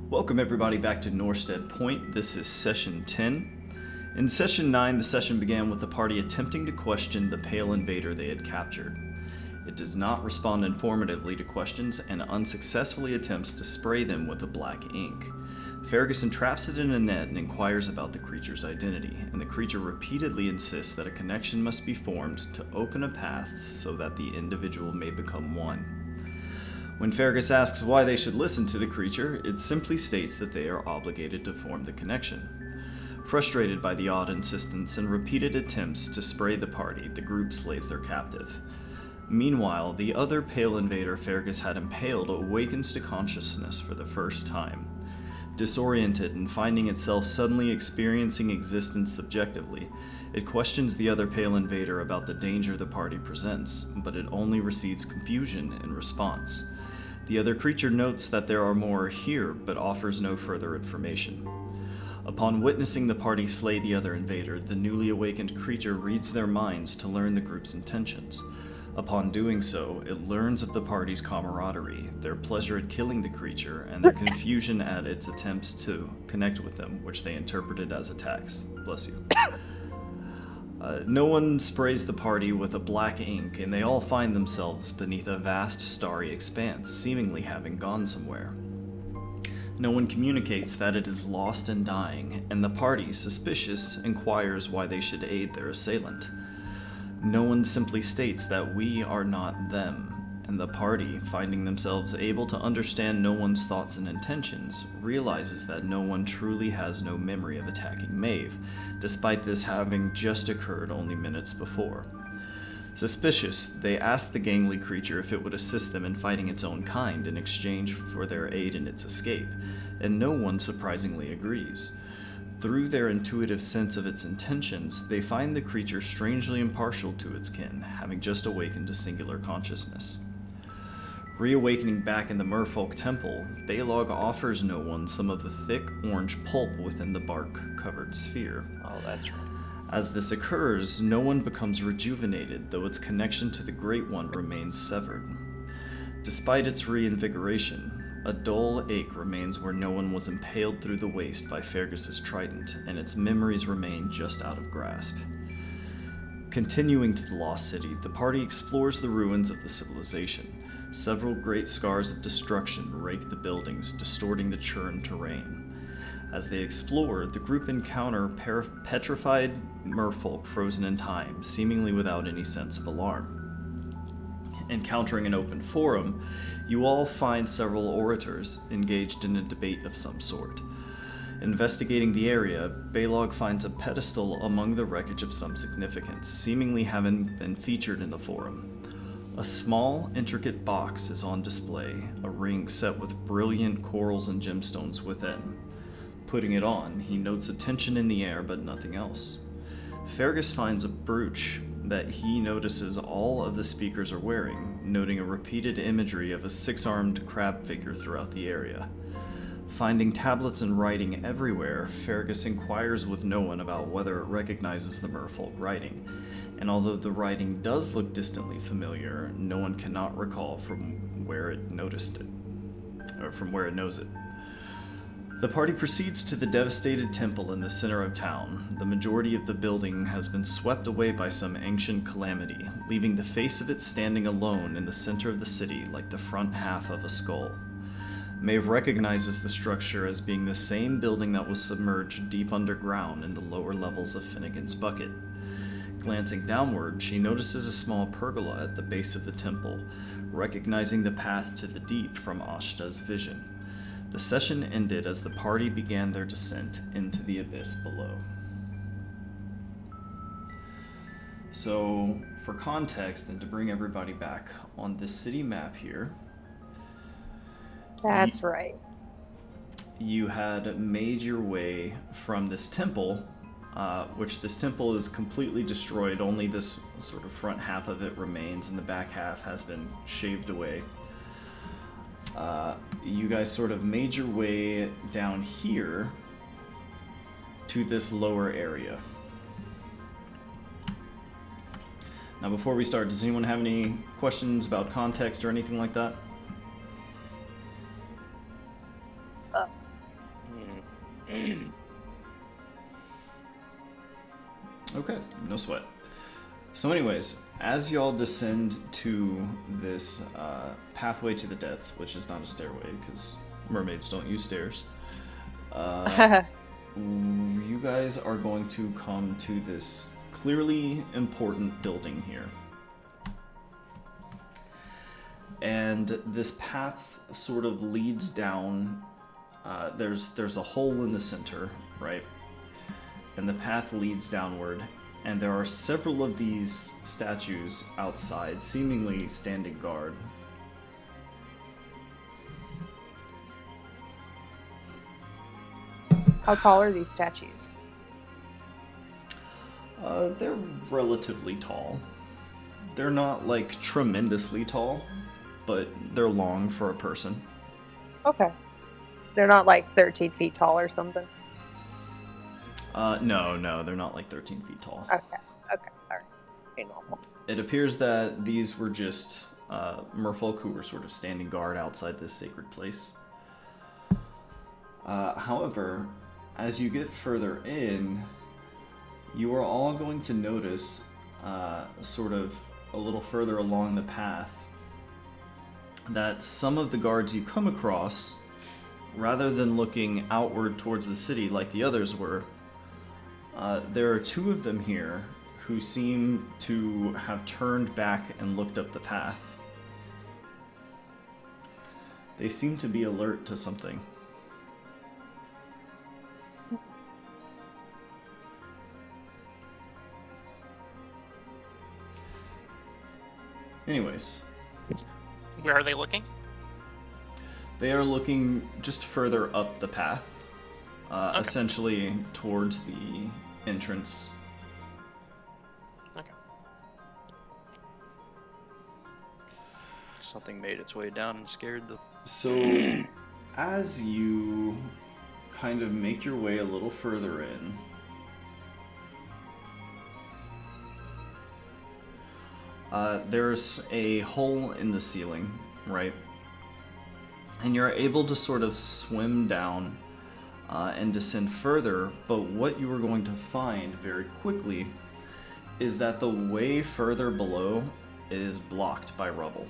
Welcome everybody back to Norstead Point. This is session 10. In session 9, the session began with the party attempting to question the pale invader they had captured. It does not respond informatively to questions and unsuccessfully attempts to spray them with the black ink. Fergus entraps it in a net and inquires about the creature's identity, and the creature repeatedly insists that a connection must be formed to open a path so that the individual may become one. When Fergus asks why they should listen to the creature, it simply states that they are obligated to form the connection. Frustrated by the odd insistence and repeated attempts to spray the party, the group slays their captive. Meanwhile, the other pale invader Fergus had impaled awakens to consciousness for the first time. Disoriented and finding itself suddenly experiencing existence subjectively, it questions the other pale invader about the danger the party presents, but it only receives confusion in response. The other creature notes that there are more here, but offers no further information. Upon witnessing the party slay the other invader, the newly awakened creature reads their minds to learn the group's intentions. Upon doing so, it learns of the party's camaraderie, their pleasure at killing the creature, and their confusion at its attempts to connect with them, which they interpreted as attacks. Bless you. No one sprays the party with a black ink, and they all find themselves beneath a vast starry expanse, seemingly having gone somewhere. No one communicates that it is lost and dying, and the party, suspicious, inquires why they should aid their assailant. No one simply states that we are not them, and the party, finding themselves able to understand no one's thoughts and intentions, realizes that no one truly has no memory of attacking Maeve, despite this having just occurred only minutes before. Suspicious, they ask the gangly creature if it would assist them in fighting its own kind in exchange for their aid in its escape, and no one surprisingly agrees. Through their intuitive sense of its intentions, they find the creature strangely impartial to its kin, having just awakened to singular consciousness. Reawakening back in the merfolk temple, Balog offers no one some of the thick orange pulp within the bark-covered sphere. Oh, that's right. As this occurs, no one becomes rejuvenated, though its connection to the Great One remains severed. Despite its reinvigoration, a dull ache remains where no one was impaled through the waist by Fergus's trident, and its memories remain just out of grasp. Continuing to the Lost City, the party explores the ruins of the civilization. Several great scars of destruction rake the buildings, distorting the churned terrain. As they explore, the group encounter petrified merfolk frozen in time, seemingly without any sense of alarm. Encountering an open forum, you all find several orators engaged in a debate of some sort. Investigating the area, Balog finds a pedestal among the wreckage of some significance, seemingly having been featured in the forum. A small, intricate box is on display, a ring set with brilliant corals and gemstones within. Putting it on, he notes a tension in the air, but nothing else. Fergus finds a brooch that he notices all of the speakers are wearing, noting a repeated imagery of a six-armed crab figure throughout the area. Finding tablets and writing everywhere, Fergus inquires with no one about whether it recognizes the merfolk writing, and although the writing does look distantly familiar, no one cannot recall from where it noticed it, or from where it knows it. The party proceeds to the devastated temple in the center of town. The majority of the building has been swept away by some ancient calamity, leaving the face of it standing alone in the center of the city like the front half of a skull. Maeve recognizes the structure as being the same building that was submerged deep underground in the lower levels of Finnegan's Bucket. Glancing downward, she notices a small pergola at the base of the temple, recognizing the path to the deep from Ashta's vision. The session ended as the party began their descent into the abyss below. So, for context and to bring everybody back, on this city map here, That's right. you had made your way from this temple, which this temple is completely destroyed. Only this sort of front half of it remains, and the back half has been shaved away. You guys sort of made your way down here to this lower area. Now, before we start, does anyone have any questions about context or anything like that? Okay, no sweat. So, anyways, as y'all descend to this pathway to the depths, which is not a stairway because mermaids don't use stairs, you guys are going to come to this clearly important building here. And this path sort of leads down. There's a hole in the center, right? And the path leads downward. And there are several of these statues outside, seemingly standing guard. How tall are these statues? They're relatively tall. They're not, like, tremendously tall, but they're long for a person. Okay. They're not like 13 feet tall or something? No, they're not like 13 feet tall. Okay, alright. Okay, normal. It appears that these were just merfolk who were sort of standing guard outside this sacred place. However, as you get further in, you are all going to notice, sort of a little further along the path, that some of the guards you come across, rather than looking outward towards the city like the others were, there are two of them here who seem to have turned back and looked up the path. They seem to be alert to something. Anyways. Where are they looking? They are looking just further up the path, Okay. essentially towards the entrance. Okay. Something made its way down and scared the... So, as you kind of make your way a little further in, there's a hole in the ceiling, right? And you're able to sort of swim down and descend further, but what you are going to find very quickly is that the way further below is blocked by rubble.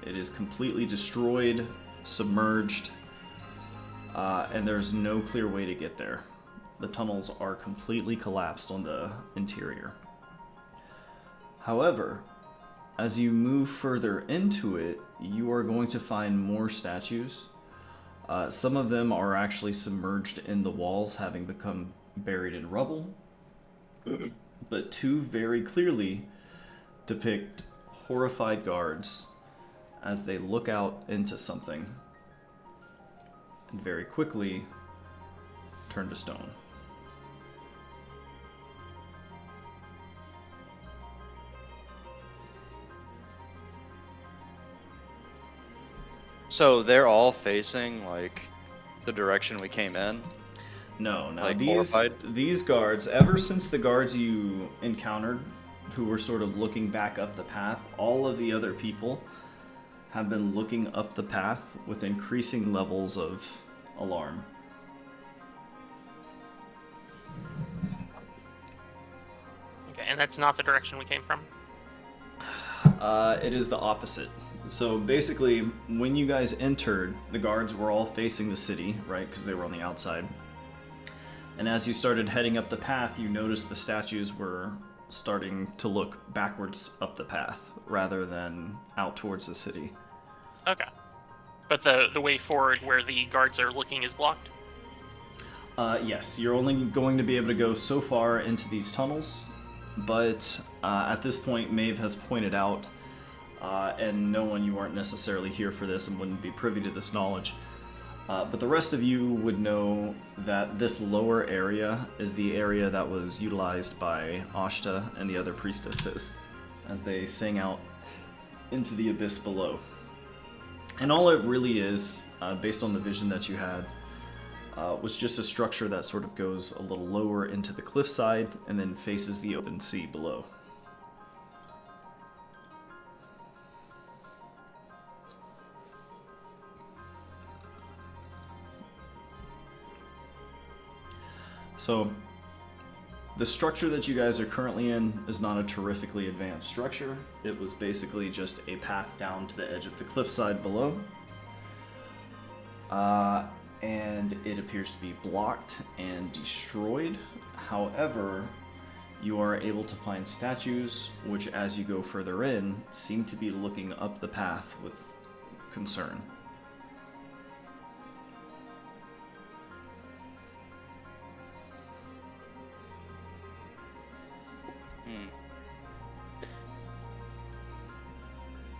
It is completely destroyed, submerged, and there's no clear way to get there. The tunnels are completely collapsed on the interior. However, as you move further into it, you are going to find more statues. Some of them are actually submerged in the walls, having become buried in rubble. But two very clearly depict horrified guards as they look out into something and very quickly turn to stone. So they're all facing, like, the direction we came in? No, Like, these guards, ever since the guards you encountered, who were sort of looking back up the path, all of the other people have been looking up the path with increasing levels of alarm. Okay, and that's not the direction we came from? It is the opposite. So basically, when you guys entered, the guards were all facing the city, right? Because they were on the outside. And as you started heading up the path, you noticed the statues were starting to look backwards up the path rather than out towards the city. Okay. But the way forward where the guards are looking is blocked? Yes, you're only going to be able to go so far into these tunnels, but at this point, Maeve has pointed out, and no one, you aren't necessarily here for this and wouldn't be privy to this knowledge, but the rest of you would know that this lower area is the area that was utilized by Ashta and the other priestesses as they sang out into the abyss below. And all it really is, based on the vision that you had, was just a structure that sort of goes a little lower into the cliffside and then faces the open sea below. So, the structure that you guys are currently in is not a terrifically advanced structure. It was basically just a path down to the edge of the cliffside below. And it appears to be blocked and destroyed. However, you are able to find statues which, as you go further in, seem to be looking up the path with concern.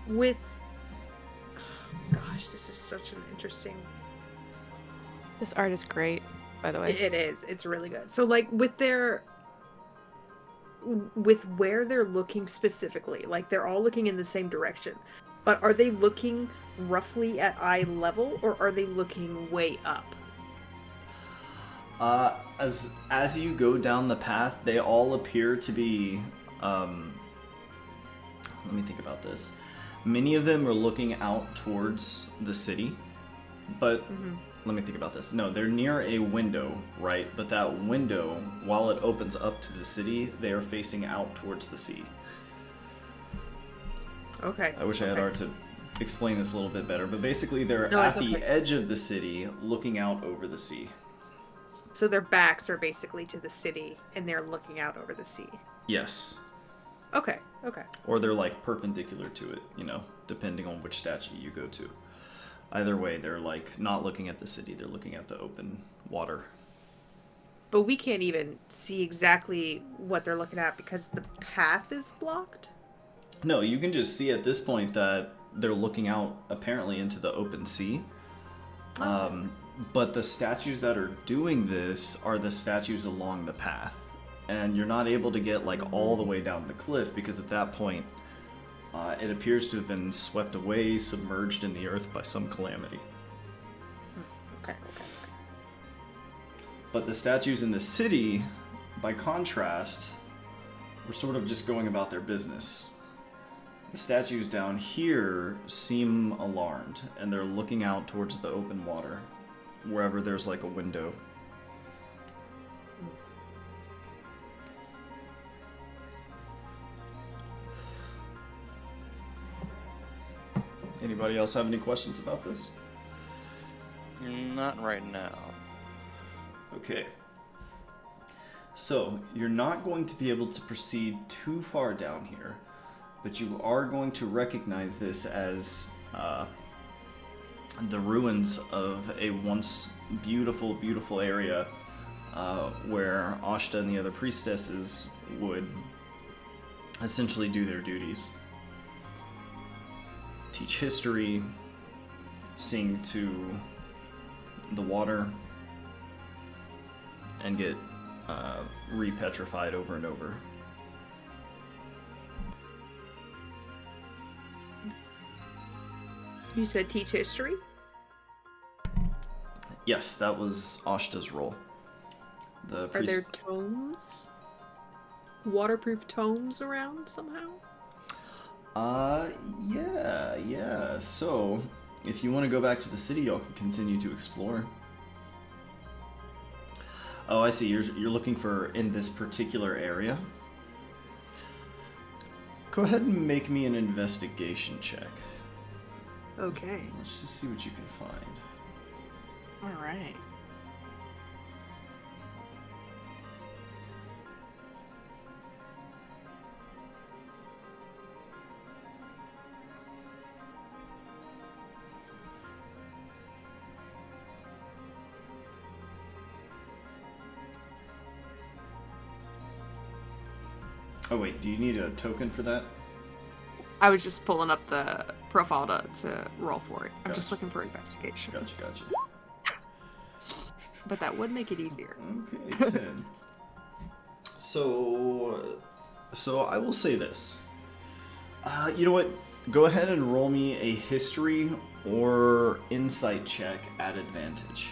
With... Gosh, this is such an interesting... This art is great, by the way. It is. It's really good. So, like, with their... With where they're looking specifically, like, they're all looking in the same direction. But are they looking roughly at eye level, or are they looking way up? As you go down the path, they all appear to be... let me think about this. Many of them are looking out towards the city, but let me think about this. No, they're near a window, right? But that window, while it opens up to the city, they are facing out towards the sea. Okay. I wish I had art to explain this a little bit better, but basically they're No, at it's the okay. edge of the city, looking out over the sea. So their backs are basically to the city, and they're looking out over the sea. Yes. Okay, okay. Or they're like perpendicular to it, you know, depending on which statue you go to. Either way, they're like not looking at the city, they're looking at the open water. But we can't even see exactly what they're looking at because the path is blocked? No, you can just see at this point that they're looking out apparently into the open sea. But the statues that are doing this are the statues along the path. And you're not able to get like all the way down the cliff because at that point it appears to have been swept away, submerged in the earth by some calamity. Okay. But the statues in the city, by contrast, were sort of just going about their business. The statues down here seem alarmed, and they're looking out towards the open water, wherever there's like a window. Anybody else have any questions about this? Not right now. Okay. So, you're not going to be able to proceed too far down here, but you are going to recognize this as the ruins of a once beautiful, beautiful area where Ashta and the other priestesses would essentially do their duties. Teach history, sing to the water, and get repetrified over and over. You said teach history? Yes, that was Ashta's role. The Are priest. there tomes? Waterproof tomes around somehow? Yeah. So, if you want to go back to the city, y'all can continue to explore. Oh, I see. You're looking for in this particular area. Go ahead and make me an investigation check. Okay. Let's just see what you can find. All right. Oh wait, do you need a token for that? I was just pulling up the profile to roll for it. I'm just Gotcha. looking for investigation. Gotcha. But that would make it easier. Okay, 10. So I will say this. You know what? Go ahead and roll me a history or insight check at advantage.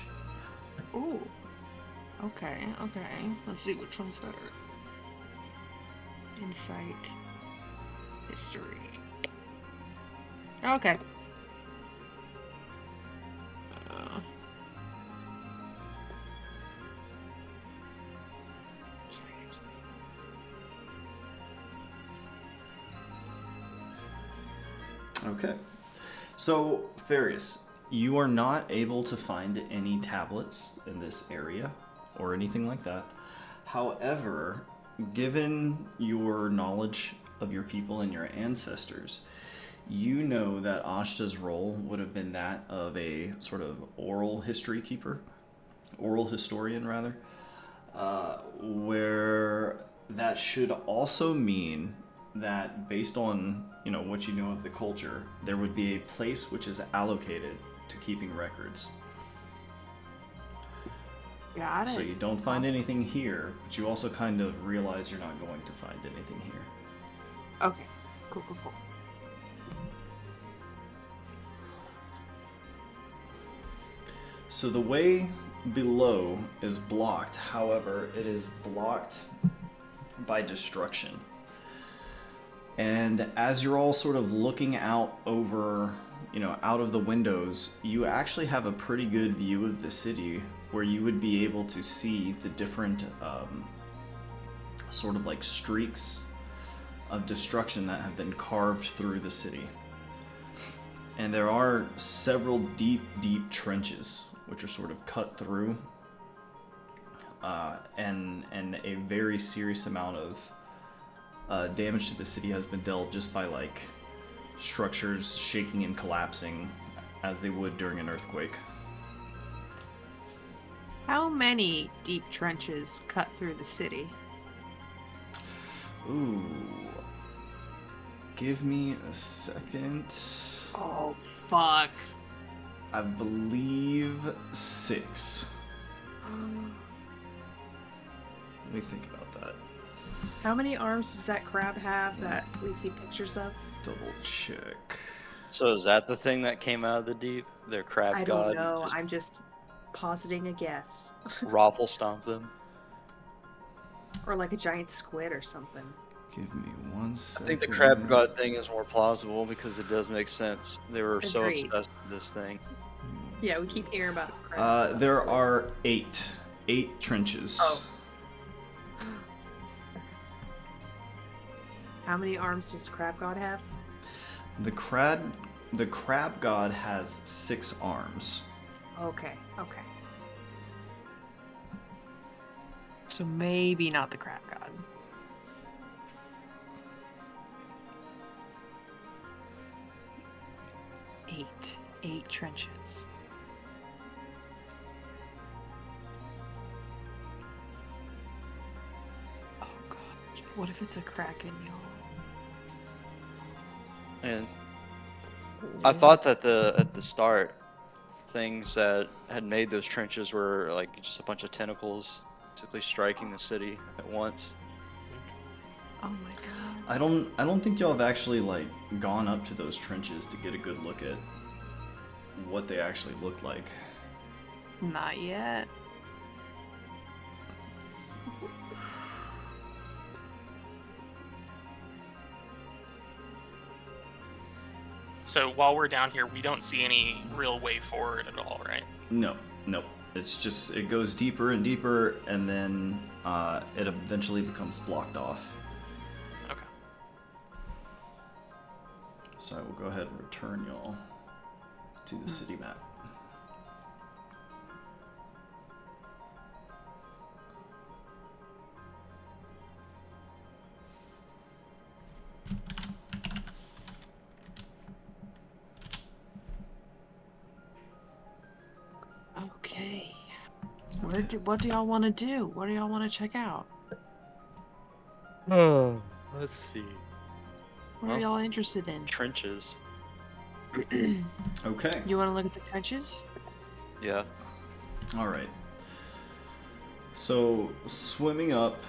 Ooh. Okay. Let's see which one's better. Insight. History. Okay. Okay. So, Farius, you are not able to find any tablets in this area or anything like that. However, given your knowledge of your people and your ancestors, you know that Ashta's role would have been that of a sort of oral history keeper, oral historian rather, where that should also mean that based on what you know of the culture, there would be a place which is allocated to keeping records. Got it. So you don't find Awesome. anything here, but you also kind of realize you're not going to find anything here. Okay. Cool. So the way below is blocked, however, it is blocked by destruction. And as you're all sort of looking out over, out of the windows, you actually have a pretty good view of the city where you would be able to see the different sort of like streaks of destruction that have been carved through the city. And there are several deep trenches which are sort of cut through, and a very serious amount of damage to the city has been dealt just by like structures shaking and collapsing as they would during an earthquake. How many deep trenches cut through the city? Ooh. Give me a second. Oh, fuck. I believe 6. Let me think about that. How many arms does that crab have that we see pictures of? Double check. So is that the thing that came out of the deep? Their crab I god? don't know. Just I'm just positing a guess. raffle stomp them. Or like a giant squid or something. Give me 1 I second. think the crab god thing is more plausible because it does make sense. They were so Agreed. obsessed with this thing. Yeah, we keep hearing about a crab. There are 8 trenches. Oh. How many arms does the crab god have? The crab god has 6 arms. Okay. So maybe not the crab god. Eight trenches. Oh god. What if it's a kraken, y'all? And I thought that at the start, things that had made those trenches were like just a bunch of tentacles, basically striking the city at once. Oh my god. I don't think y'all have actually like gone up to those trenches to get a good look at what they actually looked like. Not yet. So while we're down here, we don't see any real way forward at all, right? No. It's just, it goes deeper and deeper, and then it eventually becomes blocked off. Okay. So I will go ahead and return y'all to the city map. Okay. What do y'all want to do? What do y'all want to check out? Oh, let's see. What are Well, y'all interested in? trenches. Okay. You want to look at the trenches? Yeah. All right. So, swimming up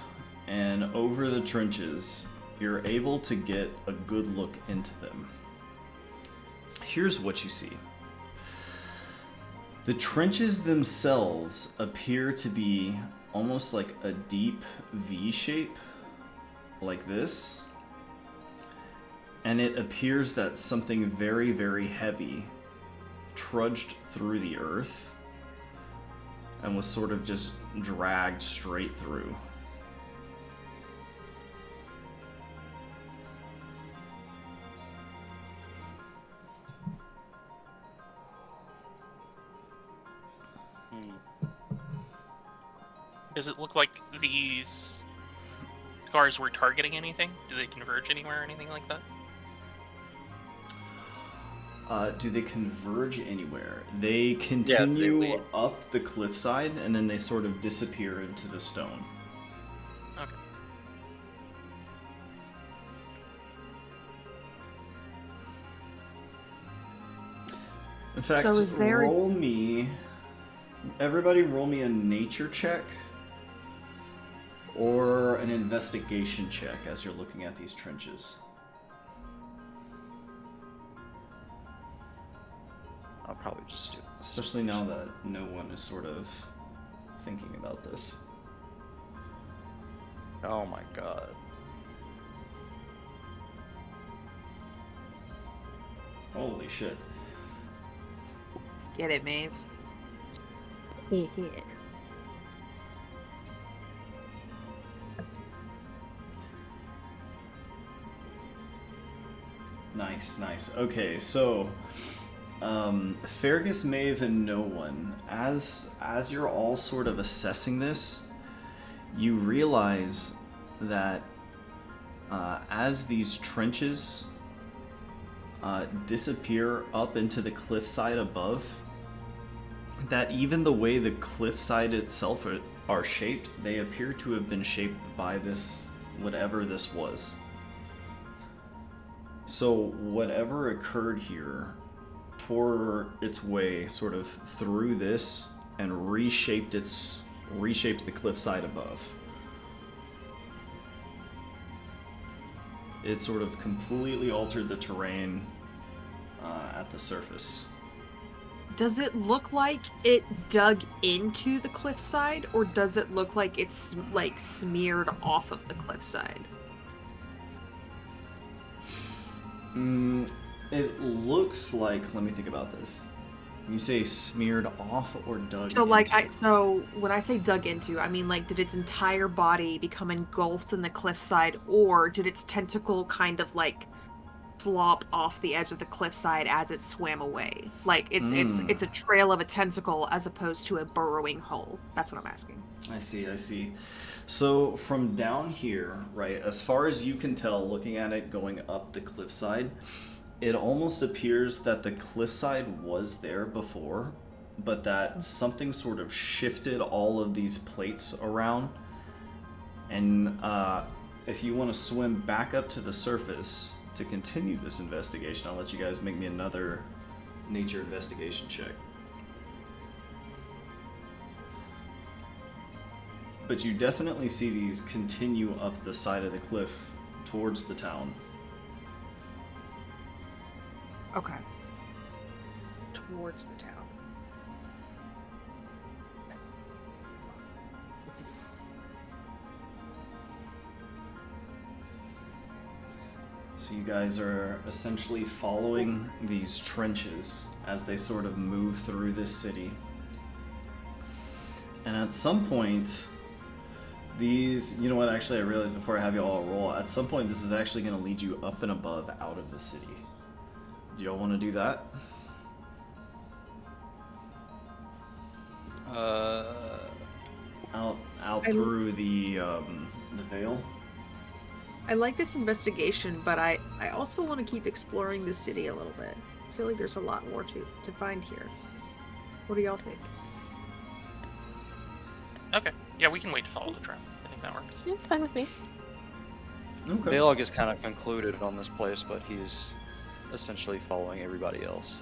and over the trenches, you're able to get a good look into them. Here's what you see. The trenches themselves appear to be almost like a deep V shape, like this. And it appears that something very, very heavy trudged through the earth and was sort of just dragged straight through. Does it look like these scars were targeting anything? Do they converge anywhere or anything like that? Do they converge anywhere? They continue lead. up the cliffside, and then they sort of disappear into the stone. Okay. In fact, So is there- everybody roll me a nature check or an investigation check as you're looking at these trenches. I'll probably just do Especially now that no one is sort of thinking about this. Oh my god. Holy shit. Get it, Maeve. Yeah. Nice. Okay, so Fergus, Maeve, and no one. As you're all sort of assessing this, you realize that as these trenches disappear up into the cliffside above, that even the way the cliffside itself are shaped, they appear to have been shaped by this, whatever this was. So whatever occurred here tore its way sort of through this and reshaped the cliffside above. It sort of completely altered the terrain at the surface. Does it look like it dug into the cliffside, or does it look like it's like smeared off of the cliffside? It looks like, let me think about this. You say smeared off or dug So like into? so when I say dug into, I mean like did its entire body become engulfed in the cliffside, or did its tentacle kind of like slop off the edge of the cliffside as it swam away? Like it's a trail of a tentacle as opposed to a burrowing hole. That's what I'm asking. I see. So from down here, right, as far as you can tell, looking at it going up the cliffside, it almost appears that the cliffside was there before, but that something sort of shifted all of these plates around. And if you want to swim back up to the surface to continue this investigation, I'll let you guys make me another nature investigation check. But you definitely see these continue up the side of the cliff towards the town. Okay. Towards the town. So you guys are essentially following these trenches as they sort of move through this city. And at some point, these, you know what, actually I realized before I have you all roll, at some point this is actually going to lead you up and above out of the city. Do y'all want to do that? Out through the veil? I like this investigation, but I also want to keep exploring the city a little bit. I feel like there's a lot more to find here. What do y'all think? Okay. Yeah, we can wait to follow the trail. I think that works. It's fine with me. Okay. Balog is kind of concluded on this place, but he's essentially following everybody else.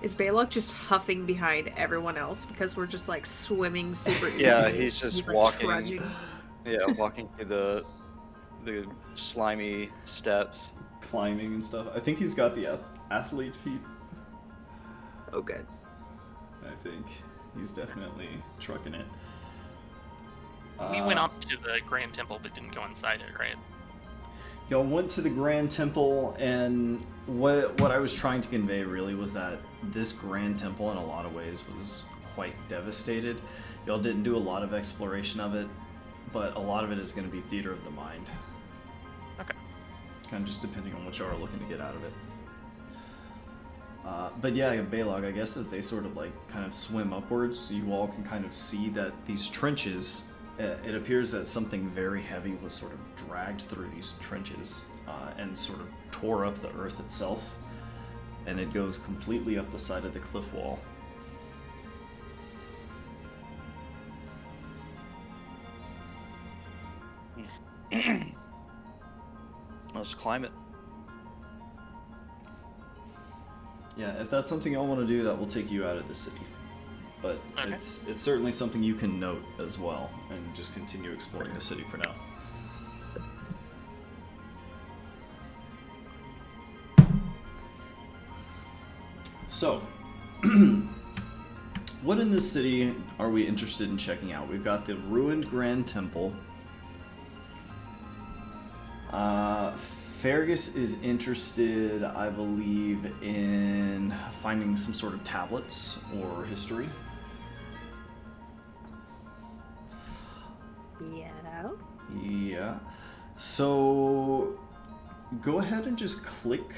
Is Balog just huffing behind everyone else because we're just like swimming super easy? Yeah, he's just like, walking. trudging. Yeah, walking through the slimy steps. Climbing and stuff. I think he's got the athlete feet. Oh, good. I think he's definitely trucking it. We went up to the Grand Temple but didn't go inside it, right? Y'all went to the Grand Temple, and what I was trying to convey really was that this Grand Temple in a lot of ways was quite devastated. Y'all didn't do a lot of exploration of it, but a lot of it is going to be theater of the mind. Okay. Kind of just depending on what y'all are looking to get out of it. But yeah, Balog, I guess as they sort of like kind of swim upwards, you all can kind of see that these trenches, it appears that something very heavy was sort of dragged through these trenches and sort of tore up the earth itself. And it goes completely up the side of the cliff wall. Let's climb it. Yeah, if that's something y'all want to do, that will take you out of the city. But Okay. it's certainly something you can note as well, and just continue exploring the city for now. So, what in this city are we interested in checking out? We've got the ruined Grand Temple. Fergus is interested, I believe, in finding some sort of tablets or history. Yeah. Yeah. So go ahead and just click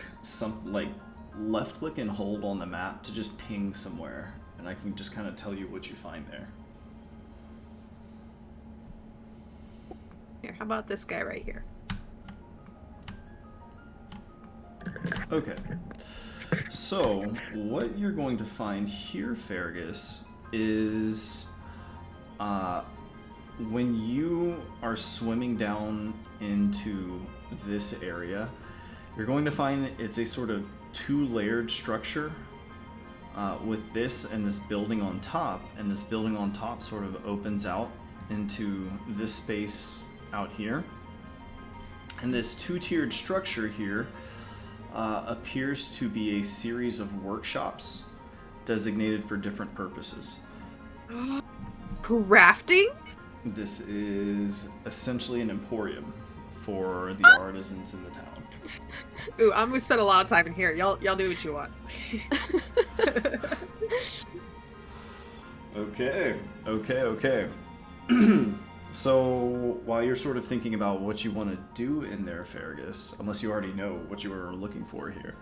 left click and hold on the map to just ping somewhere, and I can just kind of tell you what you find there. Here, how about this guy right here? Okay. So, what you're going to find here, Fergus, is when you are swimming down into this area, you're going to find it's a sort of two-layered structure with this and this building on top, and this building on top sort of opens out into this space out here. And this two-tiered structure here appears to be a series of workshops designated for different purposes. Crafting? This is essentially an emporium for the artisans in the town. Ooh, I'm gonna spend a lot of time in here. Y'all do what you want. Okay. So, while you're sort of thinking about what you want to do in there, Fergus, unless you already know what you were looking for here.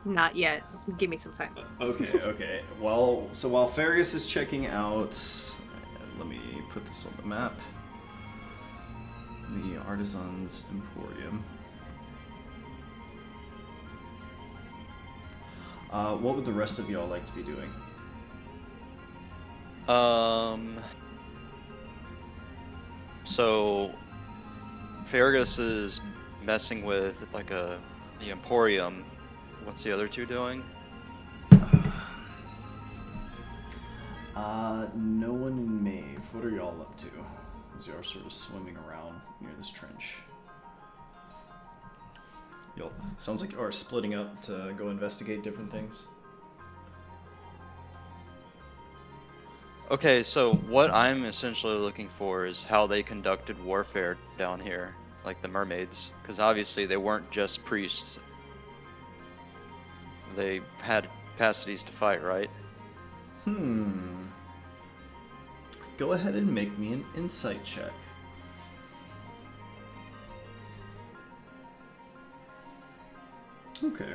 Not yet. Give me some time. Okay. Well, so while Fergus is checking out, let me put this on the map. The Artisans Emporium. What would the rest of y'all like to be doing? So Fergus is messing with the Emporium. What's the other two doing? Nolan and Maeve, what are y'all up to as you are sort of swimming around near this trench? Y'all, sounds like you are splitting up to go investigate different things. Okay, so what I'm essentially looking for is how they conducted warfare down here, like the mermaids, because obviously they weren't just priests. They had capacities to fight, right? Go ahead and make me an insight check. Okay.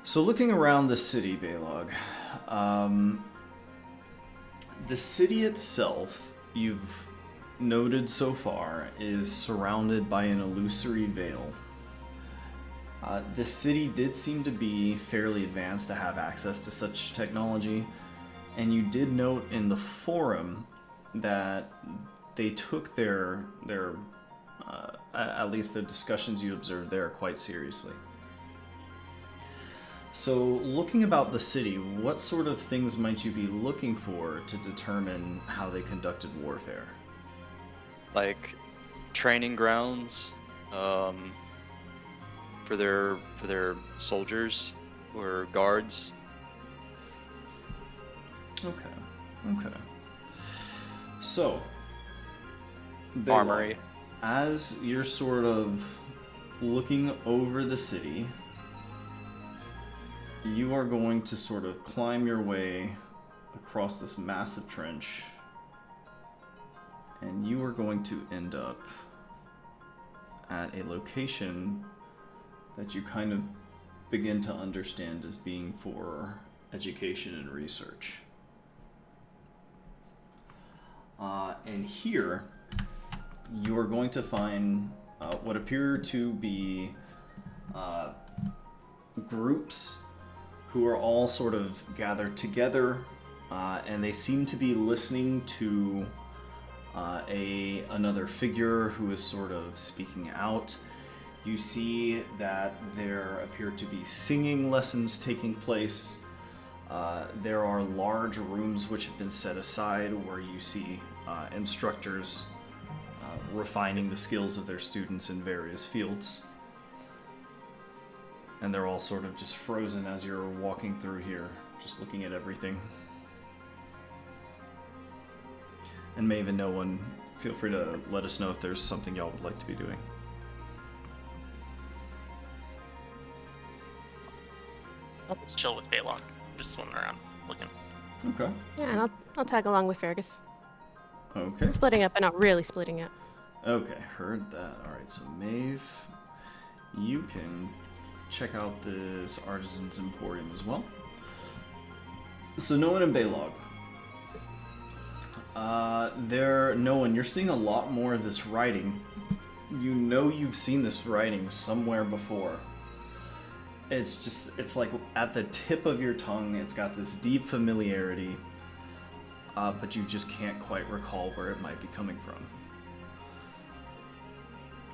So looking around the city, Balog, the city itself, you've noted so far, is surrounded by an illusory veil. The city did seem to be fairly advanced to have access to such technology, and you did note in the forum that they took their at least the discussions you observed there quite seriously. So, looking about the city, what sort of things might you be looking for to determine how they conducted warfare? Like training grounds, for their soldiers or guards. Okay. So, Balog, Armory. as you're sort of looking over the city, you are going to sort of climb your way across this massive trench, and you are going to end up at a location that you kind of begin to understand as being for education and research. And here, you are going to find what appear to be groups who are all sort of gathered together, and they seem to be listening to another figure who is sort of speaking out. You see that there appear to be singing lessons taking place. There are large rooms which have been set aside where you see instructors refining the skills of their students in various fields. And they're all sort of just frozen as you're walking through here, just looking at everything. And Maeve and no one, feel free to let us know if there's something y'all would like to be doing. I'll just chill with Balog, just swimming around, looking. Okay. Yeah, and I'll tag along with Fergus. Okay. Splitting up, but not really splitting up. Okay, heard that. Alright, so Maeve, you can check out this Artisan's Emporium as well. So no one in Balog. Nolan, you're seeing a lot more of this writing. You know you've seen this writing somewhere before. It's like at the tip of your tongue. It's got this deep familiarity, but you just can't quite recall where it might be coming from.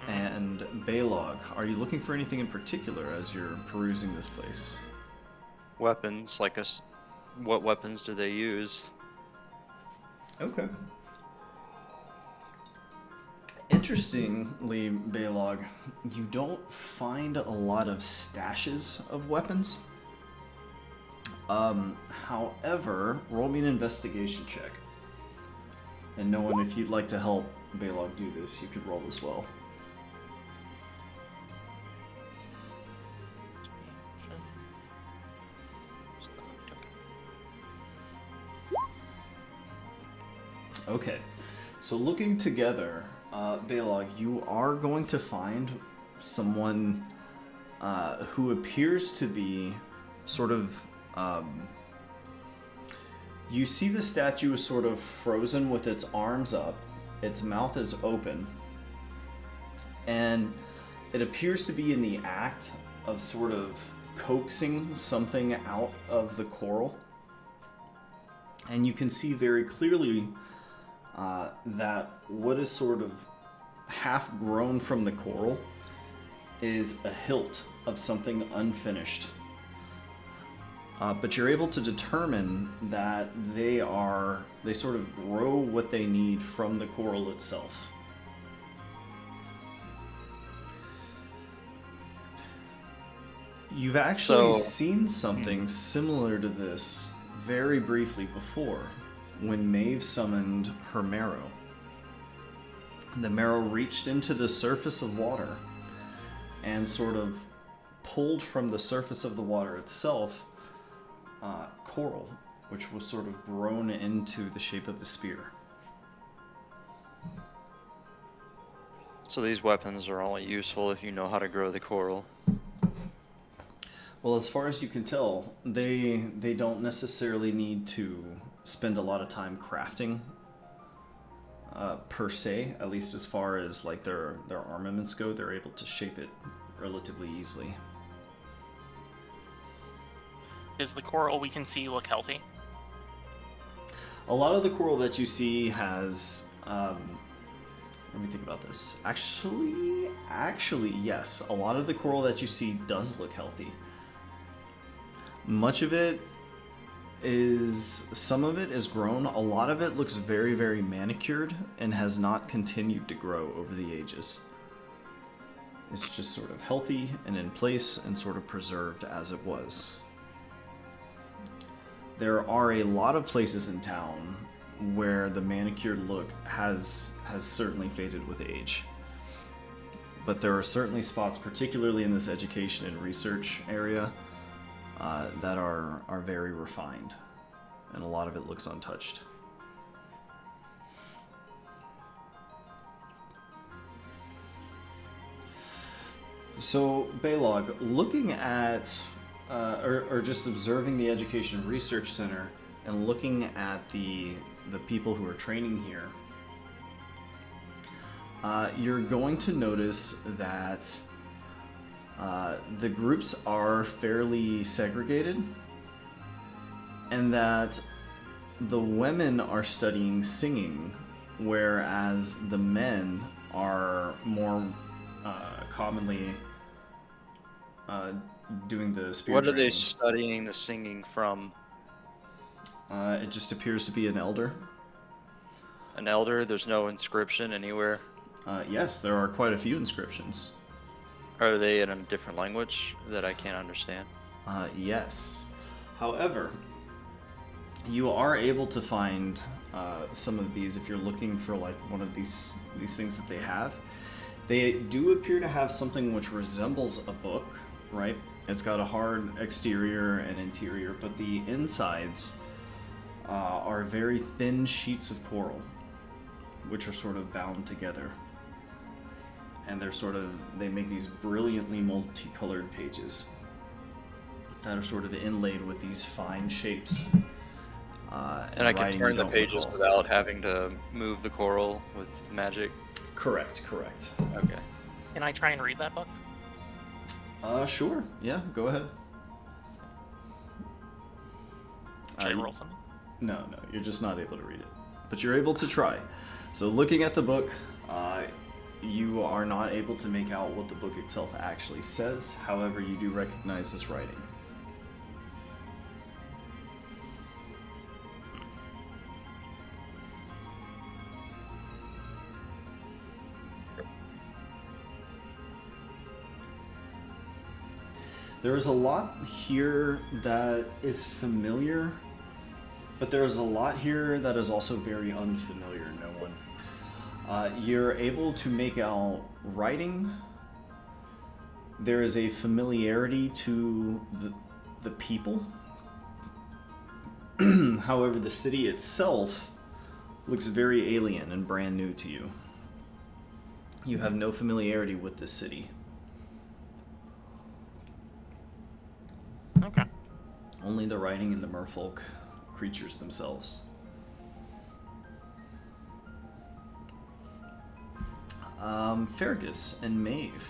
And Balog, are you looking for anything in particular as you're perusing this place? Weapons, like us. What weapons do they use? Okay. Interestingly, Balog, you don't find a lot of stashes of weapons. However, roll me an investigation check. And no one, if you'd like to help Balog do this, you could roll as well. Okay, so looking together, Balog, you are going to find someone who appears to be sort of... you see the statue is sort of frozen with its arms up, its mouth is open, and it appears to be in the act of sort of coaxing something out of the coral. And you can see very clearly that what is sort of half grown from the coral is a hilt of something unfinished. But you're able to determine that they sort of grow what they need from the coral itself. You've actually seen something similar to this very briefly before, when Maeve summoned her marrow. The marrow reached into the surface of water and sort of pulled from the surface of the water itself coral, which was sort of grown into the shape of a spear. So these weapons are only useful if you know how to grow the coral. Well, as far as you can tell, they don't necessarily need to spend a lot of time crafting per se, at least as far as like their armaments go. They're able to shape it relatively easily. Does the coral we can see look healthy? A lot of the coral that you see has let me think about this. Actually, yes. A lot of the coral that you see does look healthy. Much of it some of it is grown. A lot of it looks very, very manicured and has not continued to grow over the ages. It's just sort of healthy and in place and sort of preserved as it was. There are a lot of places in town where the manicured look has certainly faded with age. But there are certainly spots, particularly in this education and research area, that are very refined, and a lot of it looks untouched. So, Baylog, looking at, or just observing the Education Research Center and looking at the people who are training here, you're going to notice that the groups are fairly segregated, and that the women are studying singing, whereas the men are more commonly doing the spirit What are they training. studying the singing from? It just appears to be an elder. An elder? There's no inscription anywhere. Yes, there are quite a few inscriptions. Are they in a different language that I can't understand? Yes. However, you are able to find some of these if you're looking for like one of these things that they have. They do appear to have something which resembles a book, right? It's got a hard exterior and interior, but the insides are very thin sheets of coral, which are sort of bound together. And they make these brilliantly multicolored pages that are sort of inlaid with these fine shapes. And I can writing turn you the don't pages recall. without having to move the coral with magic. Correct. Okay. Can I try and read that book? Sure. Yeah, go ahead. Should I roll something? No, you're just not able to read it. But you're able to try. So looking at the book, you are not able to make out what the book itself actually says. However, you do recognize this writing. There is a lot here that is familiar, but there is a lot here that is also very unfamiliar to no one. You're able to make out writing. There is a familiarity to the people. However, the city itself looks very alien and brand new to you. You have no familiarity with this city. Okay. Only the writing and the merfolk creatures themselves. Fergus and Maeve.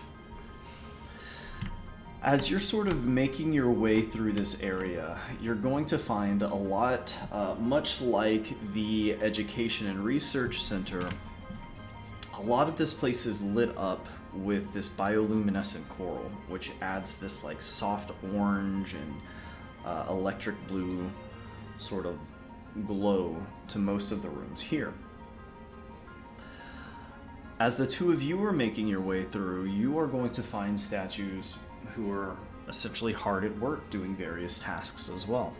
As you're sort of making your way through this area, you're going to find a lot, much like the Education and Research Center, a lot of this place is lit up with this bioluminescent coral, which adds this like soft orange and electric blue sort of glow to most of the rooms here. As the two of you are making your way through, you are going to find statues who are essentially hard at work doing various tasks as well.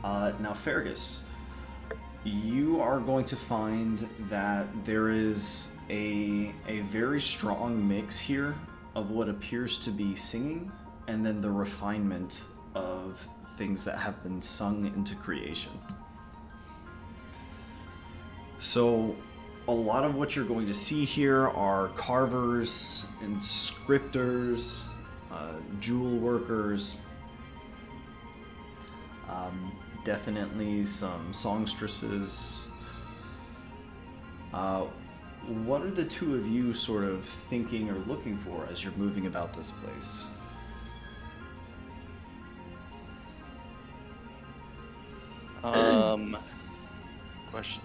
Now, Fergus, you are going to find that there is a very strong mix here of what appears to be singing and then the refinement of things that have been sung into creation. So a lot of what you're going to see here are carvers, inscriptors, jewel workers, definitely some songstresses. What are the two of you sort of thinking or looking for as you're moving about this place? Question.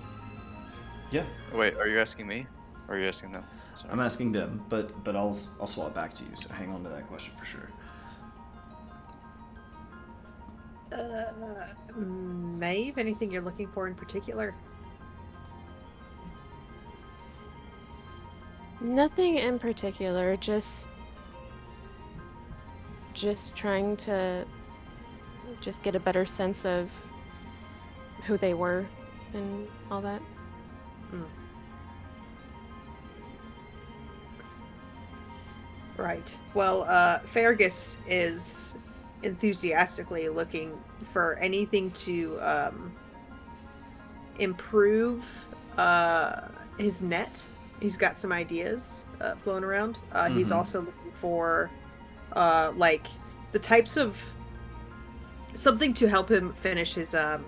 Yeah, Wait, are you asking me? Or are you asking them? Sorry. I'm asking them, but I'll swap back to you, so hang on to that question for sure. Maeve, anything you're looking for in particular? Nothing in particular, just trying to just get a better sense of who they were and all that. Right. Well, Fergus is enthusiastically looking for anything to improve his net He's got some ideas flown around. He's Mhm. also looking for, like, the types of something to help him finish his what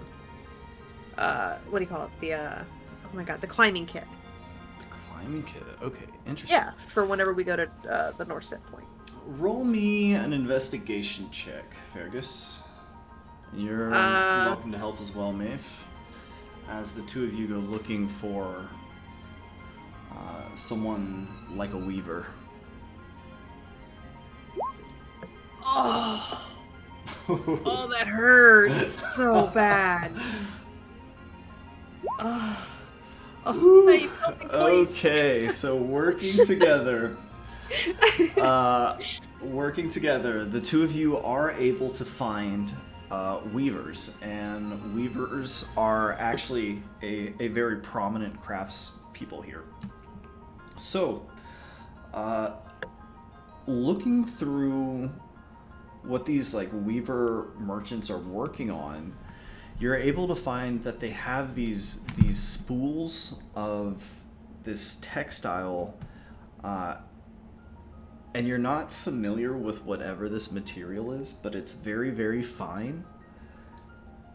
do you call it? The oh my god, the climbing kit. Climbing kit. Okay, interesting. Yeah, for whenever we go to the Norstead point. Roll me an investigation check, Fergus. You're welcome to help as well, Maeve. As the two of you go looking for someone like a weaver. Oh, oh, that hurts so bad. Oh, oh, you help me, please. Okay, so working together. Working together, the two of you are able to find weavers, and weavers are actually a very prominent crafts people here. So, looking through what these like weaver merchants are working on, you're able to find that they have these spools of this textile, and you're not familiar with whatever this material is, but it's very, very fine,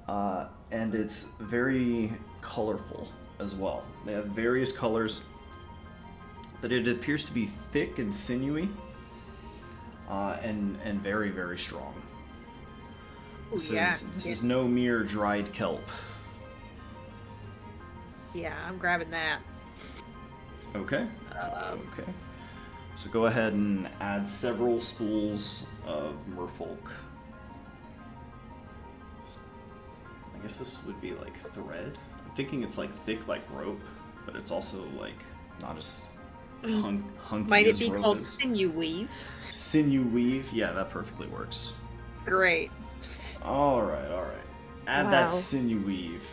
and it's very colorful as well. They have various colors, but it appears to be thick and sinewy, and very, very strong. This is no mere dried kelp. Yeah, I'm grabbing that. Okay. Okay. So go ahead and add several spools of merfolk. I guess this would be like thread. I'm thinking it's like thick like rope, but it's also like not as hunky Might it as be rope called is. sinew weave? Sinew weave? Yeah, that perfectly works. Great. Alright. Add that Wow. sinew weave.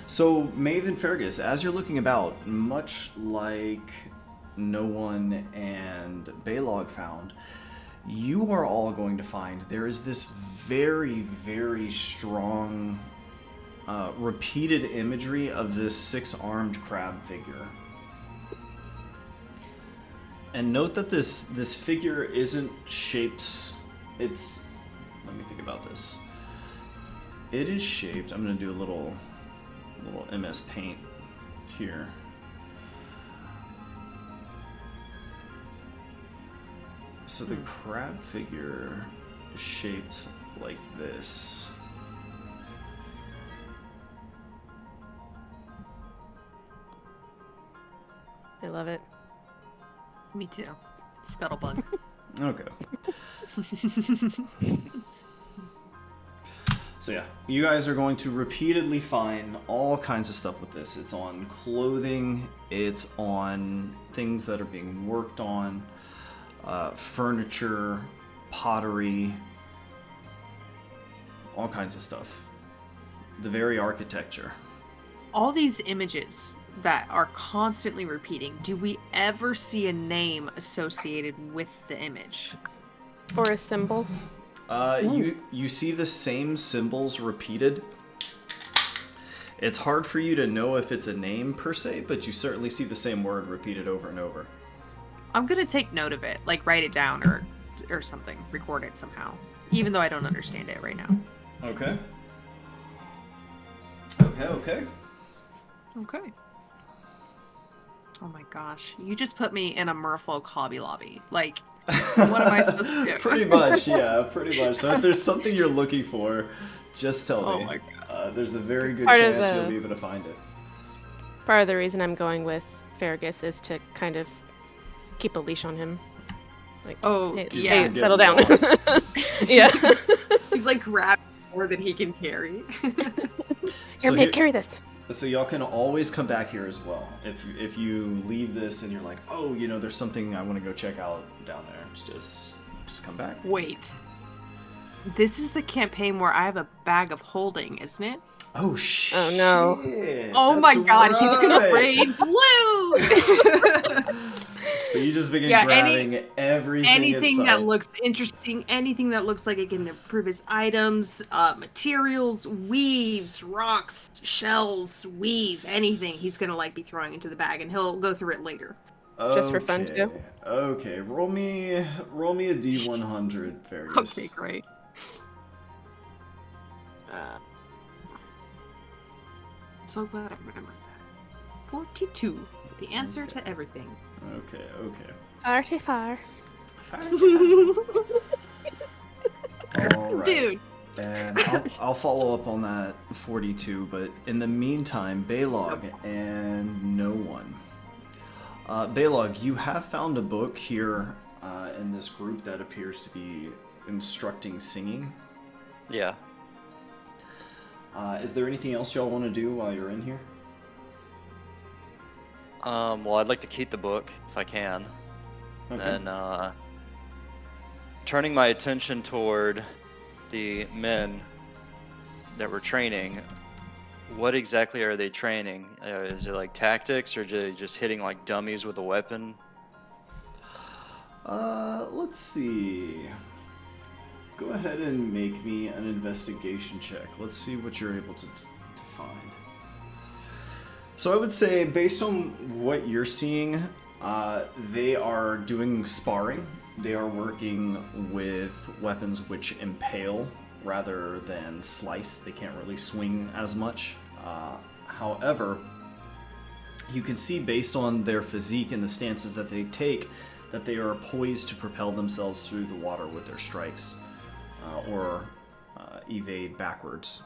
So, Maeve and Fergus, as you're looking about, much like No One and Baylog found, you are all going to find there is this very, very strong repeated imagery of this six-armed crab figure. And note that this figure isn't shaped, it's, let me think about this. It is shaped, I'm going to do a little MS Paint here. So the crab figure is shaped like this. I love it. Me too. Scuttlebug. Okay. So yeah, you guys are going to repeatedly find all kinds of stuff with this. It's on clothing, it's on things that are being worked on, furniture, pottery, all kinds of stuff. The very architecture. All these images that are constantly repeating, do we ever see a name associated with the image? Or a symbol. You see the same symbols repeated. It's hard for you to know if it's a name per se, but you certainly see the same word repeated over and over. I'm gonna take note of it, like write it down or something, record it somehow, even though I don't understand it right now. Okay. Okay. Okay. Oh my gosh, you just put me in a merfolk Hobby Lobby. Like, what am I supposed to do? Pretty much, yeah, pretty much. So if there's something you're looking for, just tell me. Oh my god. There's a very good Part of chance the- you'll be able to find it. Part of the reason I'm going with Fergus is to kind of keep a leash on him. Like, Oh, hey, yeah. hey, settle down. Lost. Yeah. He's like grabbing more than he can carry. Here, mate, carry this. So y'all can always come back here as well. If you leave this and you're like, oh, there's something I want to go check out down there, just come back. Wait. This is the campaign where I have a bag of holding, isn't it? Oh shit! Oh, no. Oh my That's god, he's gonna right. raid blue! So you just begin Yeah, grabbing everything in anything sight. that looks interesting, anything that looks like it can improve his items, materials, weaves, rocks, shells, weave, anything he's gonna like be throwing into the bag, and he'll go through it later. Just for fun, too? Okay, roll me a D100, Fergus. Okay, great. So glad I remembered that. 42. The answer to everything. Okay. 34. All right. Dude. And I'll follow up on that 42, but in the meantime, Baylog and no one. Baylog, you have found a book here in this group that appears to be instructing singing. Yeah. Is there anything else y'all want to do while you're in here? Well, I'd like to keep the book if I can. Okay. And then, turning my attention toward the men that were training, what exactly are they training? Is it like tactics, or are they just hitting like dummies with a weapon? Let's see. Go ahead and make me an investigation check. Let's see what you're able to find. So I would say, based on what you're seeing, they are doing sparring. They are working with weapons which impale rather than slice. They can't really swing as much. However, you can see based on their physique and the stances that they take that they are poised to propel themselves through the water with their strikes or evade backwards.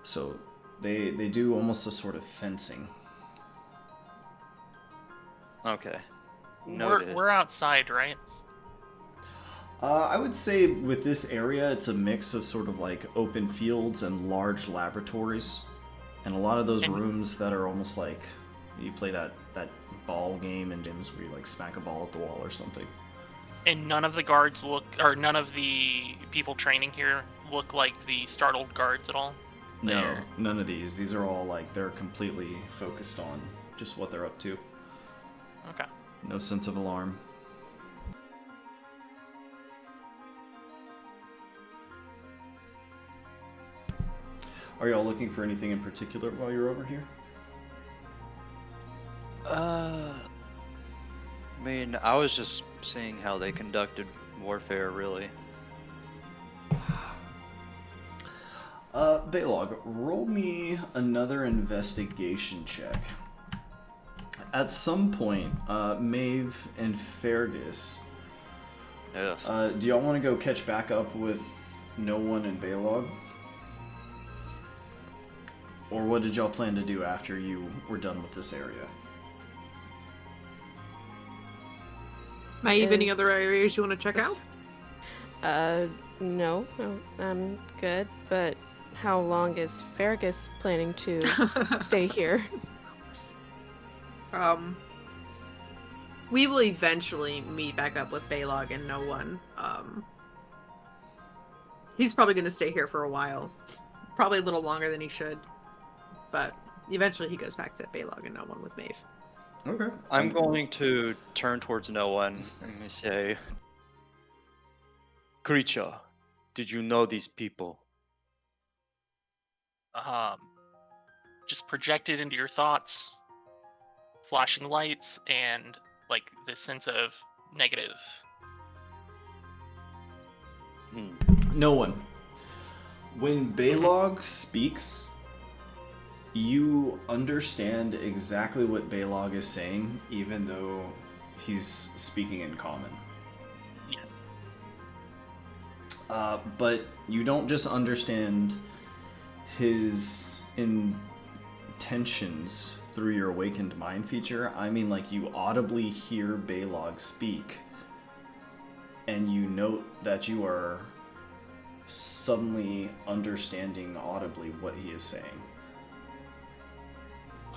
So they do almost a sort of fencing. Okay. Noted. We're outside, right? I would say with this area, it's a mix of sort of like open fields and large laboratories. And a lot of those rooms that are almost like you play that ball game in gyms where you like smack a ball at the wall or something. And none of the guards none of the people training here look like the startled guards at all? No, none of these. These are all like they're completely focused on just what they're up to. Okay. No sense of alarm. Are y'all looking for anything in particular while you're over here? I mean, I was just seeing how they conducted warfare, really. Baylog, roll me another investigation check. At some point, Maeve and Fergus, Yes. do y'all want to go catch back up with No One and Baylog? Or what did y'all plan to do after you were done with this area? Maeve, any other areas you want to check out? No, I'm good, but how long is Fergus planning to stay here? We will eventually meet back up with Baylog and no one. He's probably going to stay here for a while. Probably a little longer than he should. But eventually he goes back to Baylog and no one with Maeve. Okay. I'm going to turn towards no one and say, Creature, did you know these people? Just projected into your thoughts, flashing lights, and like this sense of negative. No one. When Baylog speaks, you understand exactly what Baylog is saying, even though he's speaking in common. Yes. But you don't just understand his intentions through your awakened mind feature. I mean, like, you audibly hear Baylog speak, and you note that you are suddenly understanding audibly what he is saying.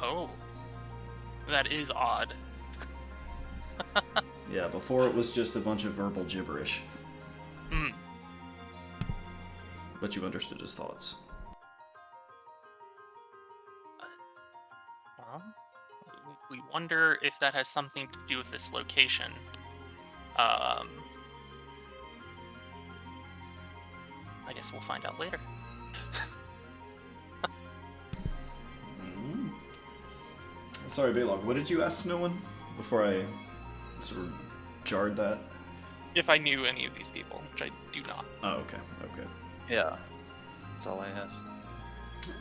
Oh. That is odd. Yeah, before it was just a bunch of verbal gibberish. But you understood his thoughts. We wonder if that has something to do with this location. I guess we'll find out later. Mm. Sorry, Baylog, what did you ask no one before I sort of jarred that? If I knew any of these people, which I do not. Oh, okay, okay. Yeah, that's all I asked.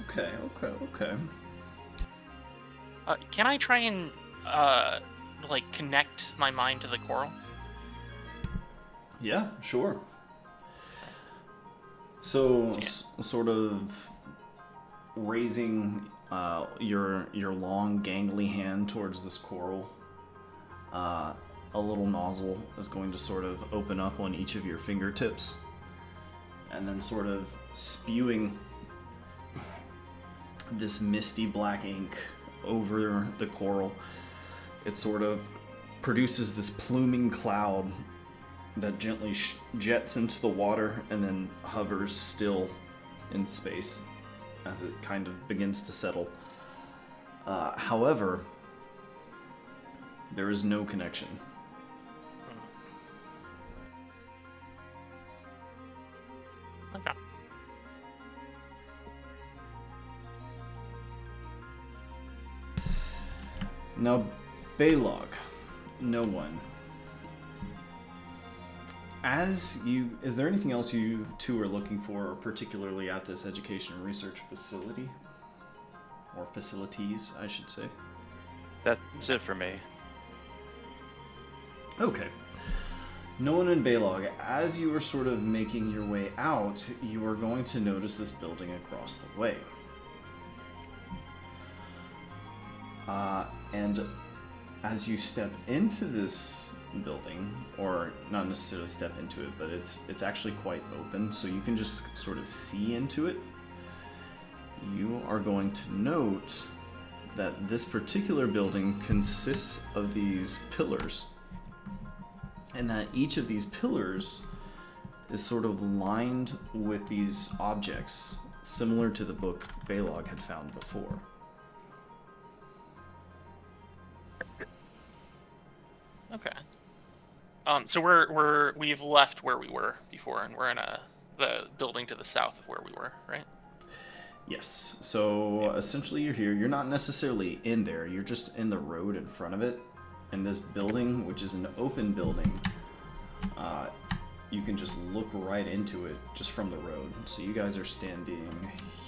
Okay. Can I try and like connect my mind to the coral? Yeah, sure. So, Yeah. sort of raising your long, gangly hand towards this coral, a little nozzle is going to sort of open up on each of your fingertips, and then sort of spewing this misty black ink over the coral. It sort of produces this pluming cloud that gently jets into the water and then hovers still in space as it kind of begins to settle. However, there is no connection. Okay. Now, Baylog, no one. Is there anything else you two are looking for, particularly at this education and research facility? Or facilities, I should say. That's it for me. Okay. No one in Baylog, as you are sort of making your way out, you are going to notice this building across the way. And as you step into this building, or not necessarily step into it, but it's actually quite open, so you can just sort of see into it. You are going to note that this particular building consists of these pillars, and that each of these pillars is sort of lined with these objects, similar to the book Baylog had found before. Okay. So we've left where we were before, and we're in the building to the south of where we were, right? Yes. So essentially, you're here. You're not necessarily in there. You're just in the road in front of it, and this building, which is an open building, you can just look right into it just from the road. So you guys are standing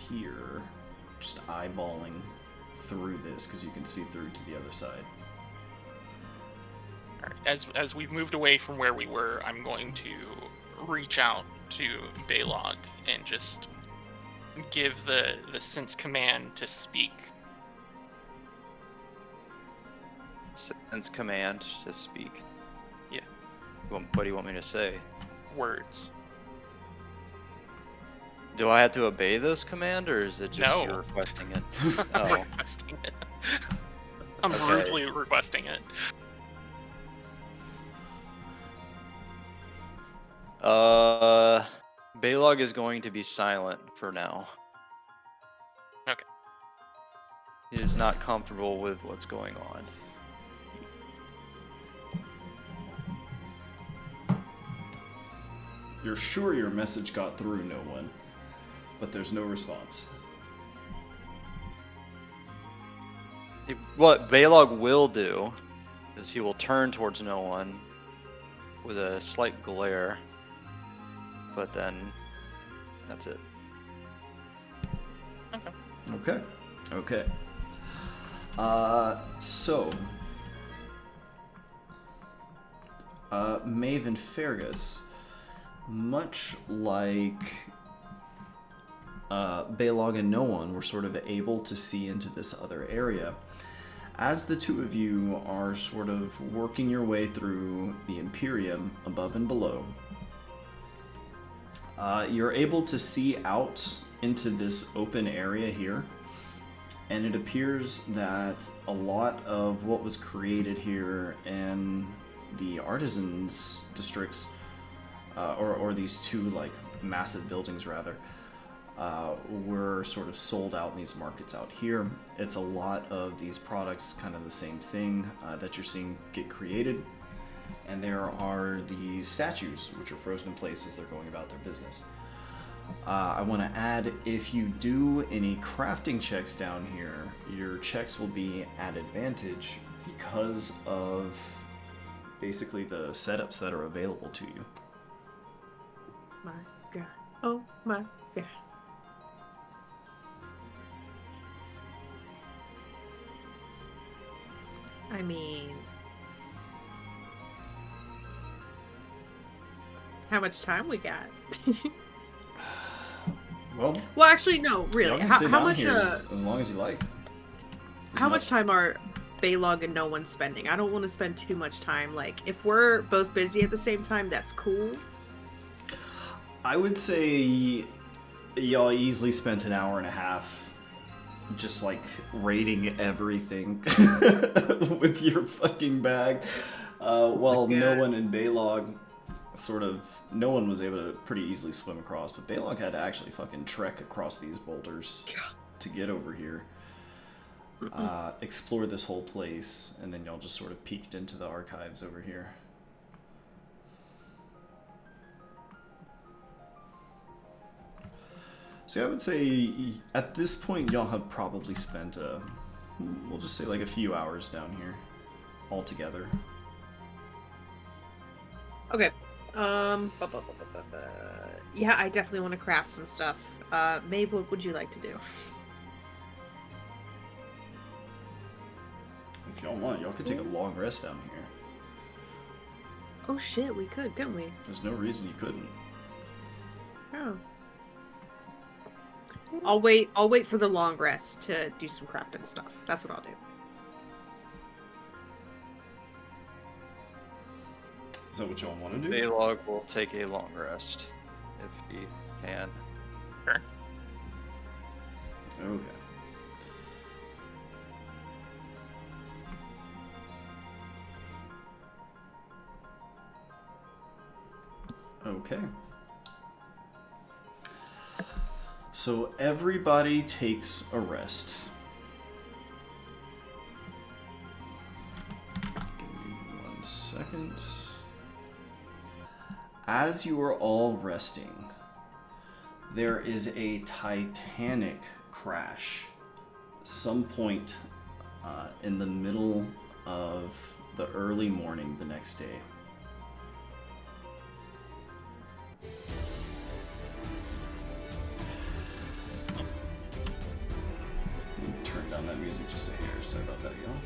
here, just eyeballing through this because you can see through to the other side. All right. As we've moved away from where we were, I'm going to reach out to Baylog and just give the sense command to speak. Sense command to speak. Yeah. What do you want me to say? Words. Do I have to obey this command, or is it just No. you requesting it? I'm Oh, requesting it. I'm Okay. rudely requesting it. Baylog is going to be silent for now. Okay. He is not comfortable with what's going on. You're sure your message got through, no one, but there's no response. What Baylog will do is he will turn towards no one with a slight glare, but then that's it. Okay. So, Maeve and Fergus, much like Baylog and no one were sort of able to see into this other area. As the two of you are sort of working your way through the Imperium above and below, you're able to see out into this open area here, and it appears that a lot of what was created here in the artisans districts, or these two like massive buildings rather, were sort of sold out in these markets out here. It's a lot of these products, kind of the same thing that you're seeing get created. And there are these statues, which are frozen in place as they're going about their business. I want to add, if you do any crafting checks down here, your checks will be at advantage because of basically the setups that are available to you. My God. Oh my God. I mean, how much time we got? Well, actually, no, y'all really. can How, sit how down much? here as long as you like. How much time are Baylog and no one spending? I don't want to spend too much time. Like, if we're both busy at the same time, that's cool. I would say y'all easily spent an hour and a half just like raiding everything with your fucking bag. While no one in Baylog no one was able to pretty easily swim across, but Baylog had to actually fucking trek across these boulders to get over here. Explore this whole place, and then y'all just sort of peeked into the archives over here. So I would say at this point y'all have probably spent we'll just say like a few hours down here altogether. Okay. Yeah, I definitely want to craft some stuff. Maeve, what would you like to do? If y'all want, y'all could take a long rest down here. Oh shit, we could, couldn't we? There's no reason you couldn't. Oh. I'll wait for the long rest to do some crafting stuff. That's what I'll do. Is that what y'all want to do? Baylog will take a long rest if he can. Sure. Okay. Okay. So everybody takes a rest. Give me 1 second. As you are all resting, there is a titanic crash some point in the middle of the early morning the next day. Turn down that music just a hair. Sorry about that, y'all.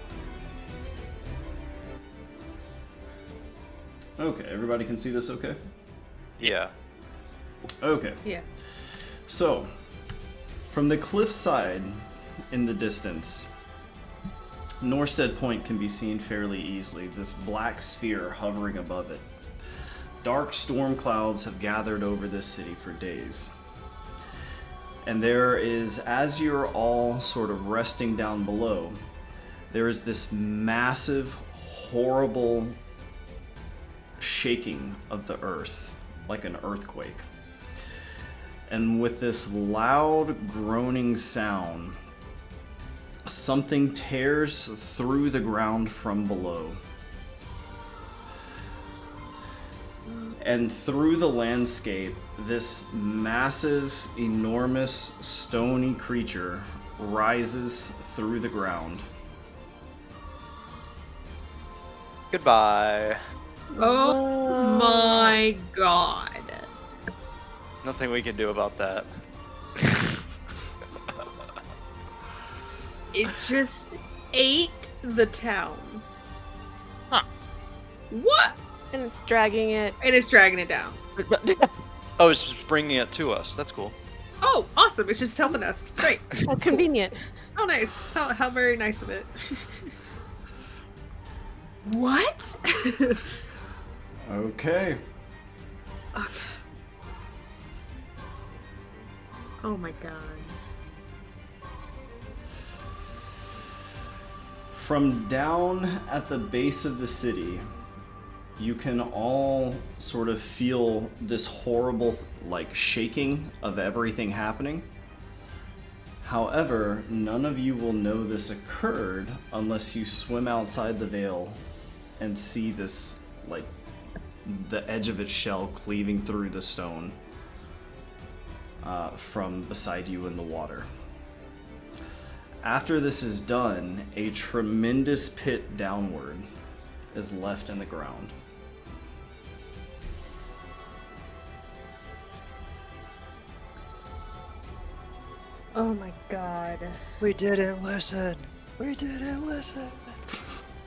Okay, everybody can see this okay? Yeah. Okay. Yeah. So, from the cliffside in the distance, Norstead Point can be seen fairly easily, this black sphere hovering above it. Dark storm clouds have gathered over this city for days. And there is, as you're all sort of resting down below, there is this massive, horrible shaking of the earth, like an earthquake. And with this loud groaning sound, something tears through the ground from below. And through the landscape, this massive, enormous, stony creature rises through the ground. Goodbye. Oh Whoa. my god. Nothing we can do about that. It just ate the town. Huh. What? And it's dragging it. And it's dragging it down. Oh, it's just bringing it to us. That's cool. Oh, awesome. It's just helping us. Great. How convenient. Oh, nice. How very nice of it. What? Okay. Okay. Oh my god. From down at the base of the city, you can all sort of feel this horrible, like, shaking of everything happening. However, none of you will know this occurred unless you swim outside the veil and see this, like, the edge of its shell cleaving through the stone from beside you in the water. After this is done, a tremendous pit downward is left in the ground. Oh my god. We didn't listen. We didn't listen.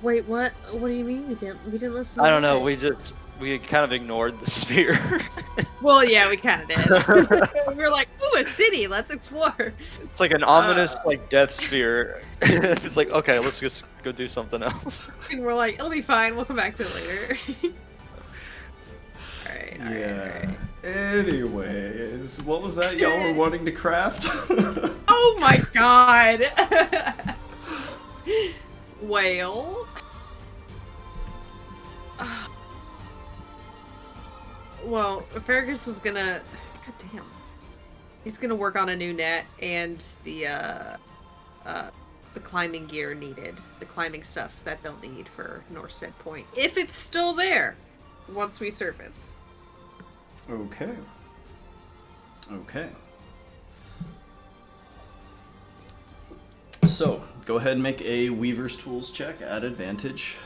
Wait, what? What do you mean we didn't listen? I don't know. What? We kind of ignored the sphere. Well, yeah, we kind of did. We were like, ooh, a city, let's explore. It's like an ominous like death sphere. It's like, okay, let's just go do something else. And we're like, it'll be fine, we'll come back to it later. Alright, Yeah. Anyways, what was that y'all were wanting to craft? Oh my god! Well... Well, Fergus was gonna... God damn. He's gonna work on a new net and the climbing gear needed. The climbing stuff that they'll need for Norstead Point. If it's still there once we surface. Okay. Okay. So, go ahead and make a Weaver's Tools check at advantage.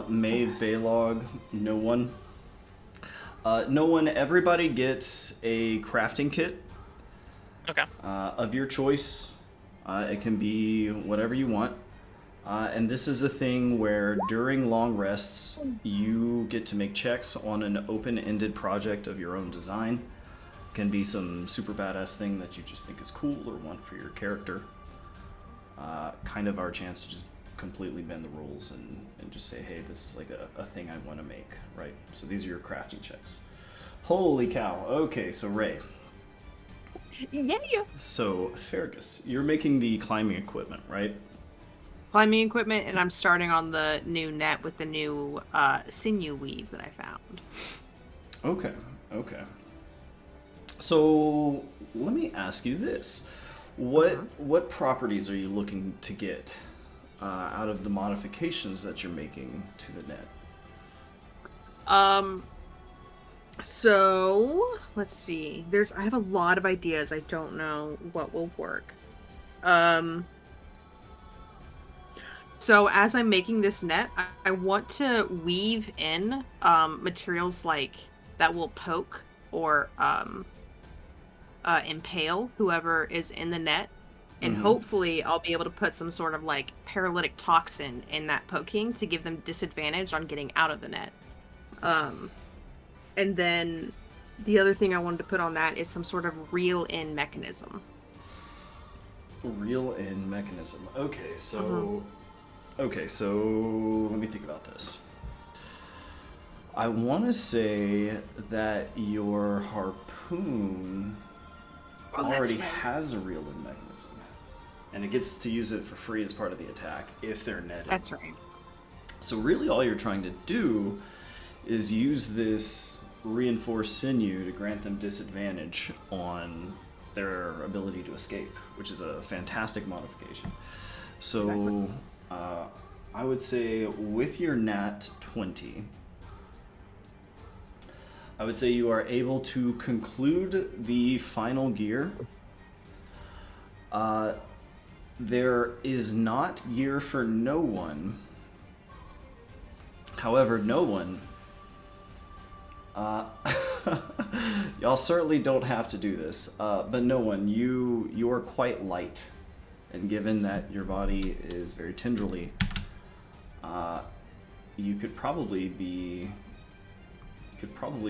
Maeve, Baylog, no one. No one, everybody gets a crafting kit. Okay. Of your choice. It can be whatever you want. And this is a thing where during long rests, you get to make checks on an open-ended project of your own design. Can be some super badass thing that you just think is cool or want for your character. Kind of our chance to just completely bend the rules and just say, hey, this is like a thing I want to make, right? So these are your crafting checks. Holy cow. Okay, so Ray. Yeah. So, Fergus, you're making the climbing equipment, right? Climbing equipment, and I'm starting on the new net with the new sinew weave that I found. Okay. So, let me ask you this. What properties are you looking to get out of the modifications that you're making to the net? So let's see. I have a lot of ideas. I don't know what will work. So as I'm making this net, I want to weave in materials like that will poke or impale whoever is in the net. And hopefully I'll be able to put some sort of like paralytic toxin in that poking to give them disadvantage on getting out of the net. And then the other thing I wanted to put on that is some sort of reel-in mechanism. Reel-in mechanism. Okay, so let me think about this. I want to say that your harpoon already has a reel-in mechanism. And it gets to use it for free as part of the attack if they're netted. That's right. So really all you're trying to do is use this reinforced sinew to grant them disadvantage on their ability to escape, which is a fantastic modification. So exactly. I would say with your nat 20, I would say you are able to conclude the final gear. There is not gear for no one. However, no one... y'all certainly don't have to do this, but no one, you are quite light. And given that your body is very tendrily, you could probably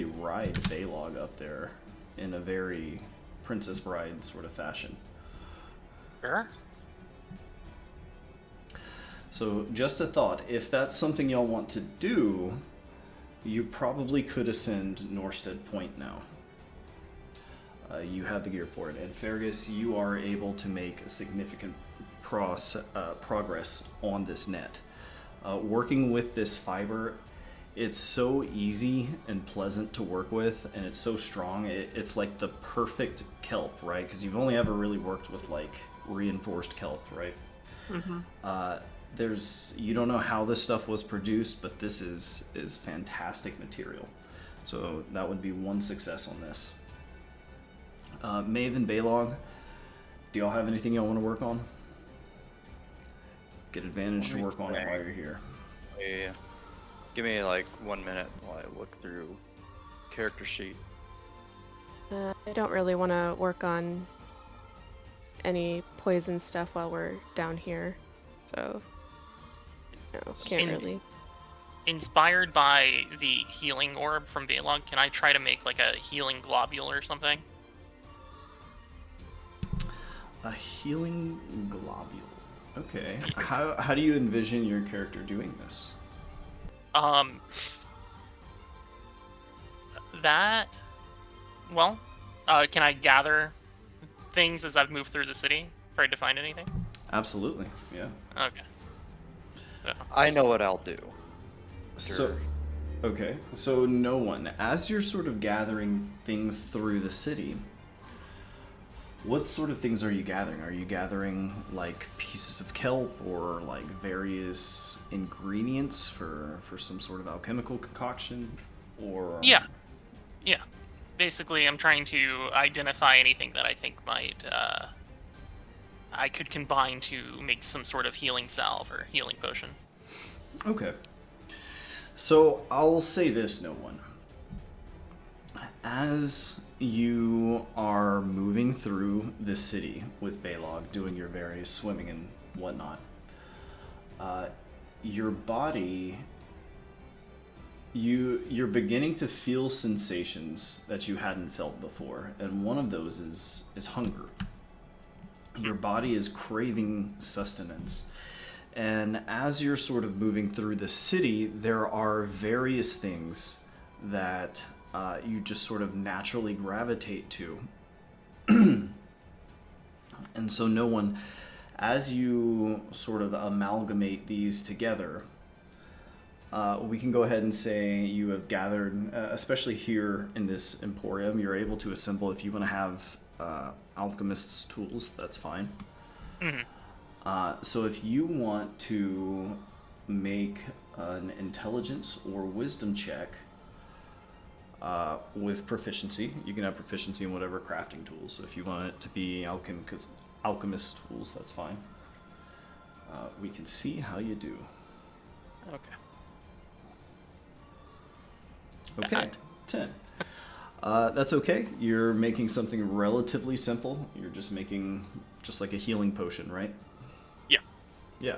ride Baylog up there in a very Princess Bride sort of fashion. Sure. So just a thought, if that's something y'all want to do, you probably could ascend Norstead Point now. You have the gear for it. And Fergus, you are able to make a significant progress on this net. Working with this fiber, it's so easy and pleasant to work with, and it's so strong. It's like the perfect kelp, right? Because you've only ever really worked with like reinforced kelp, right? Mm-hmm. You don't know how this stuff was produced, but this is fantastic material. So that would be one success on this. Maeve and Baylog, do y'all have anything y'all want to work on? Get advantage to work on it while you're here. Yeah. Give me like 1 minute while I look through character sheet. I don't really want to work on any poison stuff while we're down here, so no, can't In- really. Inspired by the healing orb from Baylog, can I try to make like a healing globule or something? A healing globule. Okay. How do you envision your character doing this? Can I gather things as I've moved through the city? Tried to find anything? Absolutely. Yeah. Okay. I know what I'll do. So, okay. So no one, as you're sort of gathering things through the city, what sort of things are you gathering? Are you gathering like pieces of kelp or like various ingredients for some sort of alchemical concoction, or? Yeah. Basically, I'm trying to identify anything that I think might I could combine to make some sort of healing salve or healing potion. Okay. So I'll say this, no one. As you are moving through the city with Baylog, doing your various swimming and whatnot, your body, you're beginning to feel sensations that you hadn't felt before, and one of those is hunger. Your body is craving sustenance. And as you're sort of moving through the city, there are various things that you just sort of naturally gravitate to. And so no one, as you sort of amalgamate these together, we can go ahead and say you have gathered, especially here in this emporium, you're able to assemble, if you want to have alchemist's tools, that's fine. Mm-hmm. So if you want to make an intelligence or wisdom check with proficiency, you can have proficiency in whatever crafting tools. So if you want it to be alchemist tools, that's fine. We can see how you do. Okay, Bad. 10. That's okay. You're making something relatively simple. You're just making just like a healing potion, right? Yeah. Yeah.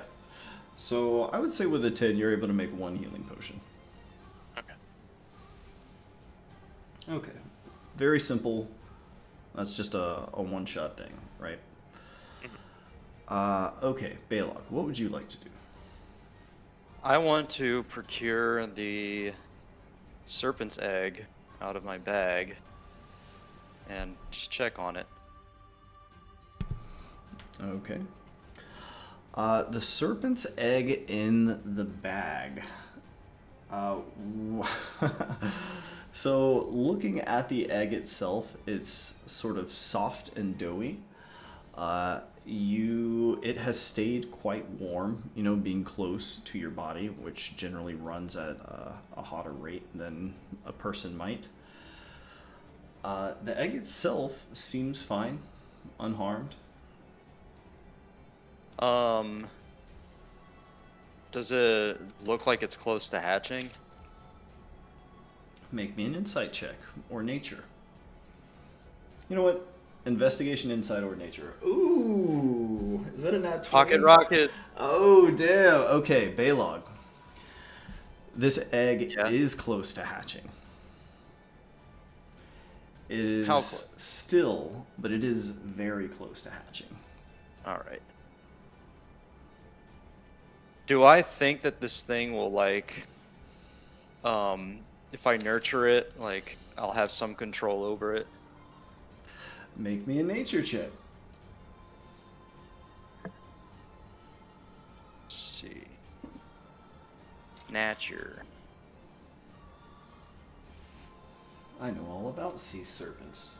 So I would say with a 10, you're able to make one healing potion. Okay. Okay. Very simple. That's just a one-shot thing, right? Mm-hmm. Okay, Baylog, what would you like to do? I want to procure the serpent's egg out of my bag and just check on it. Okay. The serpent's egg in the bag. So looking at the egg itself, it's sort of soft and doughy. It has stayed quite warm, being close to your body, which generally runs at a hotter rate than a person might. The egg itself seems fine, unharmed. Does it look like it's close to hatching? Make me an insight check, or nature. You know what? Investigation, insight, or nature. Ooh, is that a nat 20? Pocket rocket. Oh, damn. Okay, Baylog. This egg Yeah. is close to hatching. It is How close? still, but it is very close to hatching. All right. Do I think that this thing will if I nurture it, I'll have some control over it? Make me a nature check. Let's see. Nature. I know all about sea serpents.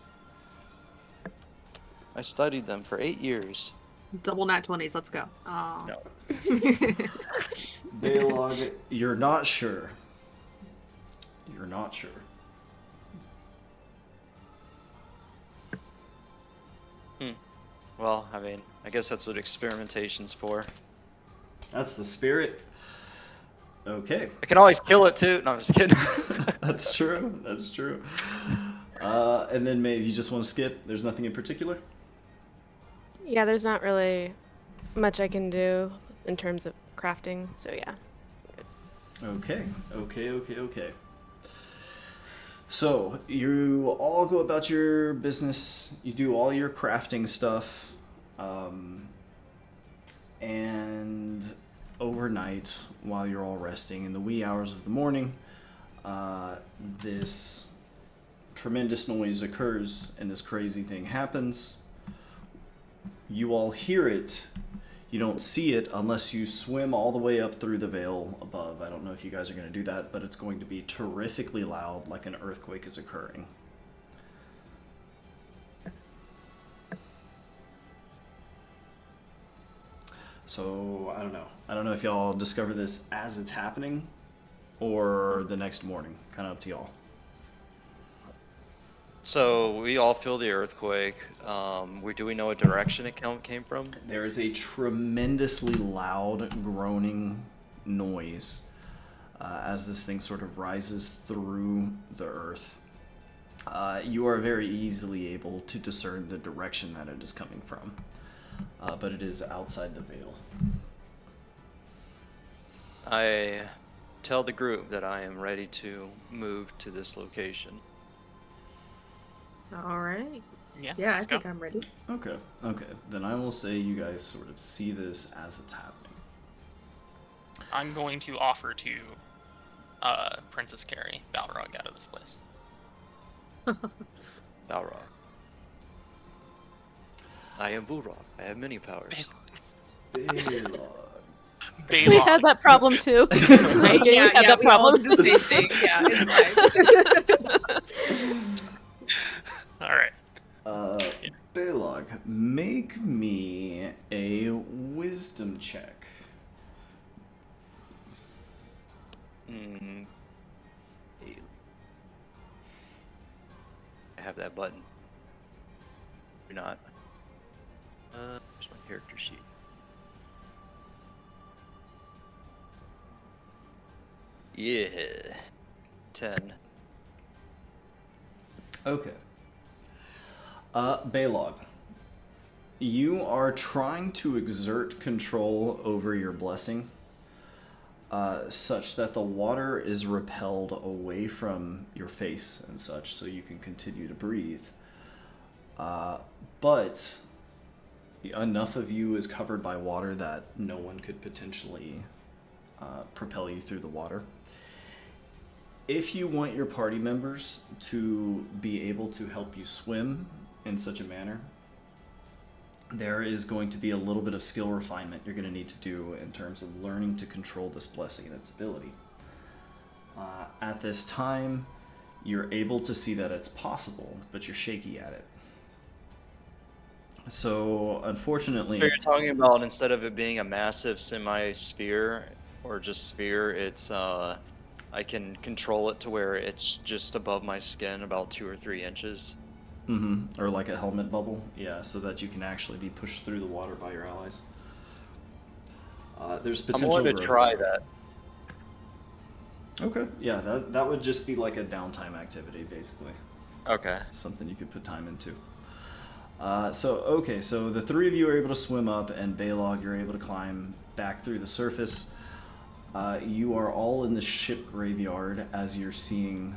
I studied them for 8 years. Double nat 20s. Let's go. Oh. No. Baylog, you're not sure. You're not sure. Well, I mean, I guess that's what experimentation's for. That's the spirit. Okay. I can always kill it too. No, I'm just kidding. That's true. That's true. And then maybe you just want to skip. There's nothing in particular. Yeah, there's not really much I can do in terms of crafting, so yeah. Okay. So you all go about your business. You do all your crafting stuff, and overnight, while you're all resting in the wee hours of the morning, this tremendous noise occurs, and this crazy thing happens. You all hear it. You don't see it unless you swim all the way up through the veil above. I don't know if you guys are going to do that, but it's going to be terrifically loud, like an earthquake is occurring. So, I don't know. I don't know if y'all discover this as it's happening or the next morning. Kind of up to y'all. So we all feel the earthquake. Do we know what direction it came from? There is a tremendously loud groaning noise as this thing sort of rises through the earth. You are very easily able to discern the direction that it is coming from, but it is outside the veil. I tell the group that I am ready to move to this location. All right. Yeah. Yeah, I let's think go. I'm ready. Okay. Then I will say you guys sort of see this as it's happening. I'm going to offer to Princess Carrie Balrog out of this place. Balrog. I am Balrog. I have many powers. Baylog. We had that problem too. Right? Didn't we have that we all problem? did the same thing. Yeah, it's fine. All right. Baylog, make me a wisdom check. I have that button. Do not. Where's my character sheet? Yeah. 10. Okay. Baylog, you are trying to exert control over your blessing such that the water is repelled away from your face and such so you can continue to breathe. But enough of you is covered by water that no one could potentially propel you through the water. If you want your party members to be able to help you swim in such a manner, there is going to be a little bit of skill refinement you're going to need to do in terms of learning to control this blessing and its ability. At this time, you're able to see that it's possible, but you're shaky at it. So, unfortunately... So you're talking about instead of it being a massive semi-sphere or just sphere, it's I can control it to where it's just above my skin, about 2 or 3 inches. Or like a helmet bubble, yeah, so that you can actually be pushed through the water by your allies. There's potential. I'm willing to try that. Okay, yeah, that would just be like a downtime activity, basically. Okay. Something you could put time into. So the 3 of you are able to swim up, and Baylog, you're able to climb back through the surface. You are all in the ship graveyard as you're seeing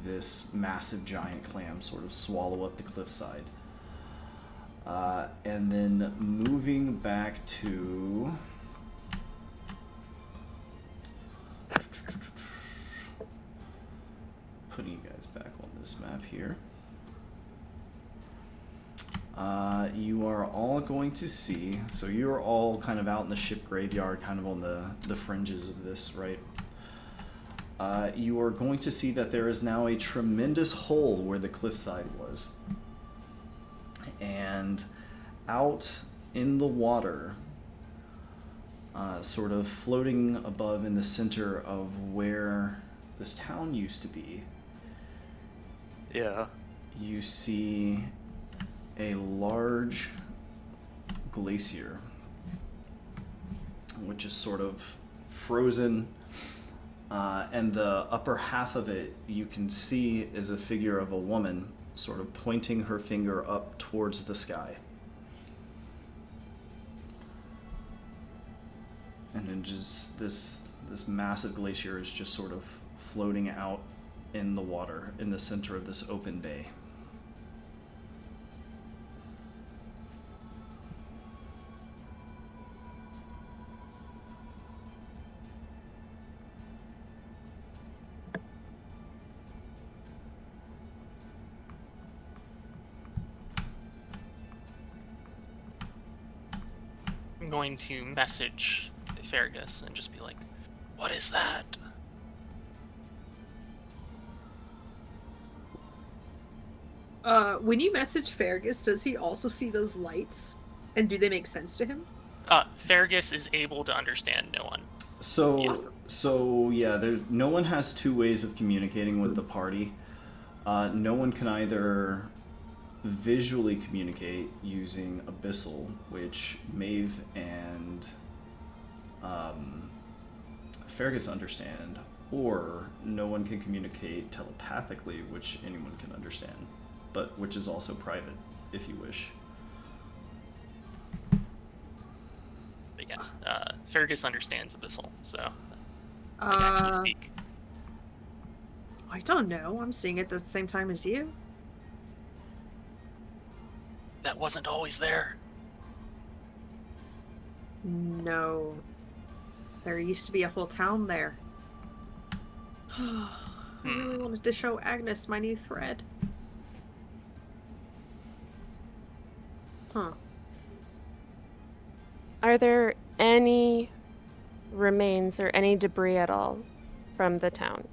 this massive giant clam sort of swallow up the cliffside. And then moving back to... putting you guys back on this map here. You are all going to see, so you're all kind of out in the ship graveyard, kind of on the fringes of this, right? you are going to see that there is now a tremendous hole where the cliffside was. And out in the water, sort of floating above in the center of where this town used to be, Yeah. you see a large glacier, which is sort of frozen, and the upper half of it you can see is a figure of a woman sort of pointing her finger up towards the sky. And then just this massive glacier is just sort of floating out in the water in the center of this open bay. I'm going to message Fergus and just be like, "What is that?" When you message Fergus, does he also see those lights? And do they make sense to him? Fergus is able to understand no one. So, Yes. yeah, there's no one has two ways of communicating with the party. No one can either visually communicate using Abyssal, which Maeve and Fergus understand, or no one can communicate telepathically, which anyone can understand, but which is also private, if you wish. But yeah, Fergus understands Abyssal, so I can actually speak. I don't know. I'm seeing it at the same time as you. That wasn't always there. No. There used to be a whole town there. I really wanted to show Agnes my new thread. Huh. Are there any remains or any debris at all from the town?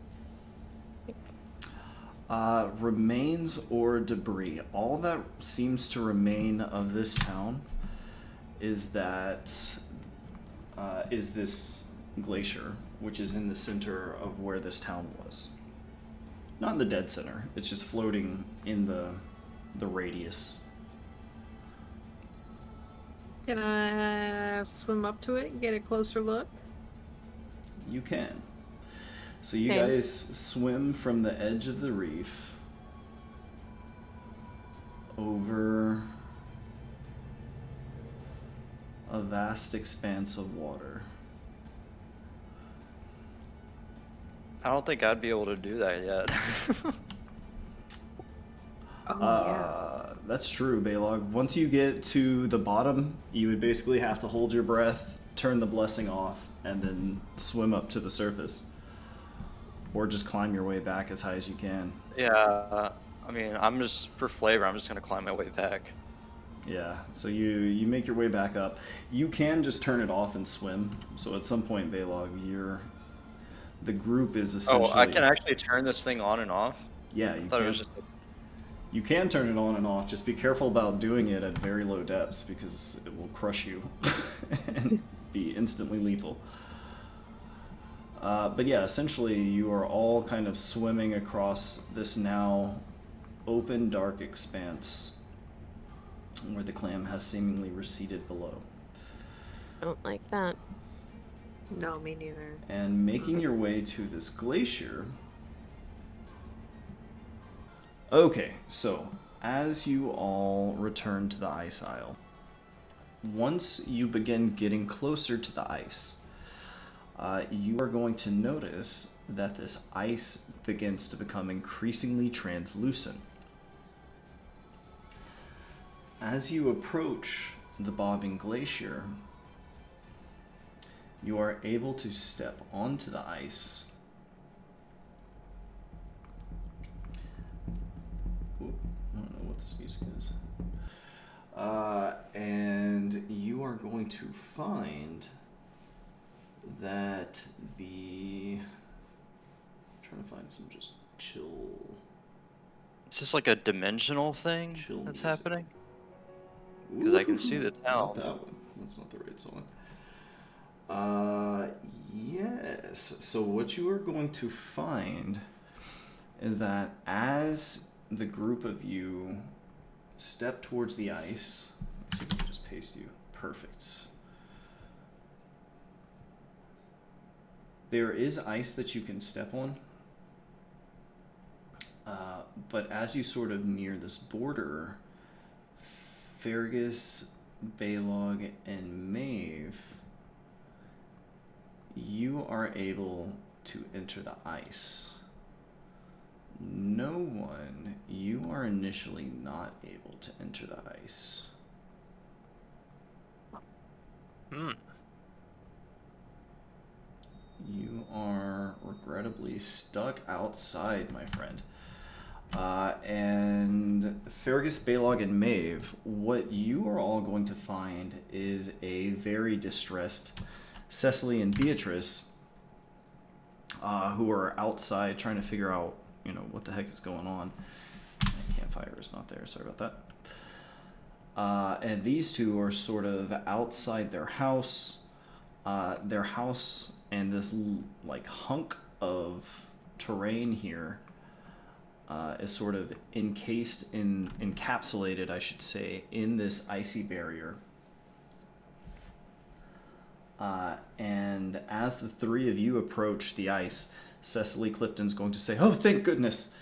Remains or debris. All that seems to remain of this town is this glacier, which is in the center of where this town was. Not in the dead center. It's just floating in the radius. Can I swim up to it and get a closer look? You can. So you Okay. guys swim from the edge of the reef over a vast expanse of water. I don't think I'd be able to do that yet. Oh, That's true, Baylog. Once you get to the bottom, you would basically have to hold your breath, turn the blessing off, and then swim up to the surface. Or just climb your way back as high as you can. Yeah, I mean, I'm just, for flavor, I'm just gonna climb my way back. Yeah, so you make your way back up. You can just turn it off and swim. So at some point, Baylog, the group is essentially... Oh, I can actually turn this thing on and off? Yeah, I you thought it can. was just like, You can turn it on and off. Just be careful about doing it at very low depths because it will crush you and be instantly lethal. But yeah, essentially you are all kind of swimming across this now open, dark expanse where the clam has seemingly receded below. Don't like that. no, me neither. And making your way to this glacier... Okay, so as you all return to the ice isle, once you begin getting closer to the ice, you are going to notice that this ice begins to become increasingly translucent. As you approach the bobbing glacier, you are able to step onto the ice. Ooh, I don't know what this music is. And you are going to find that the trying to find some just chill. Is this like a dimensional thing Chill that's music. happening? Because I can see the Not town. that one. That's not the right song. Yes. So what you are going to find is that as the group of you step towards the ice, let's see if I can just paste you. Perfect. There is ice that you can step on, but as you sort of near this border, Fergus, Balog, and Maeve, you are able to enter the ice. No one, you are initially not able to enter the ice. You are regrettably stuck outside, my friend. And Fergus, Balog, and Maeve, what you are all going to find is a very distressed Cecily and Beatrice, who are outside trying to figure out, what the heck is going on. Campfire is not there. Sorry about that. And these two are sort of outside their house. Their house and this hunk of terrain here is sort of encapsulated, I should say, in this icy barrier. And as the three of you approach the ice, Cecily Clifton's going to say, "Oh, thank goodness!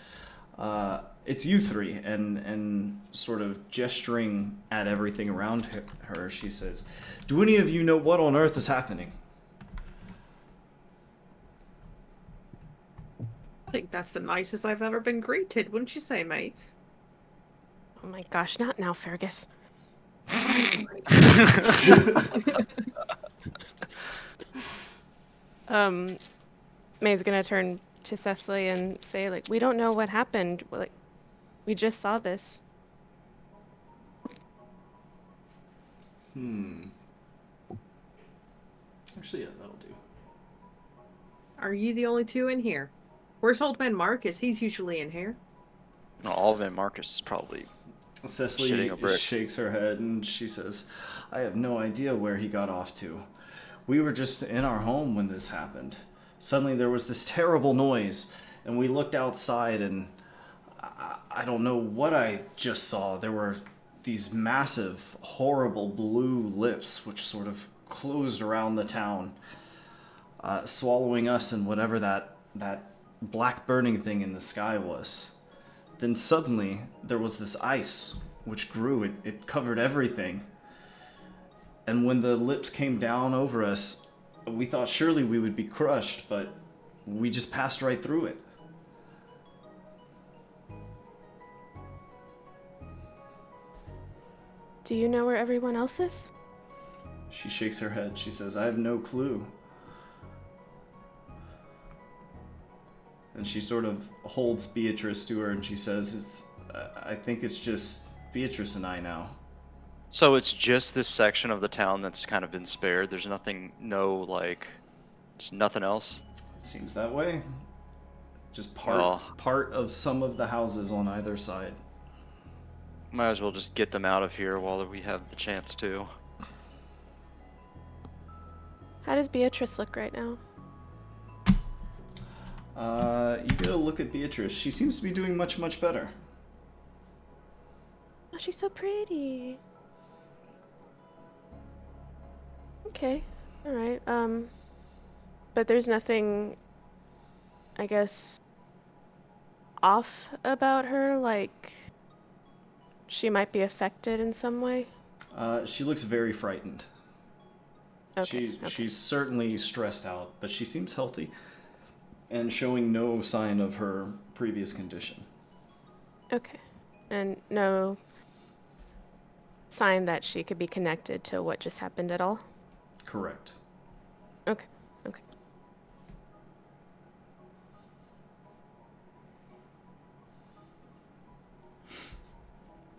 It's you three." And sort of gesturing at everything around her, she says, "Do any of you know what on earth is happening?" I think that's the nicest I've ever been greeted, wouldn't you say, mate? Oh my gosh, not now, Fergus. May's gonna turn to Cecily and say, like, we don't know what happened. Like, we just saw this. Actually, yeah, that'll do. Are you the only two in here? Where's Old Man Marcus? He's usually in here. All of it, Marcus is probably Cecily shitting a brick. shakes her head and she says, "I have no idea where he got off to. We were just in our home when this happened. Suddenly there was this terrible noise, and we looked outside, and I don't know what I just saw. There were these massive, horrible blue lips which sort of closed around the town, swallowing us and whatever that black burning thing in the sky was. Then suddenly there was this ice which grew. It covered everything. And when the lips came down over us, we thought surely we would be crushed, but we just passed right through it." Do you know where everyone else is? She shakes her head. She says, "I have no clue." And she sort of holds Beatrice to her and she says, I think it's just Beatrice and I now." So it's just this section of the town that's kind of been spared. There's nothing, just nothing else. Seems that way. Just Well, part of some of the houses on either side. might as well just get them out of here while we have the chance to. How does Beatrice look right now? You get a look at Beatrice. She seems to be doing much, much better. Oh, she's so pretty. Okay, alright, but there's nothing, I guess, off about her, like she might be affected in some way? She looks very frightened. Okay, She's certainly stressed out, but she seems healthy and showing no sign of her previous condition. Okay, and no sign that she could be connected to what just happened at all? Correct. Okay.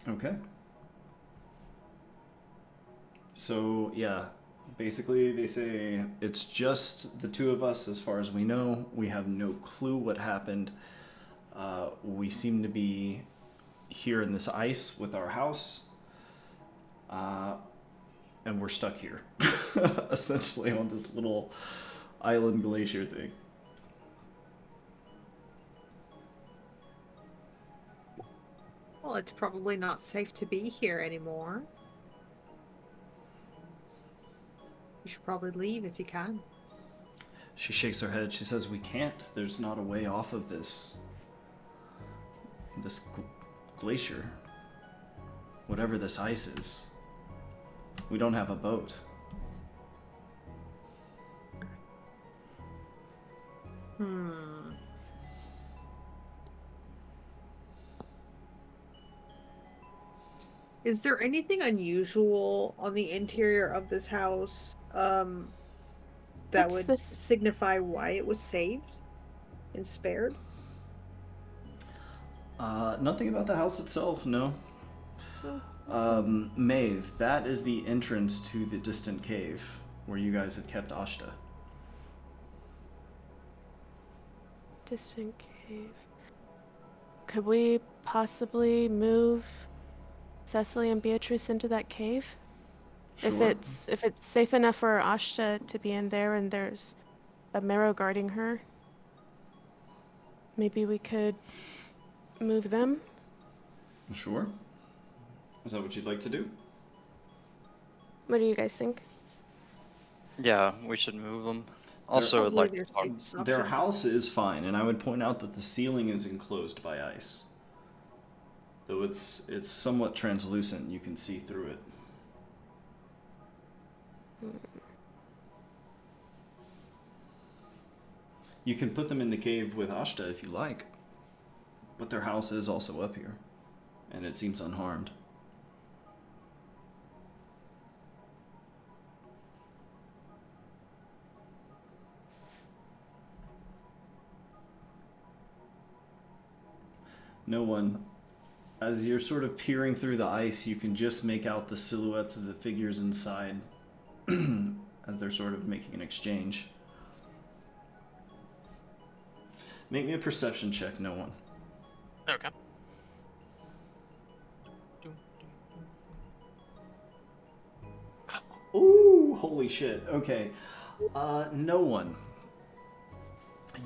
Okay. So, yeah, Basically, they say it's just the two of us as far as we know. We have no clue what happened. We seem to be here in this ice with our house. And we're stuck here. Essentially on this little island glacier thing. Well, it's probably not safe to be here anymore. You should probably leave if you can. She shakes her head. She says, "We can't. There's not a way off of this glacier. Whatever this ice is. We don't have a boat." Is there anything unusual on the interior of this house that What's would this? signify why it was saved and spared? Nothing about the house itself, no. Oh, Maeve, that is the entrance to the distant cave where you guys had kept Ashta. Distant cave. Could we possibly move Cecily and Beatrice into that cave? Sure. If it's safe enough for Ashta to be in there and there's a marrow guarding her, maybe we could move them? Sure. Is that what you'd like to do? What do you guys think? Yeah, we should move them. Also, I'd probably like their to talk. safest Their option. house is fine, and I would point out that the ceiling is enclosed by ice. Though it's somewhat translucent, you can see through it. You can put them in the cave with Ashta if you like. But their house is also up here, and it seems unharmed. No one. As you're sort of peering through the ice, you can just make out the silhouettes of the figures inside as they're sort of making an exchange. Make me a perception check, no one. Okay. Ooh, holy shit. Okay. No one.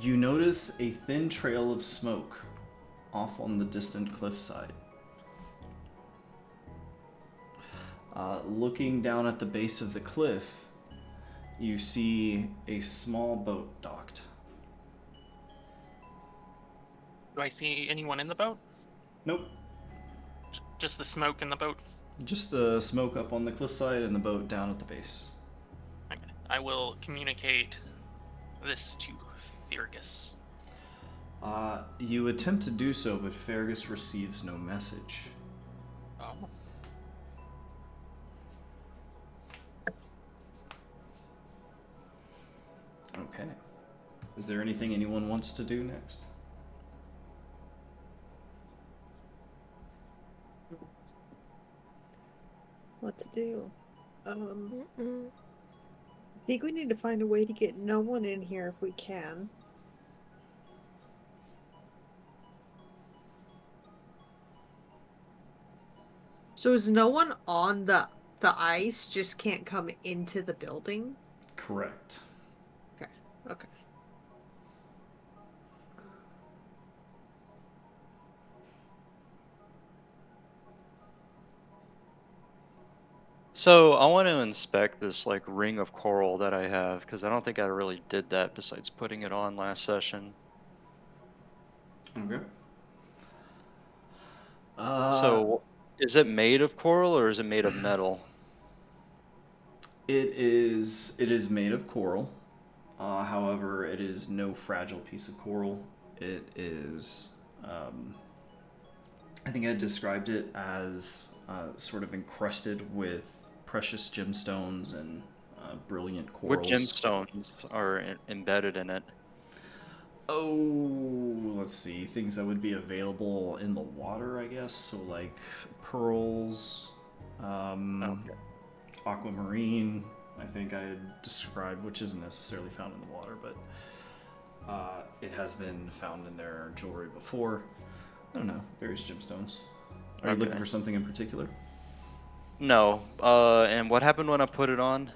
You notice a thin trail of smoke off on the distant cliffside. Looking down at the base of the cliff, you see a small boat docked. Do I see anyone in the boat? Nope. Just the smoke in the boat? Just the smoke up on the cliffside and the boat down at the base. Okay. I will communicate this to Fergus. You attempt to do so, but Fergus receives no message. Oh. Okay. Is there anything anyone wants to do next? What to do? I Mm-mm. think we need to find a way to get no one in here if we can. So is no one on the ice, just can't come into the building? Correct. Okay. So I want to inspect this like ring of coral that I have because I don't think I really did that besides putting it on last session. Okay. So is it made of coral or is it made of metal? It is made of coral. However, it is no fragile piece of coral. It is, I think I described it as sort of encrusted with precious gemstones and brilliant What corals. gemstones are embedded in it? Oh, let's see. Things that would be available in the water, I guess. So, like pearls, Okay. aquamarine, I think I had described, which isn't necessarily found in the water, but it has been found in their jewelry before. I don't know, various gemstones. Are you looking Okay. for something in particular? No. And what happened when I put it on?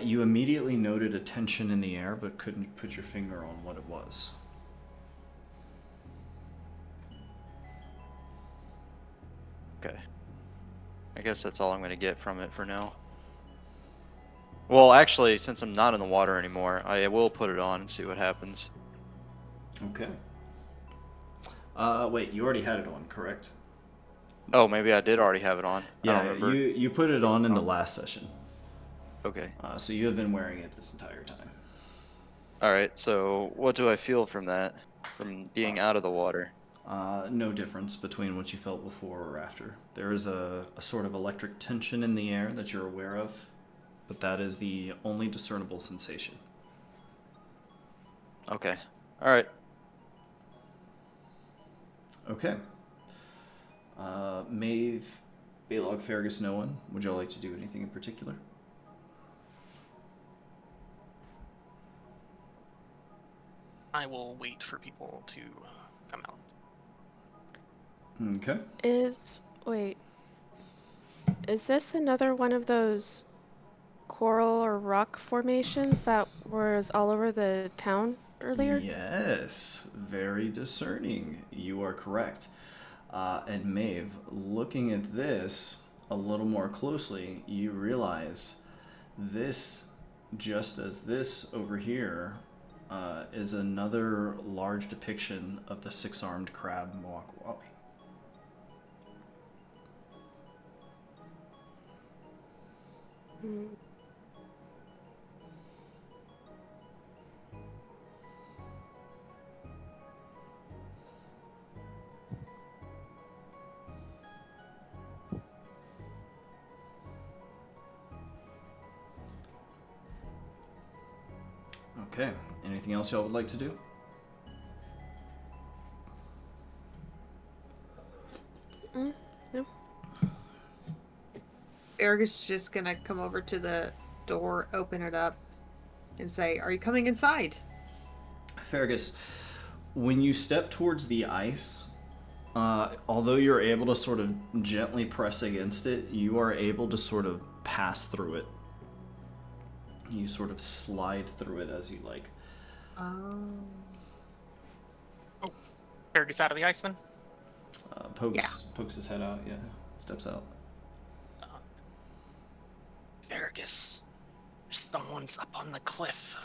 You immediately noted a tension in the air, but couldn't put your finger on what it was. Okay. I guess that's all I'm going to get from it for now. Well, actually, since I'm not in the water anymore, I will put it on and see what happens. Okay. Wait, you already had it on, correct? Oh, maybe I did already have it on. I don't Yeah, remember. you put it on in the last session. Okay. So you have been wearing it this entire time. Alright, so what do I feel from that? From being out of the water? No difference between what you felt before or after. There is a sort of electric tension in the air that you're aware of, but that is the only discernible sensation. Okay. Alright. Okay. Maeve, Balog, Fergus, no one. Would y'all like to do anything in particular? I will wait for people to come out. Okay. Wait, is this another one of those coral or rock formations that was all over the town earlier? Yes, very discerning. You are correct. And Maeve, looking at this a little more closely, you realize this, just as this over here, is another large depiction of the six-armed crab Moakwabi. Hmm. Okay, anything else y'all would like to do? No. Fergus is just gonna come over to the door, open it up, and say, "Are you coming inside?" Fergus, when you step towards the ice, although you're able to sort of gently press against it, you are able to sort of pass through it. You sort of slide through it as you like. Oh. Fergus out of the ice then? Pokes his head out, yeah. Steps out. Fergus, someone's up on the cliff.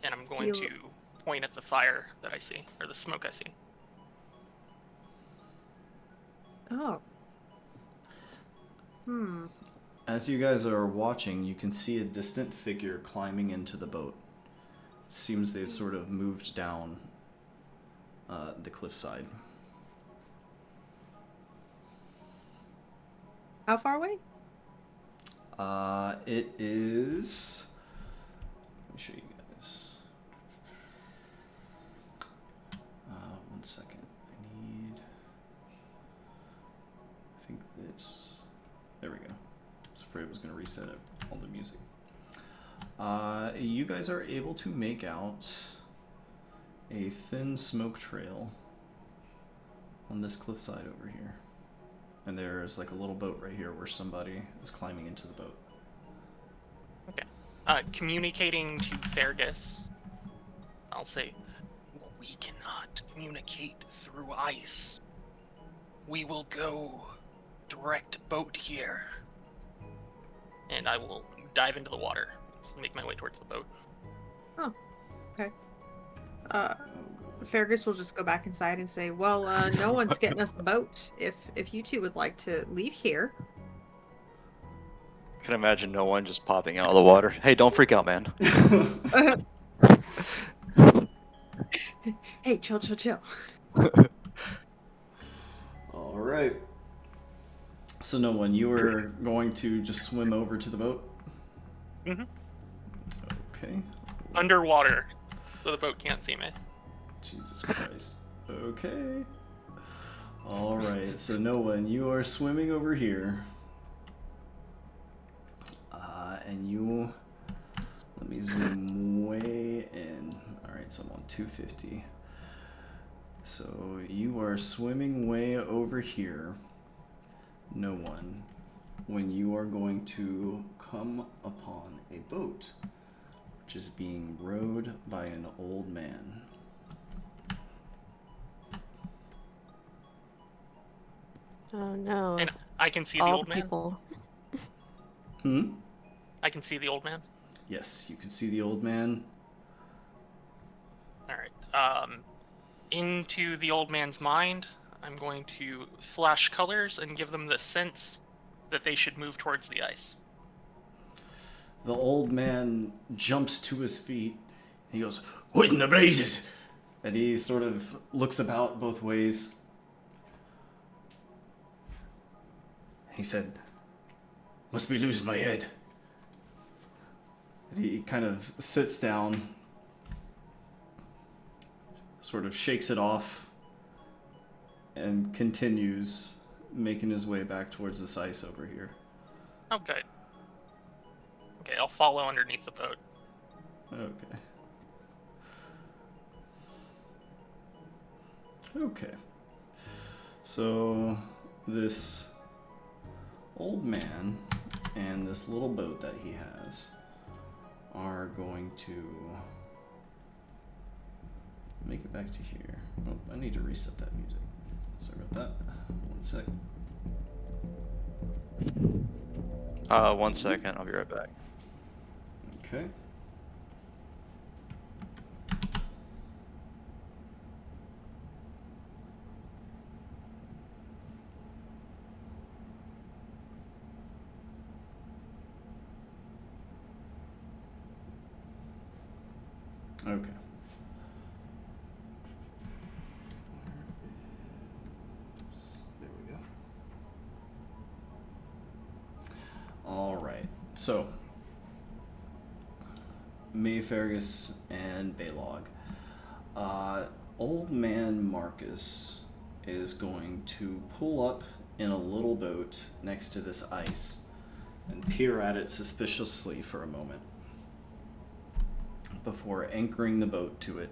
And I'm going You- to point at the fire that I see, or the smoke I see. Oh. Hmm. As you guys are watching, you can see a distant figure climbing into the boat. Seems they've sort of moved down the cliffside. How far away? It is. Let me show you guys. One second. I think this. There we go. I was afraid it was going to reset it, all the music. You guys are able to make out a thin smoke trail on this cliffside over here. And there's like a little boat right here where somebody is climbing into the boat. Okay. Communicating to Fergus, I'll say, we cannot communicate through ice. We will go direct boat here. And I will dive into the water. Just make my way towards the boat. Fergus will just go back inside and say, "Well, no one's getting us a boat. If you two would like to leave here." I can imagine no one just popping out of the water. Hey, don't freak out, man. Hey, chill, chill, chill. All right. So no one, you were going to just swim over to the boat? Mm-hmm. Okay. Underwater, so the boat can't see me. Jesus Christ. Okay. All right. So no one, you are swimming over here. And you, let me zoom way in. All right, so I'm on 250. So you are swimming way over here. No one. When you are going to come upon a boat, which is being rowed by an old man. Oh no. And I can see the All old the man. people. I can see the old man. Yes, you can see the old man. All right. Into the old man's mind, I'm going to flash colors and give them the sense that they should move towards the ice. The old man jumps to his feet. He goes, "What in the blazes?" And he sort of looks about both ways. He said, "Must be losing my head." And he kind of sits down, sort of shakes it off, and continues making his way back towards this ice over here. Oh, good. Okay, I'll follow underneath the boat. Okay. Okay. So this old man and this little boat that he has are going to make it back to here. Oh, I need to reset that music. Sorry about that. 1 sec. 1 second. I'll be right back. Okay. Okay. There we go. All right. So, Mayfergus and Baylog. Old man Marcus is going to pull up in a little boat next to this ice and peer at it suspiciously for a moment before anchoring the boat to it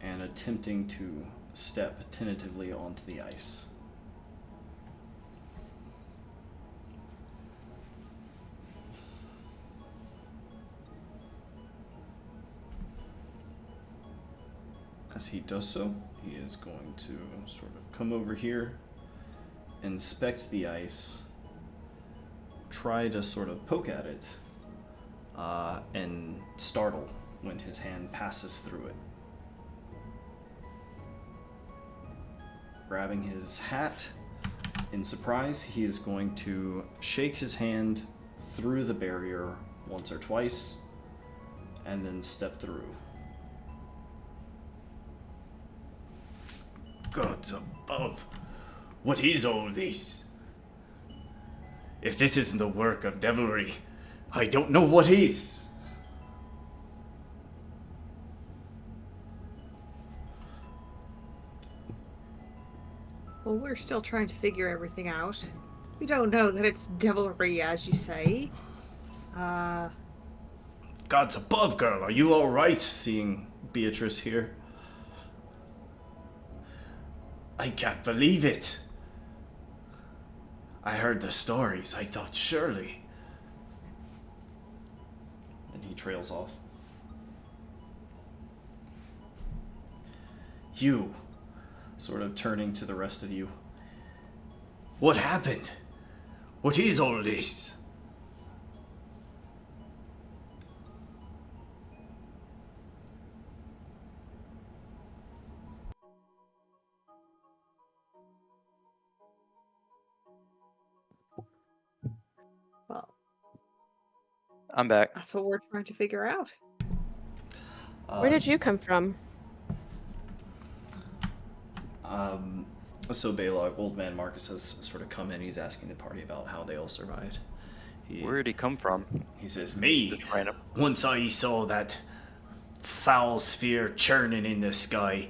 and attempting to step tentatively onto the ice. As he does so, he is going to sort of come over here, inspect the ice, try to sort of poke at it, and startle when his hand passes through it. Grabbing his hat, in surprise, he is going to shake his hand through the barrier once or twice, and then step through. Gods above, what is all this? If this isn't the work of devilry, I don't know what is. Well, we're still trying to figure everything out. We don't know that it's devilry, as you say. Gods above, girl, are you all right? Seeing Beatrice here. I can't believe it. I heard the stories. I thought surely. Then he trails off. You, sort of turning to the rest of you. What happened? What is all this? Well, I'm back. that's what we're trying to figure out. Where did you come from? So Baylog, old man Marcus, has sort of come in. He's asking the party about how they all survived. Where did he come from? He says, Me? Just random. Once I saw that foul sphere churning in the sky,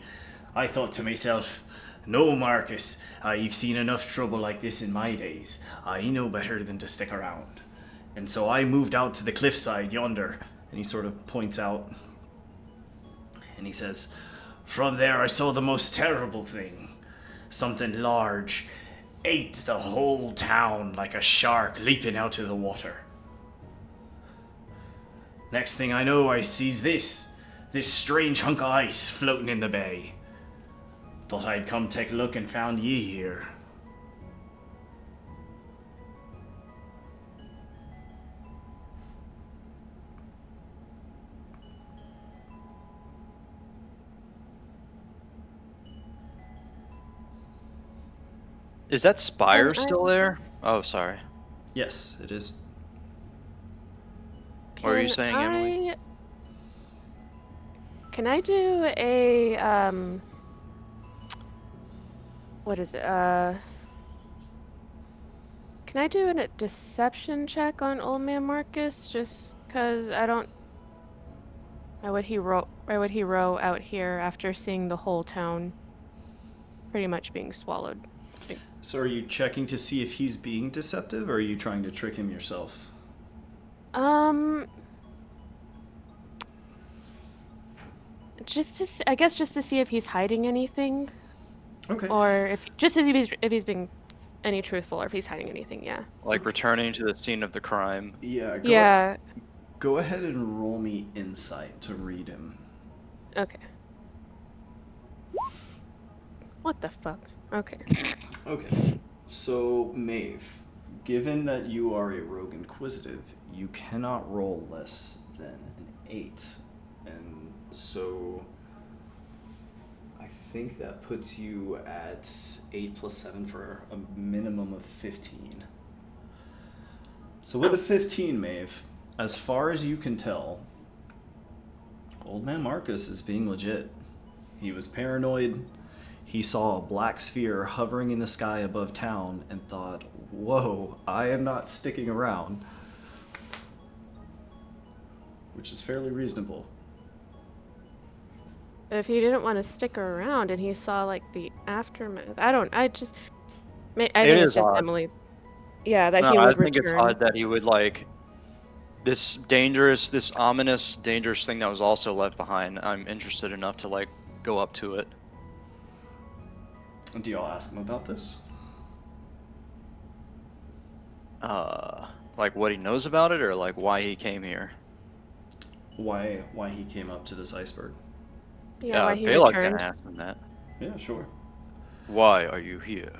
I thought to myself, no, Marcus, I've seen enough trouble like this in my days. I know better than to stick around. And so I moved out to the cliffside yonder. And he sort of points out. And he says, from there I saw the most terrible thing. Something large ate the whole town like a shark leaping out of the water. Next thing I know, I sees this strange hunk of ice floating in the bay. Thought I'd come take a look and found ye here. Is that spire I- still there? Oh, sorry. Yes, it is. What were you saying, Emily? Can I do a what is it? Can I do a deception check on Old Man Marcus? Just cause I don't. Why would he row out here after seeing the whole town pretty much being swallowed? So are you checking to see if he's being deceptive, or are you trying to trick him yourself? I guess just to see if he's hiding anything, Okay. or if he's being any truthful, or if he's hiding anything. Yeah. Like returning to the scene of the crime. Yeah. Yeah. Go ahead and roll me insight to read him. Okay. What the fuck? Okay. Okay. So, Maeve, given that you are a rogue inquisitive, you cannot roll less than an 8. And so I think that puts you at 8 plus 7 for a minimum of 15. So with a 15, Maeve, as far as you can tell, Old Man Marcus is being legit. He was paranoid. He saw a black sphere hovering in the sky above town and thought, whoa, I am not sticking around. Which is fairly reasonable. But if he didn't want to stick around and he saw like the aftermath, I think it's just odd. Emily. Yeah, that No, he I would think it's return. odd that he would like this ominous, dangerous thing that was also left behind. I'm interested enough to like go up to it. Do y'all ask him about this? Like what he knows about it, or like why he came here. Why he came up to this iceberg? Yeah, why he Balog's returned. gonna ask him that. Yeah, sure. Why are you here?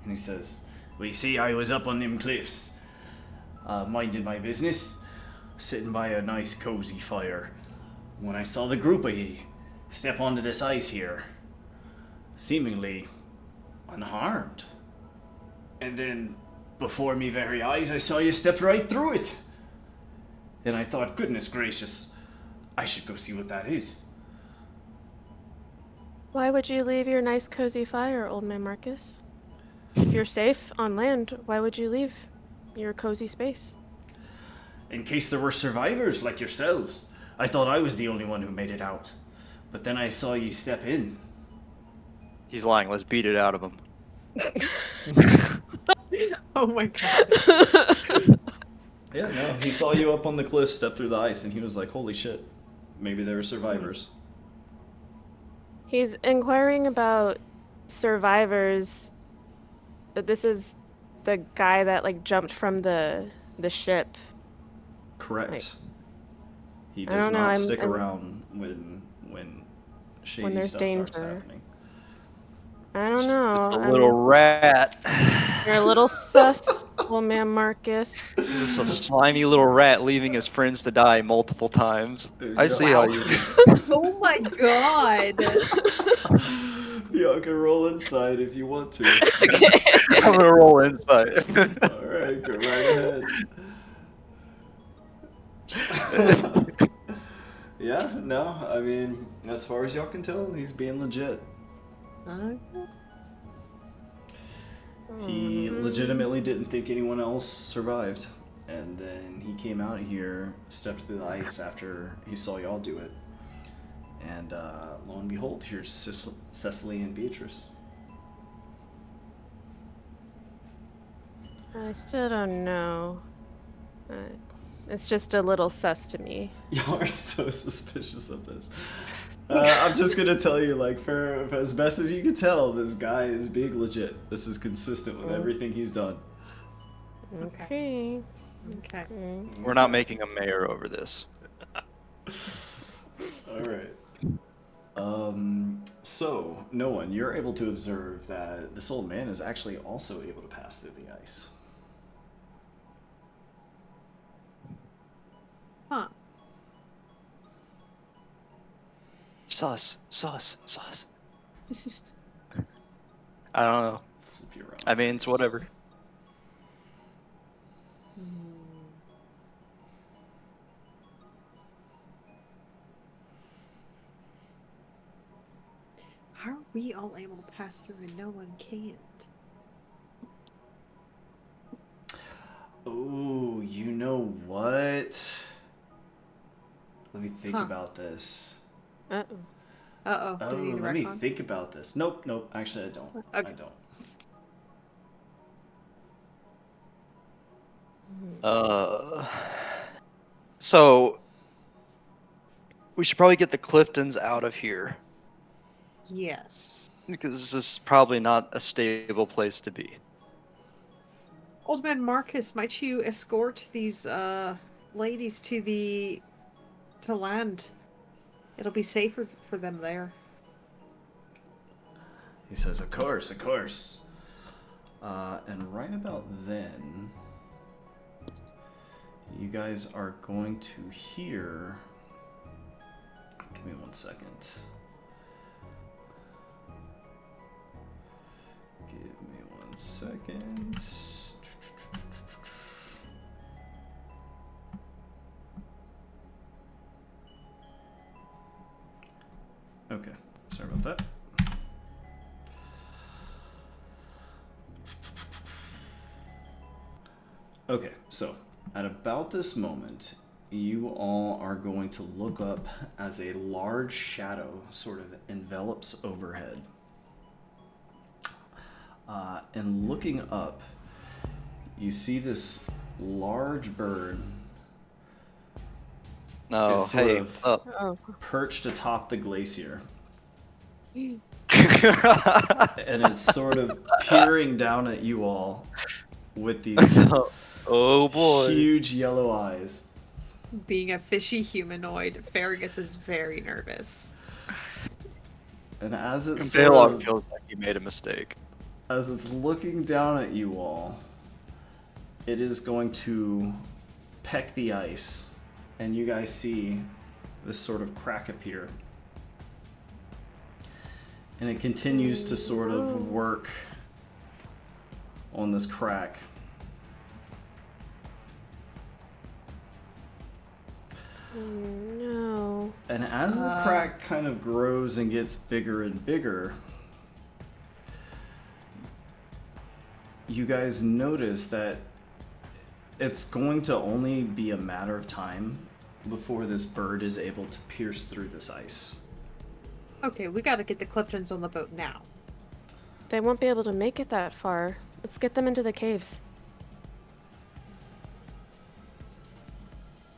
And he says, Well, you see, I was up on them cliffs, minding my business, sitting by a nice cozy fire, when I saw the group of ye step onto this ice here, seemingly unharmed. And then, before me very eyes, I saw you step right through it. And I thought, goodness gracious, I should go see what that is. Why would you leave your nice cozy fire, Old Man Marcus? If you're safe on land, why would you leave your cozy space? In case there were survivors like yourselves. I thought I was the only one who made it out. But then I saw ye step in. He's lying. Let's beat it out of him. Oh my god. yeah, no, he saw you up on the cliff, step through the ice, and he was like, holy shit, maybe there are survivors. He's inquiring about survivors, but this is the guy that like jumped from the ship. Correct. Like, he I does don't know, not I'm- stick I'm- around when shady there's stuff starts danger. happening. I don't know. Just a little rat. You're a little sus, Old Man Marcus. Just a slimy little rat leaving his friends to die multiple times. I see how you. Oh my god. Y'all can roll inside if you want to. I'm gonna roll inside. Alright, go right ahead. Yeah, no, I mean, as far as y'all can tell, he's being legit. He legitimately didn't think anyone else survived. And then he came out here, stepped through the ice after he saw y'all do it. And lo and behold, here's Cecily and Beatrice. I still don't know. It's just a little sus to me. Y'all are so suspicious of this. I'm just gonna tell you, like, for as best as you can tell, this guy is being legit. This is consistent with everything he's done. Okay. Okay. We're not making a mayor over this. All right. So, Noah, you're able to observe that this old man is actually also able to pass through the ice. Huh. Sus. I don't know. Flip you around. I mean, it's whatever. How are we all able to pass through and no one can't? Oh, you know what? Let me think Huh. about this. Uh-oh. Uh-oh. Oh, Do you need a let me retcon? think about this. Nope. Actually, I don't. Okay. I don't. So we should probably get the Cliftons out of here Yes. because this is probably not a stable place to be. Old man Marcus, might you escort these ladies to land? It'll be safer for them there. He says, of course. And right about then, you guys are going to hear... Give me 1 second. Okay, sorry about that. Okay, so at about this moment, you all are going to look up as a large shadow sort of envelops overhead. And looking up, you see this large bird No, is sort hey, of up. Oh. perched atop the glacier. Oh, And it's sort of peering down at you all with these Oh boy. huge yellow eyes. Being a fishy humanoid, Fergus is very nervous. And as it's sort Baylog of, feels like he made a mistake. as it's looking down at you all, it is going to peck the ice, and you guys see this sort of crack appear. And it continues to sort of work on this crack. No. And as the crack kind of grows and gets bigger and bigger, you guys notice that it's going to only be a matter of time before this bird is able to pierce through this ice. Okay, we gotta get the Cliftons on the boat now. They won't be able to make it that far. Let's get them into the caves.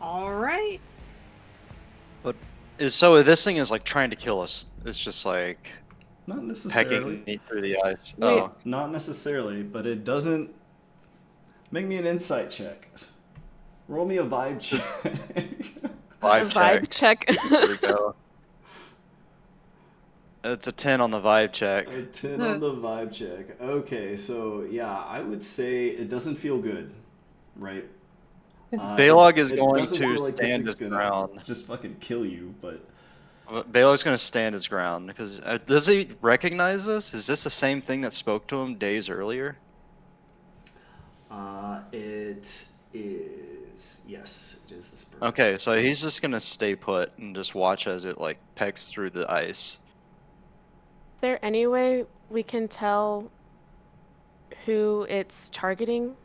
Alright. But so this thing is like trying to kill us. It's just like Not necessarily. pecking me through the ice. Wait. Oh, Not necessarily, but it doesn't... Make me an insight check. Roll me a vibe check. vibe check. check. There we go. It's a 10 on the vibe check. A 10 on the vibe check. Okay, so yeah, I would say it doesn't feel good, right? Baylog is it going doesn't to feel like this stand thing's his gonna ground. just fucking kill you, but Baylog's going to stand his ground because does he recognize this? Is this the same thing that spoke to him days earlier? it is, yes, it is this bird. Okay, so he's just going to stay put and just watch as it like pecks through the ice. Is there any way we can tell who it's targeting?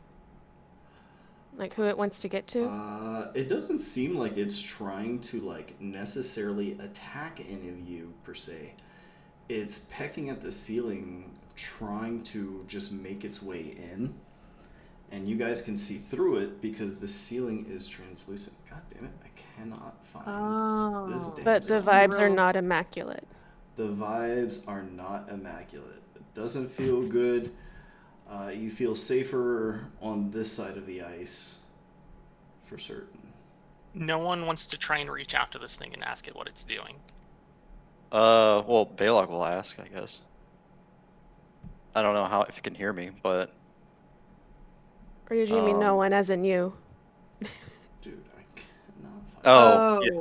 Like who it wants to get to? It doesn't seem like it's trying to like necessarily attack any of you per se. It's pecking at the ceiling, trying to just make its way in. and you guys can see through it because the ceiling is translucent. God damn it, I cannot find this damn But the song. vibes are not immaculate. The vibes are not immaculate. It doesn't feel good. You feel safer on this side of the ice, for certain. No one wants to try and reach out to this thing and ask it what it's doing. Well, Balog will ask, I guess. I don't know how if you can hear me, but Or did you mean no one as in you? Dude, I cannot find oh, yeah.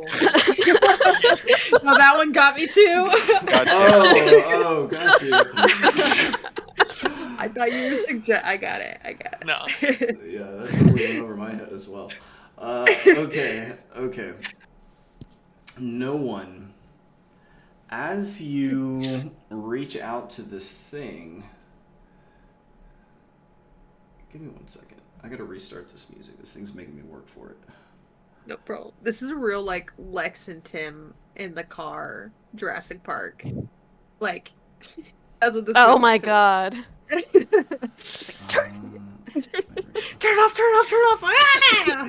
No, that one got me too. Gotcha. Oh, got you. I thought you were I got it. No. Yeah, that totally went over my head as well. Okay. No one. As you reach out to this thing, give me 1 second. I gotta restart this music. This thing's making me work for it. No, bro. This is a real, like, Lex and Tim in the car, Jurassic Park. Like, that's what this Oh feels my like to me. god. Turn it off! Ah!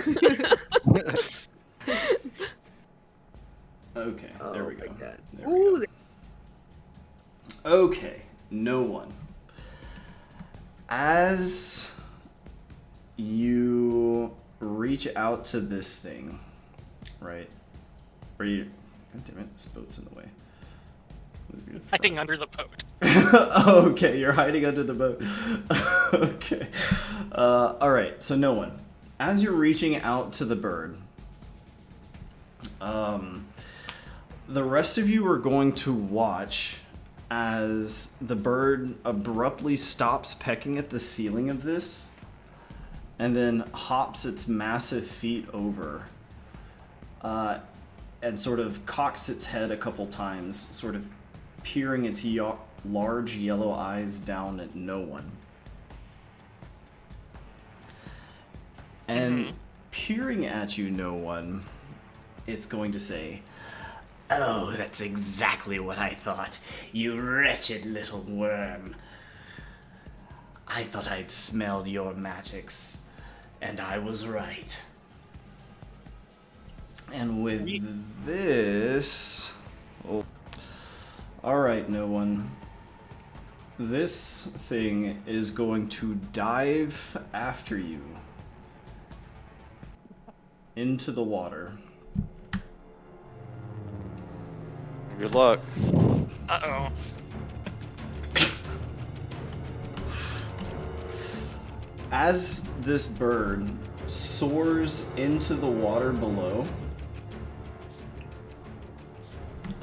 Okay, there we Oh my go. God. There we Ooh, go. Okay, no one. As you reach out to this thing, right? Or you... God damn it, this boat's in the way. Hiding under the boat. Okay, you're hiding under the boat. Okay. Alright, so no one. As you're reaching out to the bird, the rest of you are going to watch as the bird abruptly stops pecking at the ceiling of this and then hops its massive feet over and sort of cocks its head a couple times, sort of peering its large yellow eyes down at no one. And peering at you, no one, it's going to say, "Oh, that's exactly what I thought, you wretched little worm. I thought I'd smelled your magics, and I was right." And with this... Oh. Alright, no one. This thing is going to dive after you into the water. Good luck. Uh-oh. As this bird soars into the water below,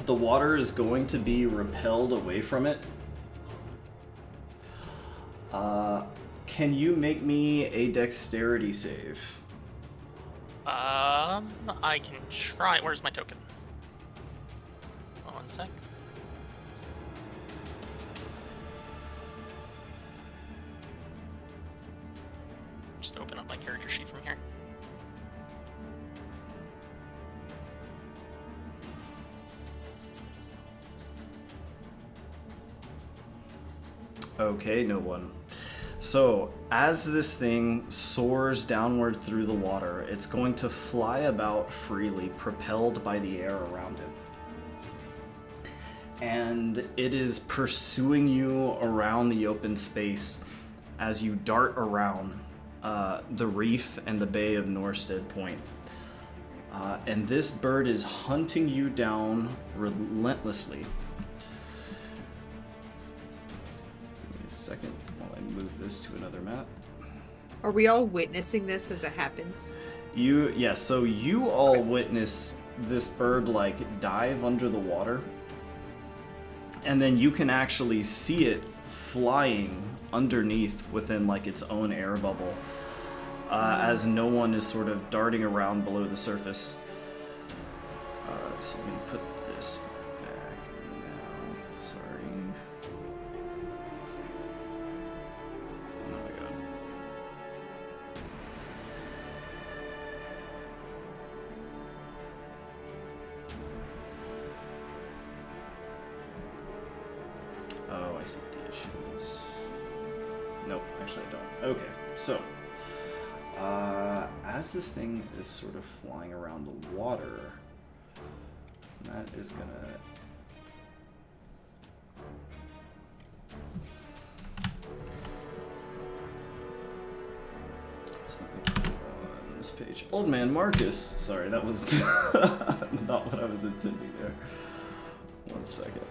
the water is going to be repelled away from it. Can you make me a dexterity save? I can try. Where's my token? 1 sec. Just open up my character sheet from here. Okay, no one. So, as this thing soars downward through the water, it's going to fly about freely, propelled by the air around it. And it is pursuing you around the open space as you dart around the reef and the bay of Norstead Point. And this bird is hunting you down relentlessly. Give me a second while I move this to another map. Are we all witnessing this as it happens? So you all witness this bird like dive under the water, and then you can actually see it flying underneath within like its own air bubble as no one is sort of darting around below the surface. So let me put this back now. Sorry. Oh my god. Oh, I see what the issue is. Nope, actually I don't. Okay, so As this thing is sort of flying around the water, that is gonna... So let me put on this page. Old Man Marcus! Sorry, that was not what I was intending there. 1 second.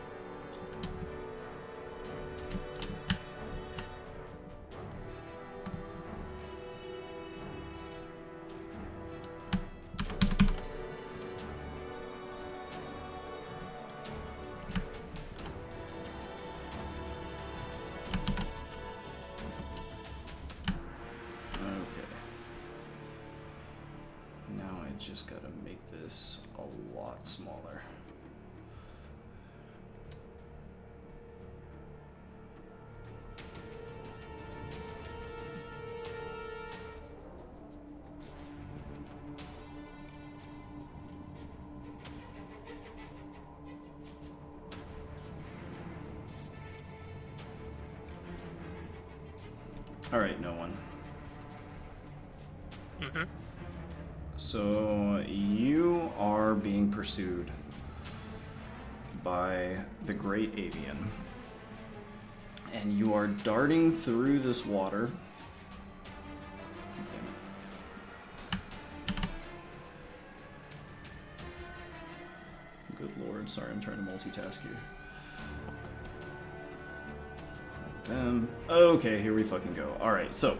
Just gotta make this a lot smaller. All right, no one. Mm-hmm. So you are being pursued by the Great Avian, and you are darting through this water. Good lord, sorry, I'm trying to multitask here. Okay, here we fucking go. Alright, so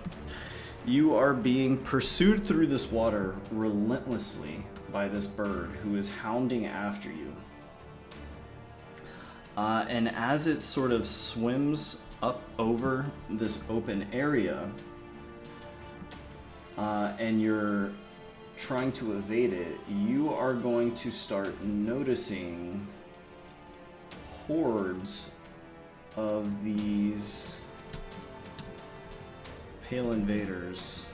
you are being pursued through this water relentlessly by this bird who is hounding after you. And as it sort of swims up over this open area, and you're trying to evade it, you are going to start noticing hordes of these pale invaders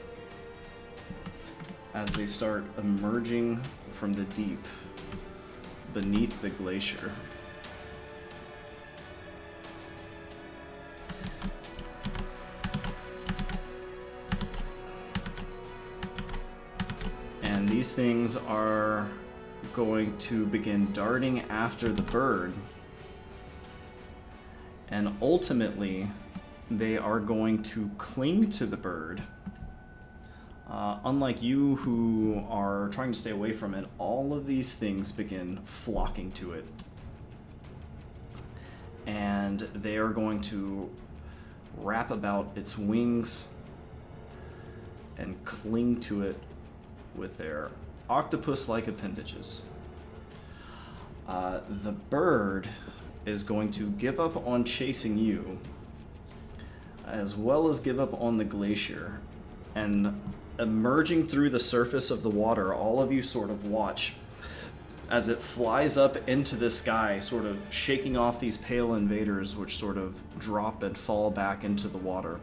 as they start emerging from the deep beneath the glacier. And these things are going to begin darting after the bird, and ultimately they are going to cling to the bird. Unlike you who are trying to stay away from it, all of these things begin flocking to it. And they are going to wrap about its wings and cling to it with their octopus-like appendages. The bird is going to give up on chasing you, as well as give up on the glacier, and emerging through the surface of the water, all of you sort of watch as it flies up into the sky, sort of shaking off these pale invaders, which sort of drop and fall back into the water.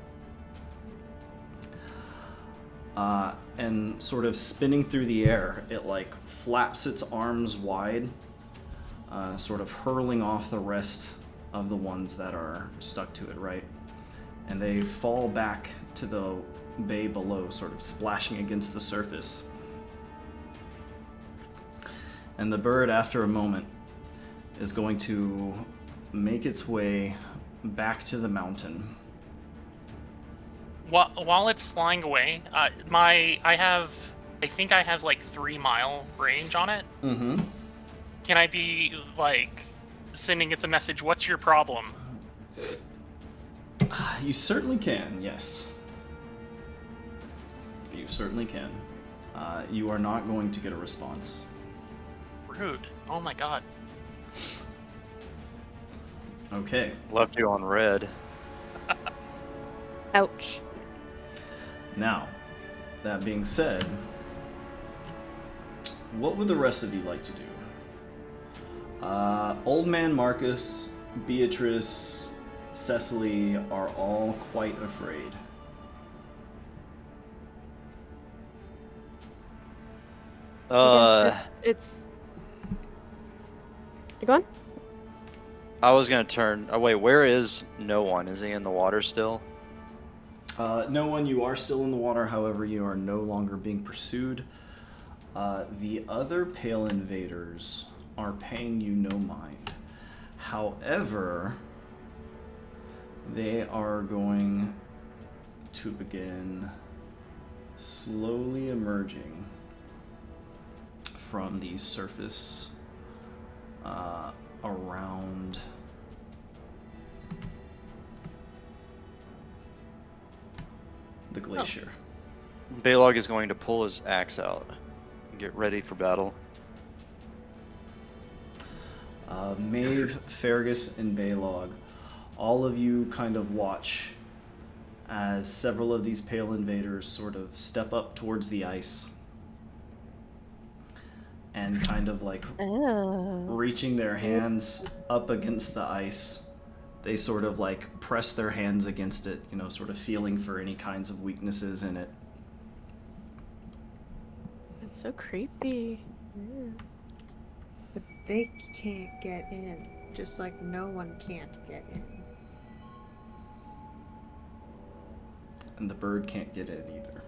And sort of spinning through the air, it like flaps its arms wide, sort of hurling off the rest of the ones that are stuck to it, right? And they fall back to the bay below, sort of splashing against the surface. And the bird, after a moment, is going to make its way back to the mountain. While it's flying away, I think I have like 3-mile range on it. Mm-hmm. Can I be like sending it the message, "What's your problem"? You certainly can, yes. You certainly can. You are not going to get a response. Rude. Oh my god. Okay. Left you on red. Ouch. Now, that being said, what would the rest of you like to do? Old Man Marcus, Beatrice, Cecily are all quite afraid. It's. You going? I was gonna turn. Oh wait, where is no one? Is he in the water still? No one, you are still in the water, however, you are no longer being pursued. The other Pale Invaders are paying you no mind. However, they are going to begin slowly emerging from the surface around the glacier. Baylog is going to pull his axe out and get ready for battle. Maeve, Fergus, and Baylog, all of you kind of watch as several of these Pale Invaders sort of step up towards the ice and kind of like reaching their hands up against the ice. They sort of like press their hands against it, you know, sort of feeling for any kinds of weaknesses in it. It's so creepy. But they can't get in, just like no one can't get in. And the bird can't get in either.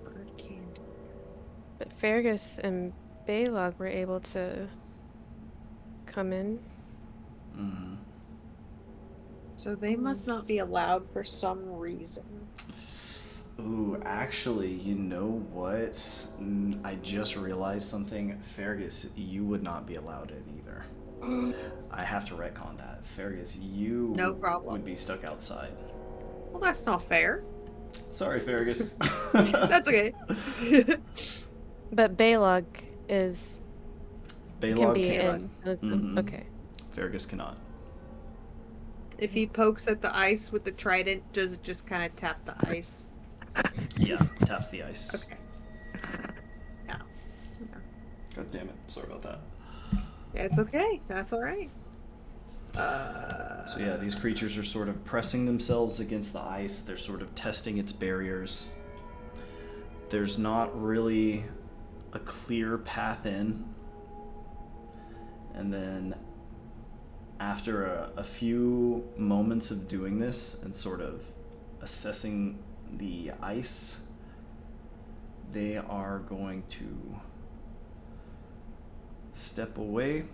Bird can't. But Fergus and Baylog were able to come in. Mm-hmm. So they must not be allowed for some reason. Ooh, actually, you know what? I just realized something. Fergus, you would not be allowed in either. I have to retcon that. Fergus, you No problem. would be stuck outside. Well, that's not fair. Sorry, Fergus. That's okay. But Baylog can Baylog be can. in. Mhm. Okay. Fergus cannot. If he pokes at the ice with the trident, does it just kind of tap the ice? Yeah, taps the ice. Okay. Yeah. God damn it. Sorry about that. It's okay. That's all right. So yeah, these creatures are sort of pressing themselves against the ice. They're sort of testing its barriers. There's not really a clear path in. And then after a few moments of doing this and sort of assessing the ice, they are going to step away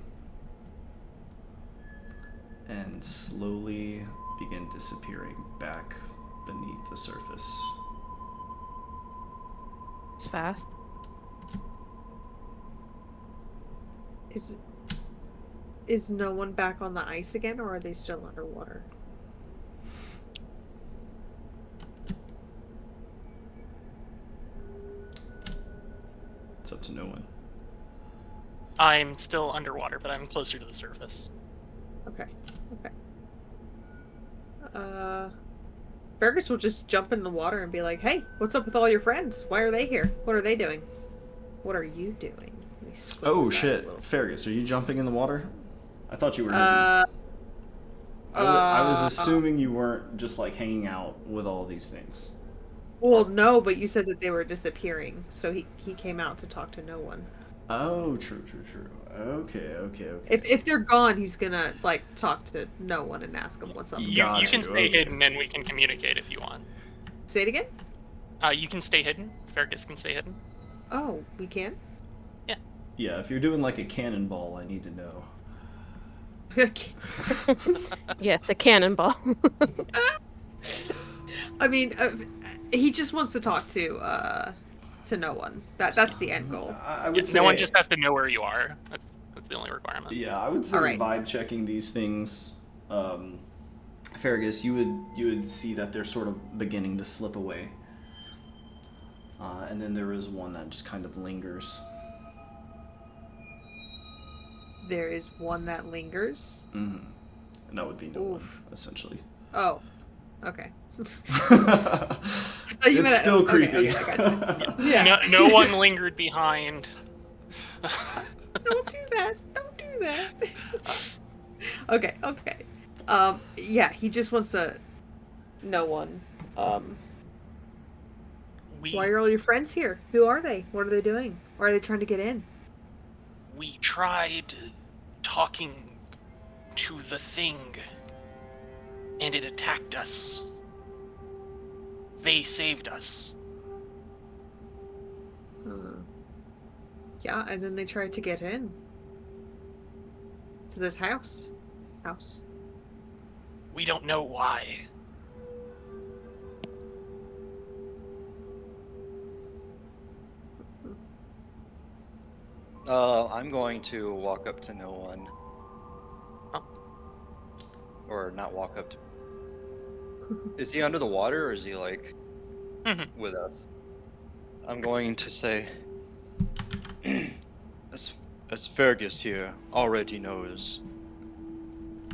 and slowly begin disappearing back beneath the surface. It's fast. Is no one back on the ice again, or are they still underwater? It's up to no one. I'm still underwater, but I'm closer to the surface. Okay. Fergus will just jump in the water and be like, "Hey, what's up with all your friends? Why are they here? What are they doing? What are you doing?" And he squints Oh his eyes a shit, little. Fergus, are you jumping in the water? I thought you were. Uh, I was assuming you weren't just like hanging out with all these things. Well, no, but you said that they were disappearing, so he came out to talk to no one. Oh, true. Okay. If they're gone, he's gonna like talk to no one and ask them what's up. with Got them. You can you, stay okay. hidden, and we can communicate if you want. Say it again. You can stay hidden. Fergus can stay hidden. Oh, we can. Yeah, if you're doing like a cannonball, I need to know. Yeah, it's a cannonball. I mean, he just wants to talk to no one. That's the end goal. I would say No one just has to know where you are. That's the only requirement. Yeah, I would say Alright. vibe checking these things. Fergus, you would see that they're sort of beginning to slip away. And then there is one that just kind of lingers. There is one that lingers. Mm-hmm. And that would be no one, Oof. essentially. Oh, okay. It's still creepy. Okay, I got you. Yeah. No one lingered behind. Don't do that. Don't do that. Okay. Yeah, he just wants to. No one. Why are all your friends here? Who are they? What are they doing? Why are they trying to get in? We tried talking to the thing. and it attacked us. They saved us. Yeah, and then they tried to get in to this house. We don't know why. I'm going to walk up to no one. Oh. Or not walk up to. Is he under the water or is he like Mhm. with us? I'm going to say, as Fergus here already knows,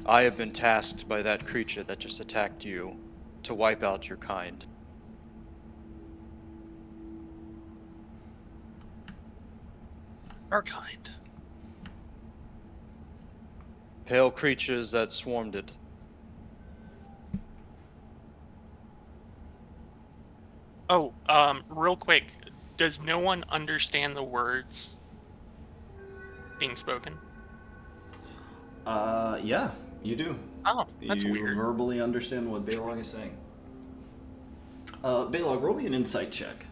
I have been tasked by that creature that just attacked you to wipe out your kind. Our kind. Pale creatures that swarmed it. Oh, real quick, does no one understand the words being spoken? Yeah, you do. Oh, that's You weird. verbally understand what Balog is saying. Balog, roll me an insight check.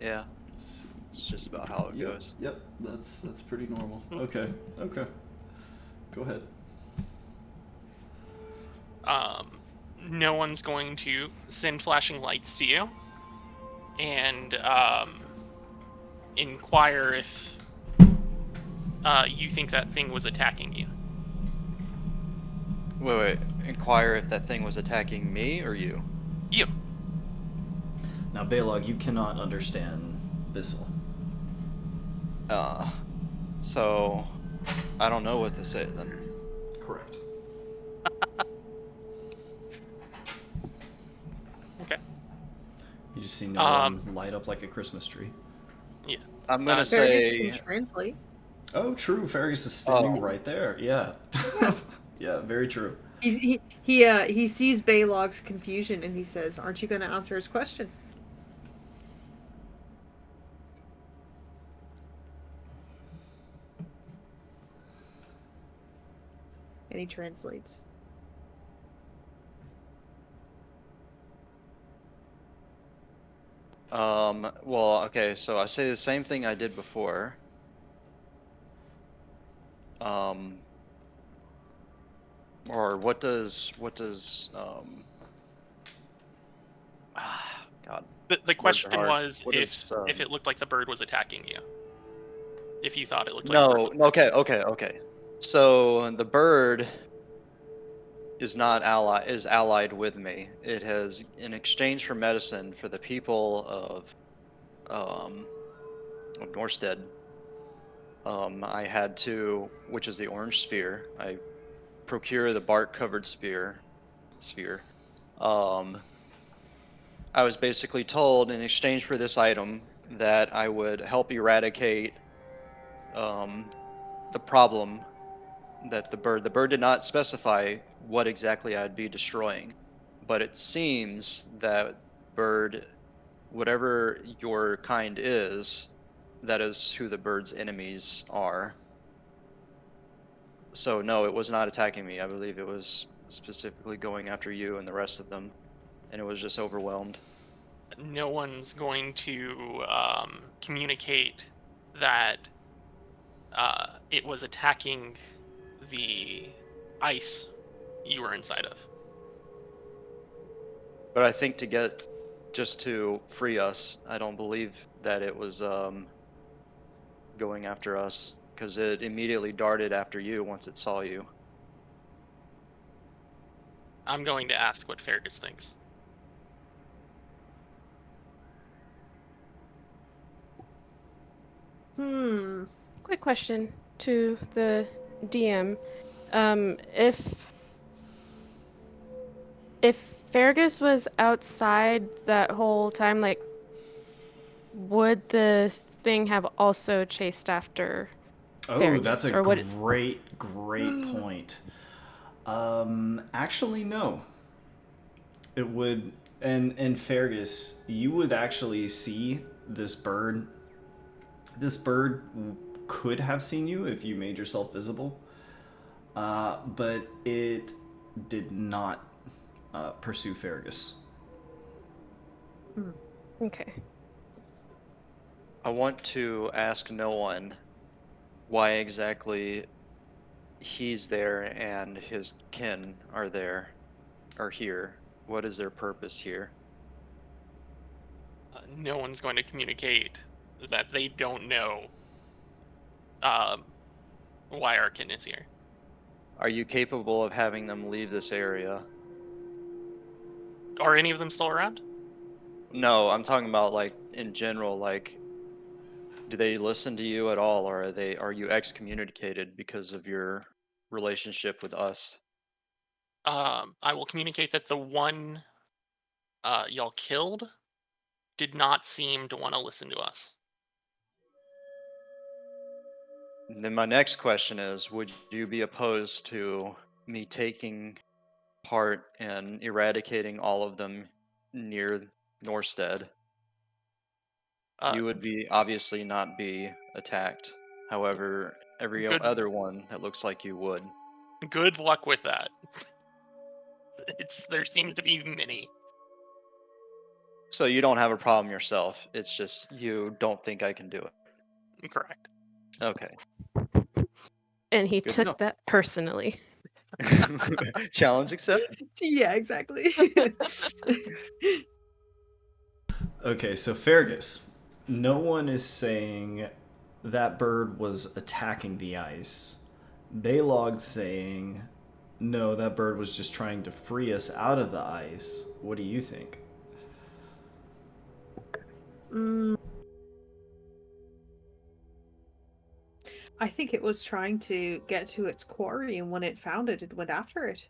Yeah, it's just about how it goes. Yep, that's pretty normal. Okay. Go ahead. No one's going to send flashing lights to you and inquire if you think that thing was attacking you. Wait. Inquire if that thing was attacking me or you? You. Now, Balog, you cannot understand Bissell. So I don't know what to say then. Correct. Okay. You just see no one light up like a Christmas tree. Yeah. I'm gonna Fergus say. can translate. Oh, true. Fergus is standing right there. Yeah. Yeah, very true. He sees Balog's confusion and he says, "Aren't you going to answer his question?" And he translates. Well, okay, so I say the same thing I did before. Or what does God. The Words are question hard. was What is if it looked like the bird was attacking you. If you thought it looked like the bird No, was okay. So the bird is not allied with me. It has, in exchange for medicine for the people of Norstead, I had to, which is the orange sphere, I procure the bark covered sphere. Um I was basically told in exchange for this item that I would help eradicate um the problem that the bird did not specify what exactly I'd be destroying, but it seems that bird, whatever your kind is, that is who the bird's enemies are. So no, it was not attacking me. I believe it was specifically going after you and the rest of them, and it was just overwhelmed. no one's going to communicate that it was attacking the ice you were inside of. But I think just to free us, I don't believe that it was going after us because it immediately darted after you once it saw you. I'm going to ask what Fergus thinks. Quick question to the DM. If Fergus was outside that whole time, like, would the thing have also chased after Oh, Fergus? that's a Or would great point. Actually, no. It would, and Fergus, you would actually see this bird. This bird could have seen you if you made yourself visible. but it did not pursue Fergus. Okay. I want to ask no one why exactly he's there and his kin are here. What is their purpose here? No one's going to communicate that they don't know um, why Arkin is here. Are you capable of having them leave this area? Are any of them still around? No, I'm talking about like in general, like do they listen to you at all, or are you excommunicated because of your relationship with us? I will communicate that the one y'all killed did not seem to want to listen to us. And then my next question is, would you be opposed to me taking part in eradicating all of them near Norstead? Uh, You would be obviously not be attacked. However, every good other one that looks like you would. good luck with that. There seem to be many. So you don't have a problem yourself. It's just you don't think I can do it. Correct. Okay. And he Good to took that personally. know. Challenge accepted. Yeah, exactly. Okay, so Fergus, no one is saying that bird was attacking the ice. Baylog's saying, no, that bird was just trying to free us out of the ice. What do you think? Mm, I think it was trying to get to its quarry, and when it found it, it went after it.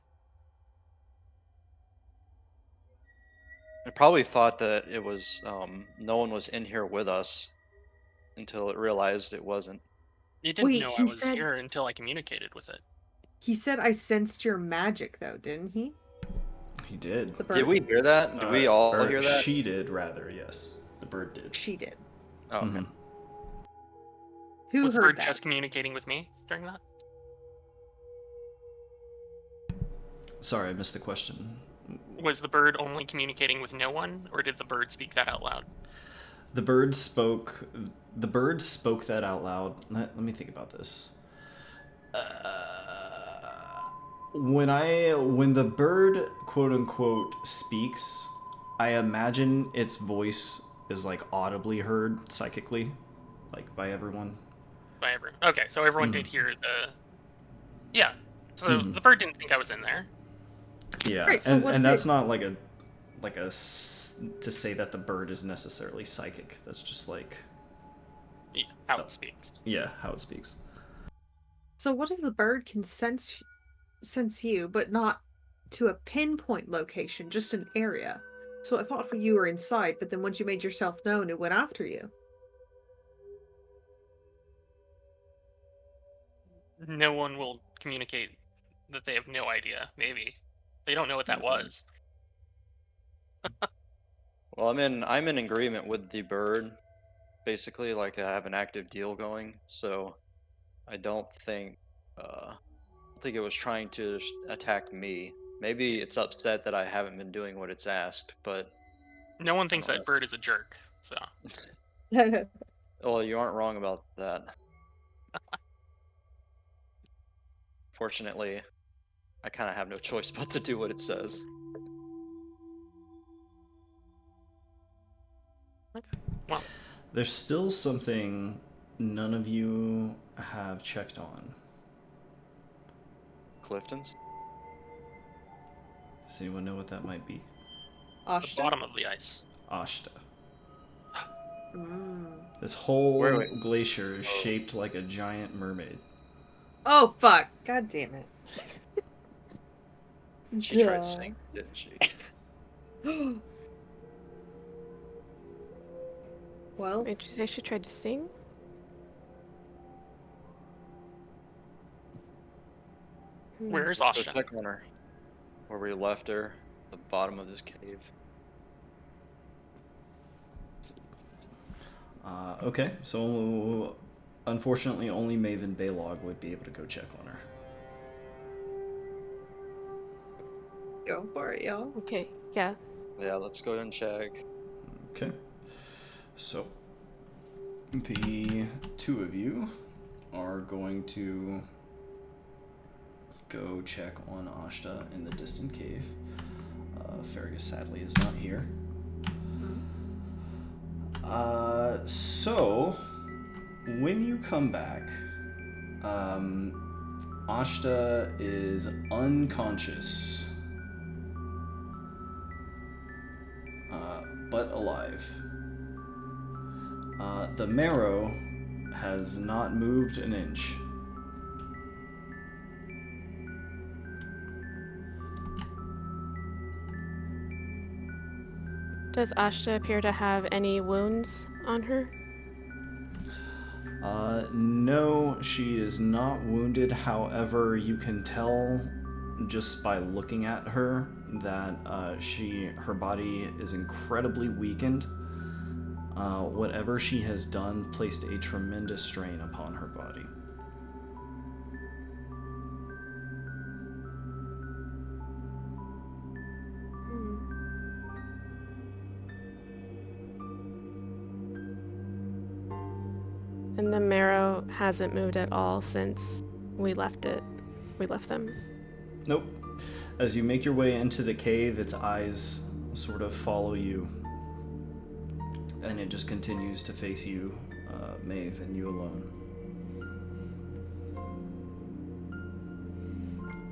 I probably thought that it was no one was in here with us until it realized it wasn't. It didn't Wait, know I was here until I communicated with it. he said I sensed your magic, though, didn't he? He did. The Did bird? we hear that? Did we all Or hear that? she did, rather, yes. The bird did. She did. Oh, okay. Mhm. Who Was the heard bird that? just communicating with me during that? Sorry, I missed the question. Was the bird only communicating with no one, or did the bird speak that out loud? The bird spoke. The bird spoke that out loud. Let me think about this. When the bird quote unquote speaks, I imagine its voice is like audibly heard psychically, like by everyone. By everyone. Okay, so everyone did hear the. Yeah. So the bird didn't think I was in there. Yeah, Right, so what and if that's it... not to say that the bird is necessarily psychic. That's just like Yeah, how it speaks. yeah, how it speaks. So what if the bird can sense you, but not to a pinpoint location, just an area? So I thought you were inside, but then once you made yourself known, it went after you. No one will communicate that they have no idea. Maybe they don't know what that was. Well, I'm in agreement with the bird. Basically, like I have an active deal going, so I don't think it was trying to attack me. Maybe it's upset that I haven't been doing what it's asked, but No one I thinks don't that bird is a jerk. So know. Well, you aren't wrong about that. Fortunately, I kind of have no choice but to do what it says. well, There's still something none of you have checked on. Clifton's? Does anyone know what that might be? the Ashta? bottom of the ice. Ashta. Mm. This whole Wait. glacier is shaped like a giant mermaid. Oh, fuck. God damn it. She tried singing, didn't she? Well, Did you say she tried to sing? Where's Let's go Ashta? check on her. Where we left her, the bottom of this cave. Okay, so unfortunately only Maven Baylog would be able to go check on her. Go for it, y'all. Okay, yeah. Yeah, let's go and check. Okay. So, the two of you are going to go check on Ashta in the distant cave. Fergus sadly is not here. So, when you come back, Ashta is unconscious, but alive. The marrow has not moved an inch. Does Ashta appear to have any wounds on her? No, she is not wounded. However, you can tell just by looking at her that her body is incredibly weakened. Whatever she has done placed a tremendous strain upon her body. And the marrow hasn't moved at all since we left it. We left them. Nope. As you make your way into the cave, its eyes sort of follow you. And it just continues to face you, Maeve, and you alone.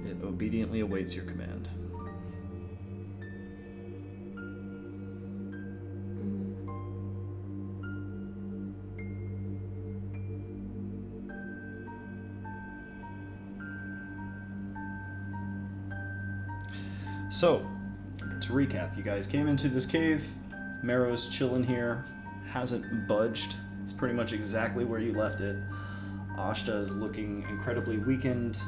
It obediently awaits your command. So, to recap, you guys came into this cave. Marrow's chilling here, hasn't budged. It's pretty much exactly where you left it. Ashta is looking incredibly weakened,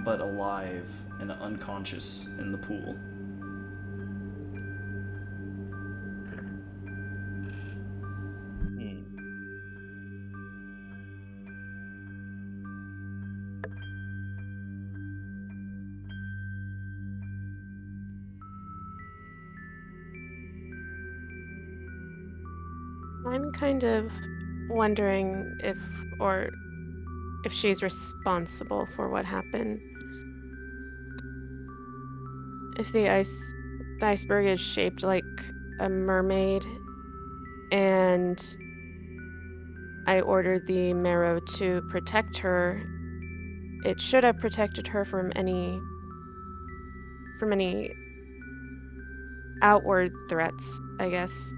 but alive and unconscious in the pool. I'm kind of wondering if she's responsible for what happened. If the iceberg is shaped like a mermaid, and I ordered the marrow to protect her, it should have protected her from any outward threats, I guess.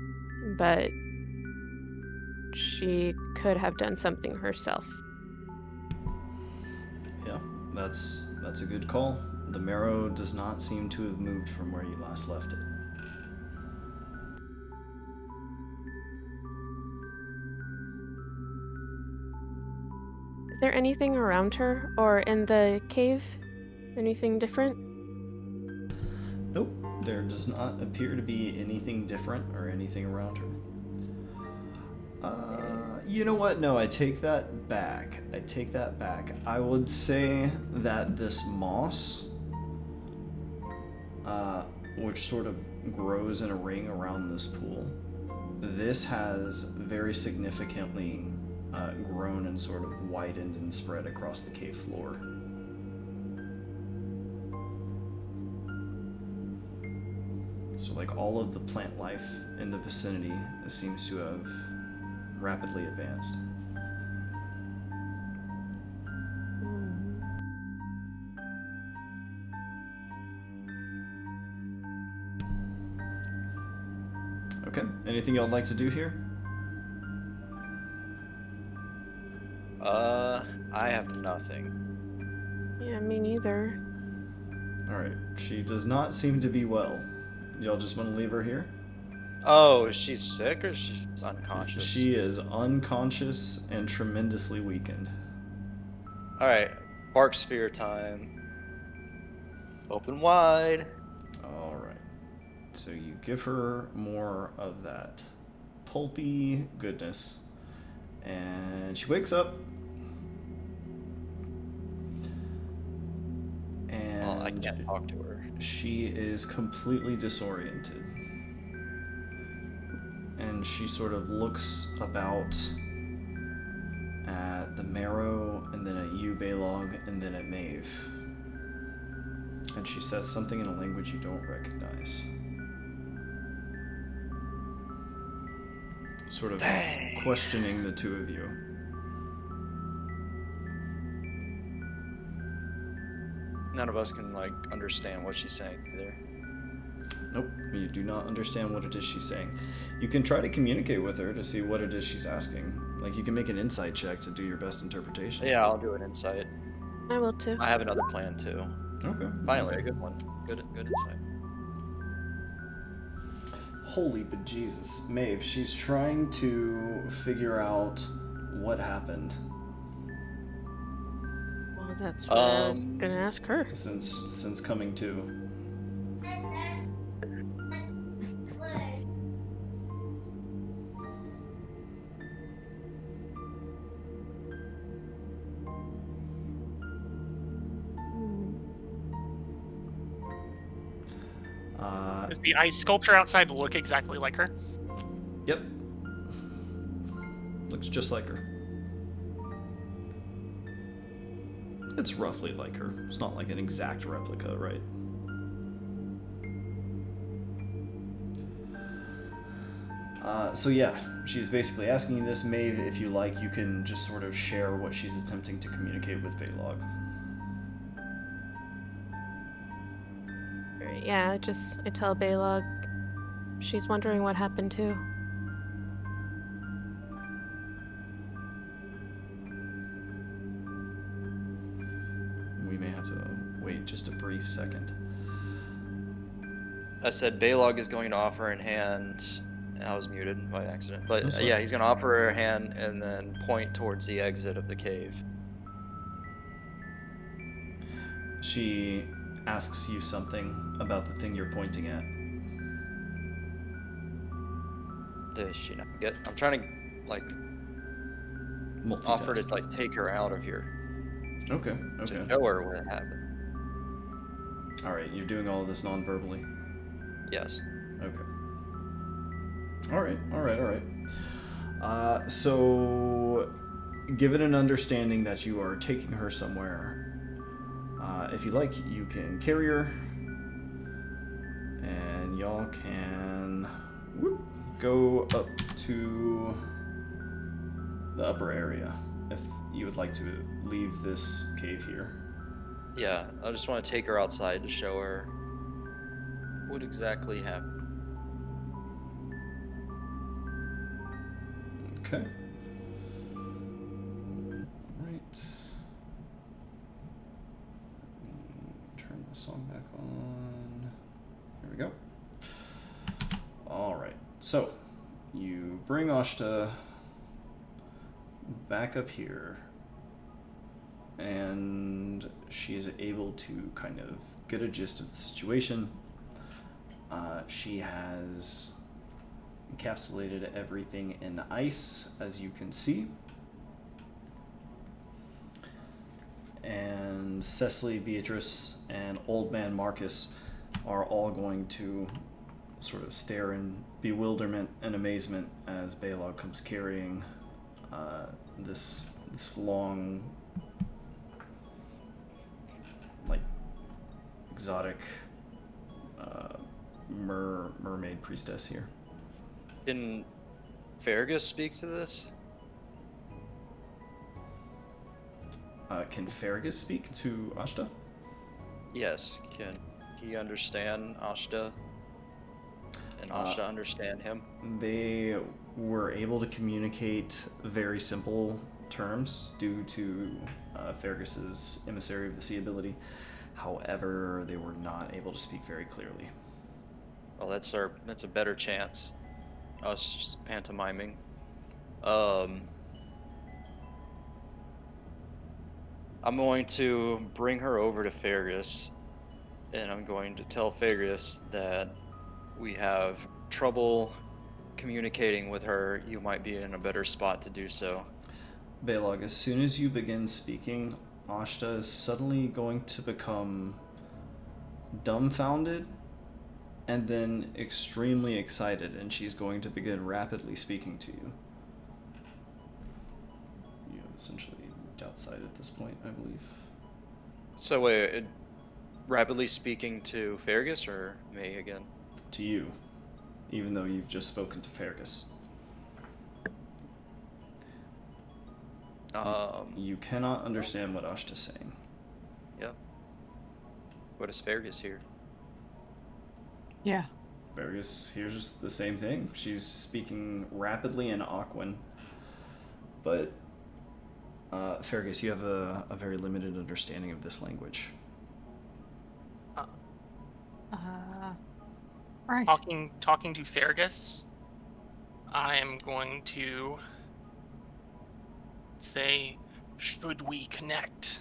But she could have done something herself. Yeah, that's a good call. The marrow does not seem to have moved from where you last left it. Is there anything around her or in the cave? Anything different? Nope, there does not appear to be anything different or anything around her. You know what? No, I take that back. I would say that this moss, which sort of grows in a ring around this pool, this has very significantly grown and sort of widened and spread across the cave floor. So like all of the plant life in the vicinity seems to have rapidly advanced. Okay, anything y'all like to do here? I have nothing. Yeah, me neither. Alright, she does not seem to be well. Y'all just want to leave her here? Oh, is she sick or she's unconscious? She is unconscious and tremendously weakened. Alright, bark sphere time. Open wide. Alright, so you give her more of that pulpy goodness, and she wakes up. And Well, I can't talk to her. She is completely disoriented. And she sort of looks about at the Marrow, and then at you, Baylog, and then at Maeve. And she says something in a language you don't recognize. Sort of questioning the two of you. None of us can, like, understand what she's saying either. Nope, you do not understand what it is she's saying. You can try to communicate with her to see what it is she's asking. Like, you can make an insight check to do your best interpretation. Yeah, I'll do an insight. I will too. I have another plan too. Okay. Finally, a good one. Good insight. Holy bejesus. Maeve, she's trying to figure out what happened Well, that's what I was gonna ask her. since coming to. Does the ice sculpture outside look exactly like her? Yep. Looks just like her. It's roughly like her. It's not like an exact replica, right? So yeah, she's basically asking you this. Maeve, if you like, you can just sort of share what she's attempting to communicate with Baylog. Yeah, I tell Baylog she's wondering what happened too. We may have to wait just a brief second. I said Baylog is going to offer her hand. I was muted by accident. But That's fine. yeah, he's going to offer her a hand and then point towards the exit of the cave. She asks you something about the thing you're pointing at. Does she not get? I'm trying to, like, Multitask. offer to, like, take her out of here. Okay. To show her what happened. Alright, you're doing all of this non-verbally? Yes. Okay. Alright. So, given an understanding that you are taking her somewhere, if you like, you can carry her, and y'all can go up to the upper area if you would like to leave this cave here. Yeah, I just want to take her outside to show her what exactly happened. Okay. Right. Turn the song back on. There we go. Alright. So, you bring Ashta back up here, and she is able to kind of get a gist of the situation. She has encapsulated everything in ice, as you can see. And Cecily, Beatrice, and Old Man Marcus are all going to sort of stare in bewilderment and amazement as Baylog comes carrying this long, like, exotic mermaid priestess here. Can Fergus speak to this? Can Fergus speak to Ashta? Yes. Can he understand Ashta? And Ashta understand him? They were able to communicate very simple terms due to Fergus's Emissary of the Sea ability. However, they were not able to speak very clearly. Well, that's a better chance. Us just pantomiming. I'm going to bring her over to Fergus, and I'm going to tell Fergus that we have trouble communicating with her. You might be in a better spot to do so. Baylog, as soon as you begin speaking, Ashta is suddenly going to become dumbfounded and then extremely excited, and she's going to begin rapidly speaking to you. You have essentially moved outside at this point, I believe. So wait, rapidly speaking to Fergus or me again? To you, even though you've just spoken to Fergus. You cannot understand what Ashta's saying. Yep. What is Fergus here? Yeah. Fergus hears the same thing. She's speaking rapidly in Aquan, but Fergus, you have a very limited understanding of this language. Right. Talking to Fergus, I am going to say, should we connect?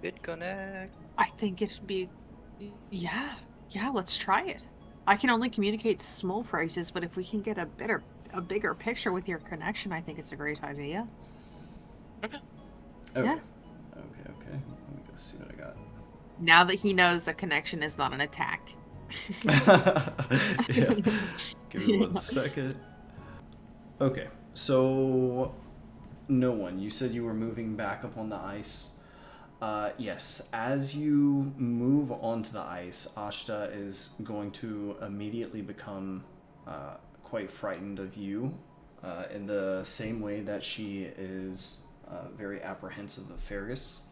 Bit connect. I think it should be. Yeah, let's try it. I can only communicate small phrases, but if we can get a bigger picture with your connection, I think it's a great idea. Okay. Okay. Yeah. Okay. Let me go see what I got. Now that he knows a connection is not an attack. Yeah. Give me 1 second. Okay, so no one. You said you were moving back up on the ice. Yes, as you move onto the ice, Ashta is going to immediately become quite frightened of you, in the same way that she is very apprehensive of Fergus,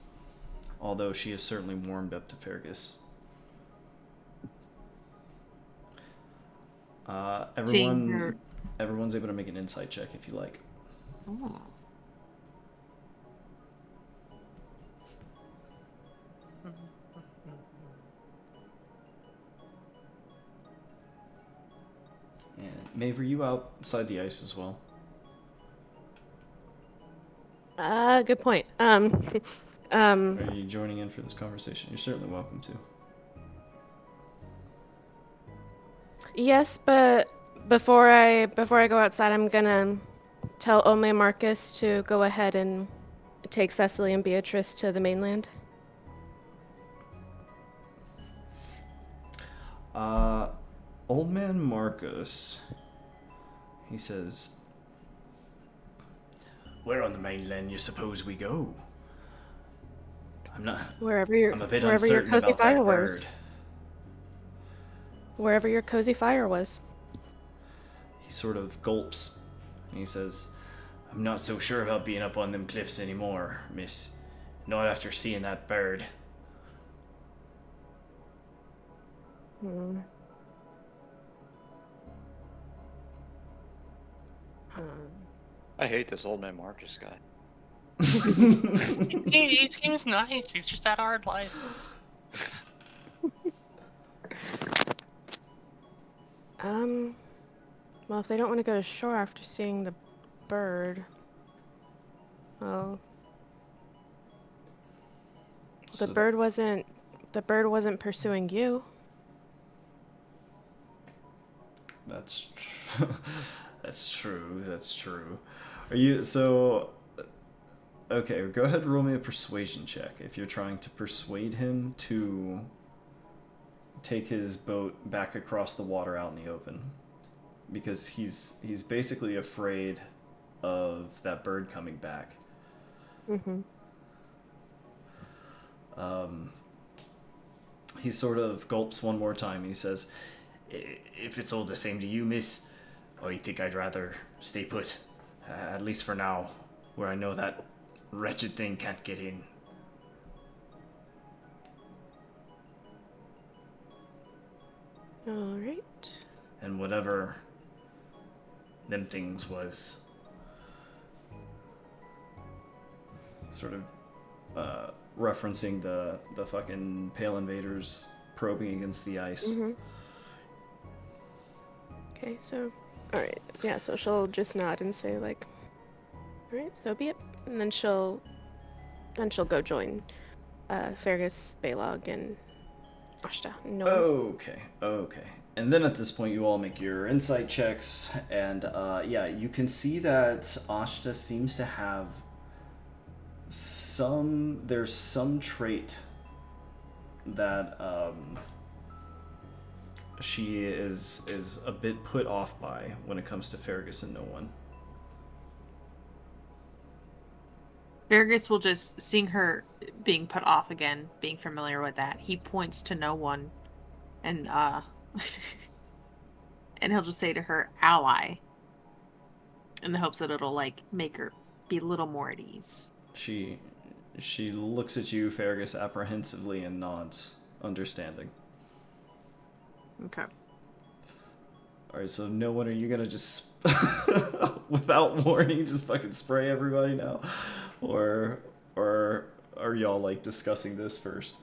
although she has certainly warmed up to Fergus. Everyone's able to make an insight check if you like. Oh. And Maeve, are you outside the ice as well? Good point. Are you joining in for this conversation? You're certainly welcome to. Yes, but before I go outside, I'm gonna tell Ome Marcus to go ahead and take Cecily and Beatrice to the mainland. Old man Marcus, he says, "Where on the mainland you suppose we go? I'm a bit uncertain cozy about fire that was. bird." Wherever your cozy fire was. He sort of gulps, and he says, "I'm not so sure about being up on them cliffs anymore, miss. Not after seeing that bird." I hate this old man Marcus guy. He seems nice. He's just had a hard life. Well, if they don't want to go to shore after seeing the bird, well, So the bird wasn't pursuing you. That's true. That's true. Are you so? Okay, go ahead and roll me a persuasion check if you're trying to persuade him to take his boat back across the water out in the open, because he's basically afraid of that bird coming back. He sort of gulps one more time and he says, "If it's all the same to you, miss, I think I'd rather stay put, at least for now, where I know that wretched thing can't get in." All right. And whatever them things was, sort of referencing the fucking Pale Invaders probing against the ice. Okay, so, alright, so yeah, so she'll just nod and say, like, alright, so be it. And then she'll go join Fergus, Balog, and Ashta. No. Okay. And then at this point, you all make your insight checks, and yeah, you can see that Ashta seems to have there's some trait that she is a bit put off by when it comes to Fergus and no one. Fergus will just, seeing her being put off again, being familiar with that, he points to no one and and he'll just say to her, ally, in the hopes that it'll like make her be a little more at ease. She looks at you, Fergus, apprehensively and nods, understanding. Okay. Alright, so no one, are you gonna just, without warning, just fucking spray everybody now? Or are y'all, like, discussing this first?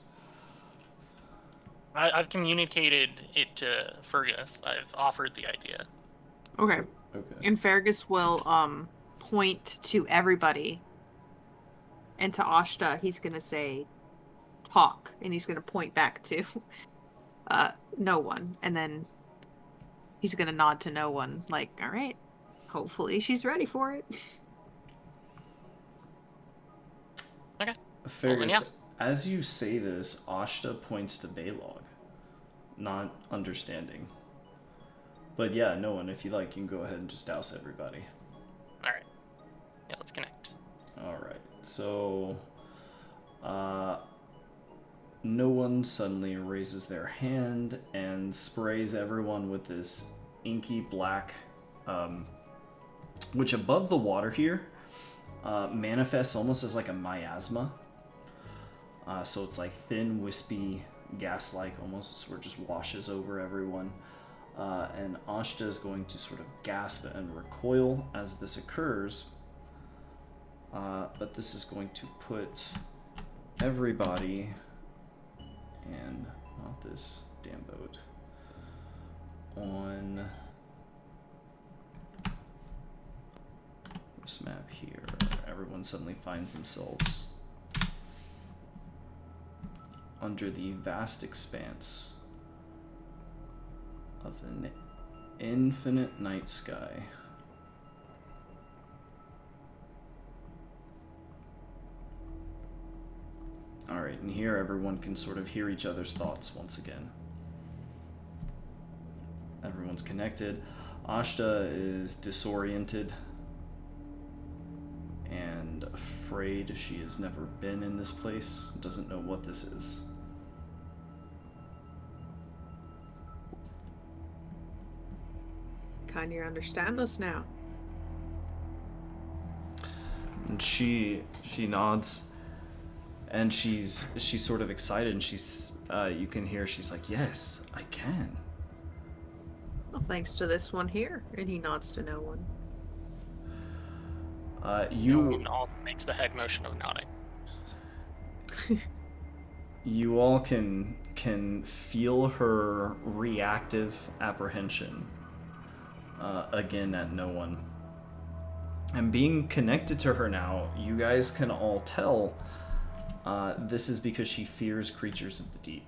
I've communicated it to Fergus. I've offered the idea. Okay. Okay. And Fergus will point to everybody. And to Ashta, he's gonna say, talk. And he's gonna point back to no one. And then he's gonna nod to no one, like, all right, hopefully she's ready for it. Okay. Fergus, yeah. as you say this, Ashta points to Baylog, not understanding. But yeah, no one, if you like, you can go ahead and just douse everybody. Alright. Yeah, let's connect. Alright, so no one suddenly raises their hand and sprays everyone with this inky black, which above the water here manifests almost as like a miasma. So it's like thin, wispy, gas-like, almost sort of just washes over everyone. And Ashta is going to sort of gasp and recoil as this occurs. But this is going to put everybody, and not this damn boat, on this map here. Everyone suddenly finds themselves under the vast expanse of an infinite night sky. Alright, and here everyone can sort of hear each other's thoughts once again. Everyone's connected. Ashta is disoriented and afraid. She has never been in this place, doesn't know what this is. Kind of understand us now. And she nods, and she's sort of excited, and she's you can hear she's like, yes, I can. Well, thanks to this one here. And he nods to no one. No also makes the head motion of nodding. You all can feel her reactive apprehension again at no one. And being connected to her now, you guys can all tell this is because she fears creatures of the deep.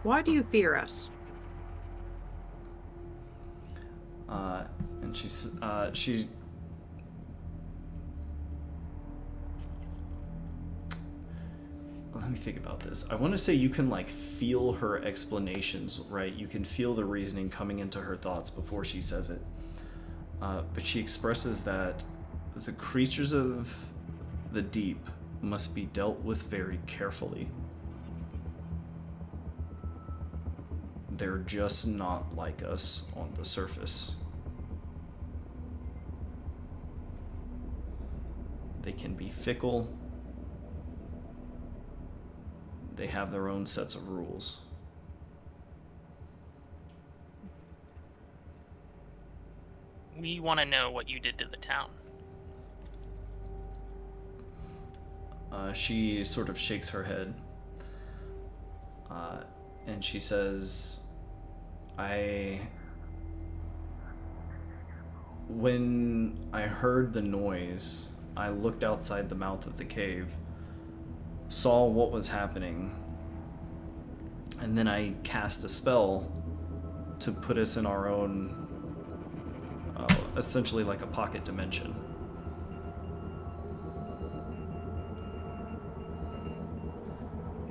Why do you fear us? And she let me think about this. I want to say you can like feel her explanations, right? You can feel the reasoning coming into her thoughts before she says it. But she expresses that the creatures of the deep must be dealt with very carefully. They're just not like us on the surface. They can be fickle. They have their own sets of rules. We want to know what you did to the town. She sort of shakes her head. And she says, when I heard the noise, I looked outside the mouth of the cave, saw what was happening, and then I cast a spell to put us in our own essentially like a pocket dimension.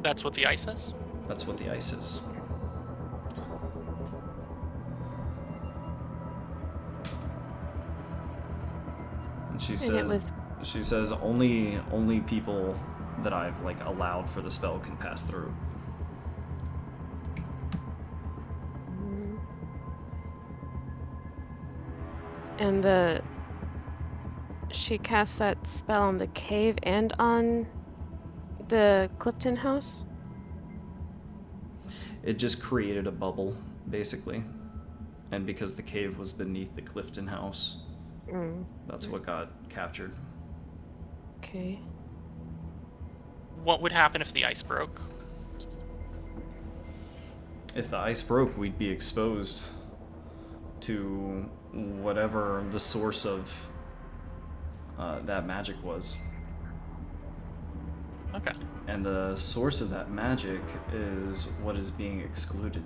That's what the ice is? That's what the ice is. And she says only people that I've like allowed for the spell can pass through. And she cast that spell on the cave and on the Clifton house? It just created a bubble, basically. And because the cave was beneath the Clifton house, that's what got captured. Okay. What would happen if the ice broke? If the ice broke, we'd be exposed to whatever the source of that magic was. Okay. And the source of that magic is what is being excluded.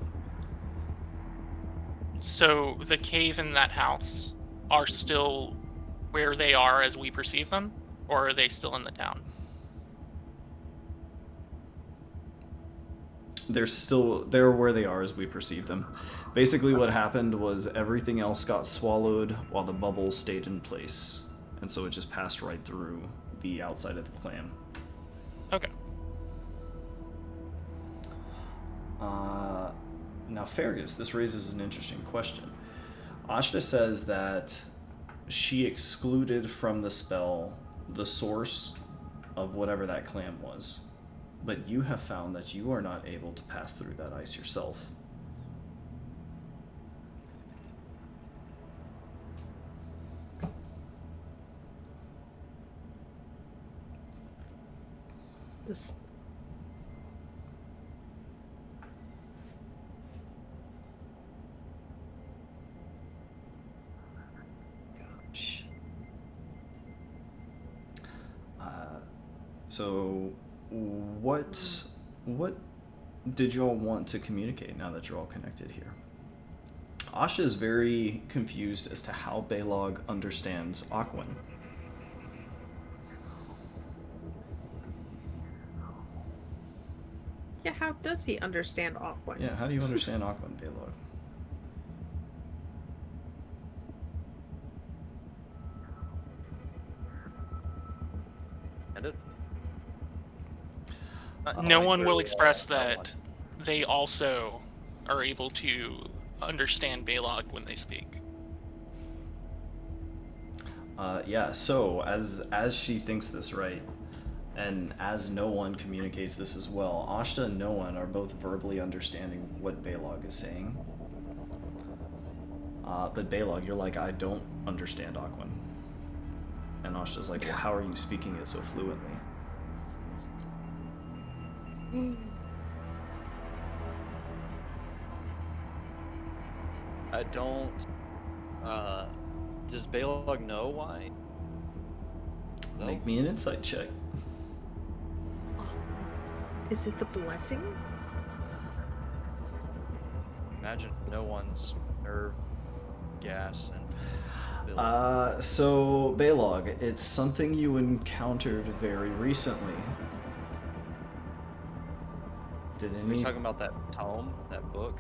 So the cave and that house are still where they are as we perceive them? Or are they still in the town? They're where they are as we perceive them. Basically what happened was everything else got swallowed while the bubble stayed in place. And so it just passed right through the outside of the clan. Okay. Now, Fergus, this raises an interesting question. Ashta says that she excluded from the spell the source of whatever that clan was. But you have found that you are not able to pass through that ice yourself. This. Gosh. So, what did y'all want to communicate now that you're all connected here? Asha is very confused as to how Balog understands Aquan. Yeah, how does he understand Aquan? Yeah, how do you understand Aquan, Balog? And it? No Like one will literally, express no that one. they also are able to understand Balog when they speak. Yeah, so as she thinks this, right, and as no one communicates this as well, Ashta and no one are both verbally understanding what Balog is saying. But Balog, you're like, I don't understand Aquan. And Ashta's like, well, how are you speaking it so fluently? I don't. Does Balog know why? No? Make me an insight check. Is it the blessing? Imagine no one's nerve gas and ability. So Balog, it's something you encountered very recently. Did Are we any? talking about that tome, that book,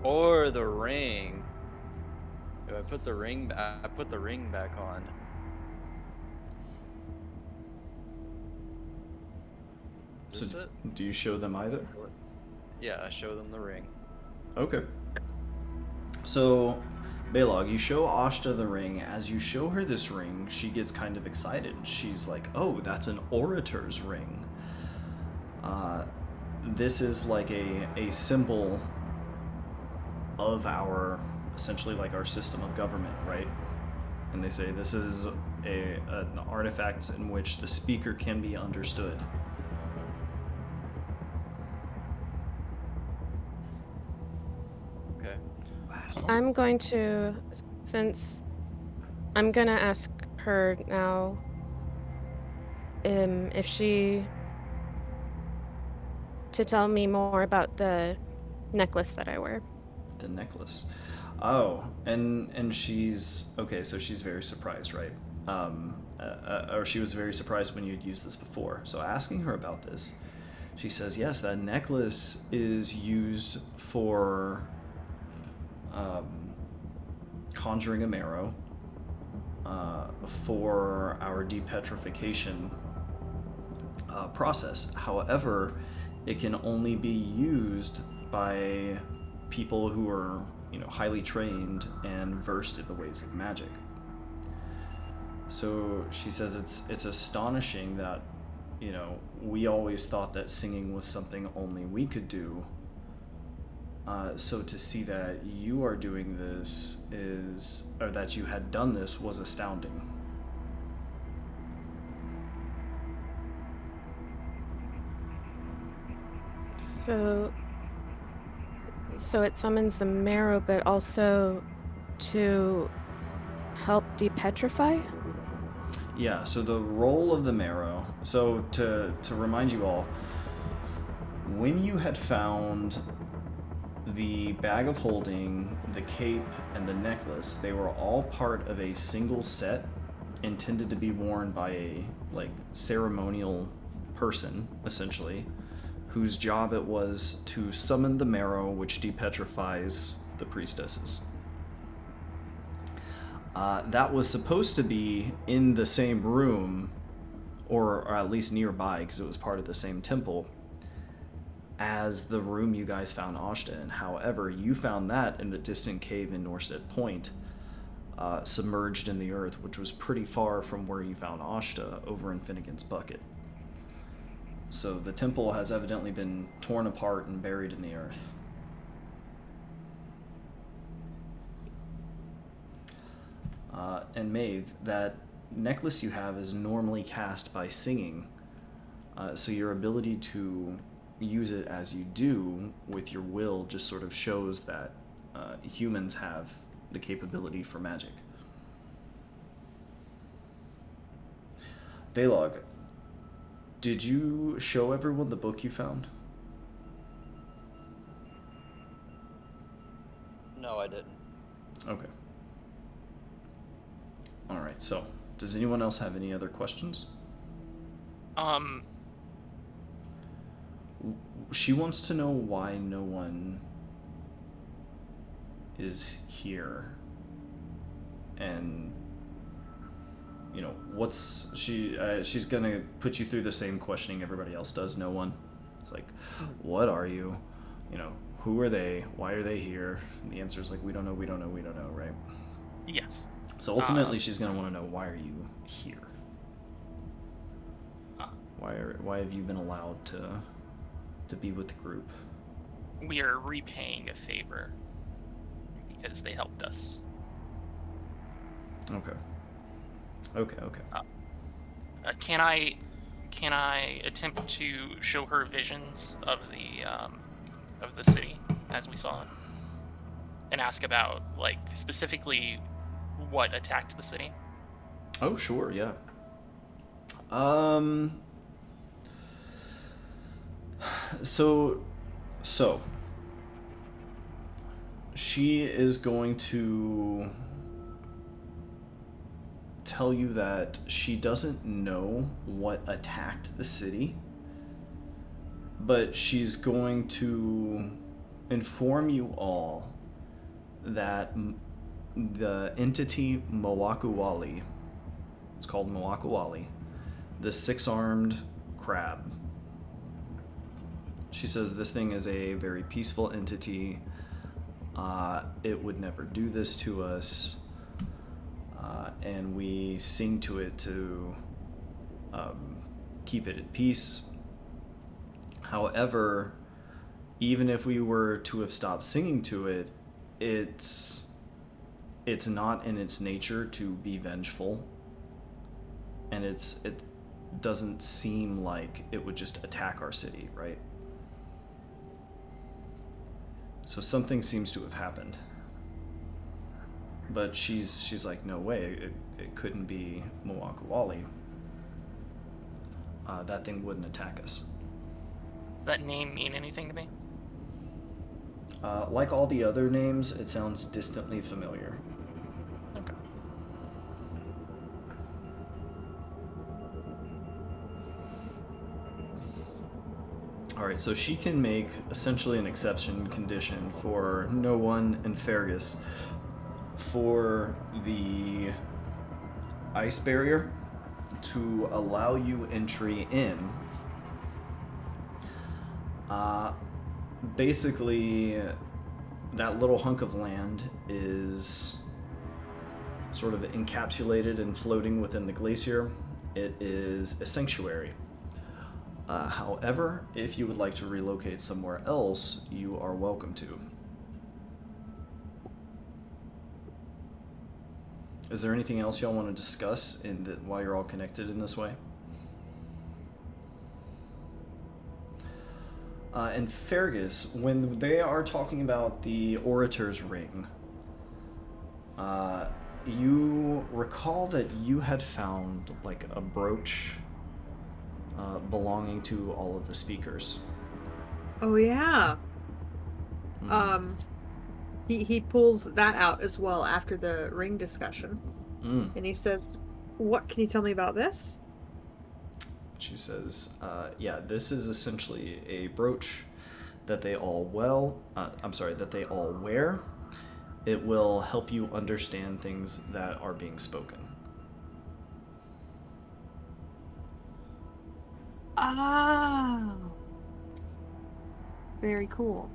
or the ring? Do I put the ring? I put the ring back on. Is this So it? do you show them either? Yeah, I show them the ring. Okay. So, Balog, you show Ashta the ring. As you show her this ring, she gets kind of excited. She's like, oh, that's an orator's ring. This is like a symbol of our, essentially like our system of government, right? And they say this is an artifact in which the speaker can be understood. Okay. I'm going to, since I'm gonna ask her now, if she, to tell me more about the necklace that I wear. The necklace. Oh, and she's okay. So she's very surprised, right? Or she was very surprised when you'd used this before. So asking her about this, she says, "Yes, that necklace is used for conjuring a marrow for our depetrification process. However, it can only be used by people who are, highly trained and versed in the ways of magic." So she says it's astonishing that, we always thought that singing was something only we could do. So to see that you are doing this or that you had done this was astounding. So it summons the marrow, but also to help depetrify? Yeah, so the role of the marrow. So to remind you all, when you had found the bag of holding, the cape, and the necklace, they were all part of a single set intended to be worn by a ceremonial person, essentially, whose job it was to summon the marrow which depetrifies the priestesses. That was supposed to be in the same room, or at least nearby, because it was part of the same temple, as the room you guys found Ashta in. However, you found that in the distant cave in Norstead Point, submerged in the earth, which was pretty far from where you found Ashta over in Finnegan's Bucket. So the temple has evidently been torn apart and buried in the earth. And Maeve, that necklace you have is normally cast by singing, so your ability to use it as you do with your will just sort of shows that humans have the capability for magic. Balog, did you show everyone the book you found? No, I didn't. Okay. Alright, so, does anyone else have any other questions? She wants to know why no one is here. And, she's gonna put you through the same questioning everybody else does. No one. It's like, what are you? Who are they? Why are they here? And the answer is we don't know, right? Yes. So ultimately, she's gonna want to know, why are you here? Why have you been allowed to be with the group? We are repaying a favor because they helped us. Okay. Can I attempt to show her visions of the city as we saw it, and ask about specifically what attacked the city? Oh, sure, yeah. So she is going to tell you that she doesn't know what attacked the city, but she's going to inform you all that the entity Moakuwali, it's called Moakuwali, the six-armed crab. She says this thing is a very peaceful entity. It would never do this to us. And we sing to it to keep it at peace. However, even if we were to have stopped singing to it, it's not in its nature to be vengeful. And it doesn't seem like it would just attack our city, right? So something seems to have happened. But she's like, no way, it couldn't be Moakuwali. That thing wouldn't attack us. Does that name mean anything to me? Like all the other names, it sounds distantly familiar. Okay. Alright, so she can make essentially an exception condition for no one and Fergus for the ice barrier to allow you entry in. Basically, that little hunk of land is sort of encapsulated and floating within the glacier. It is a sanctuary. However, if you would like to relocate somewhere else, you are welcome to. Is there anything else y'all want to discuss while you're all connected in this way? And Fergus, when they are talking about the Orator's Ring, you recall that you had found like a brooch belonging to all of the speakers. Oh yeah. Mhm. He pulls that out as well after the ring discussion, Mm. and he says, "What can you tell me about this?" She says, "Yeah, this is essentially a brooch that they all that they all wear. It will help you understand things that are being spoken." Oh, very cool.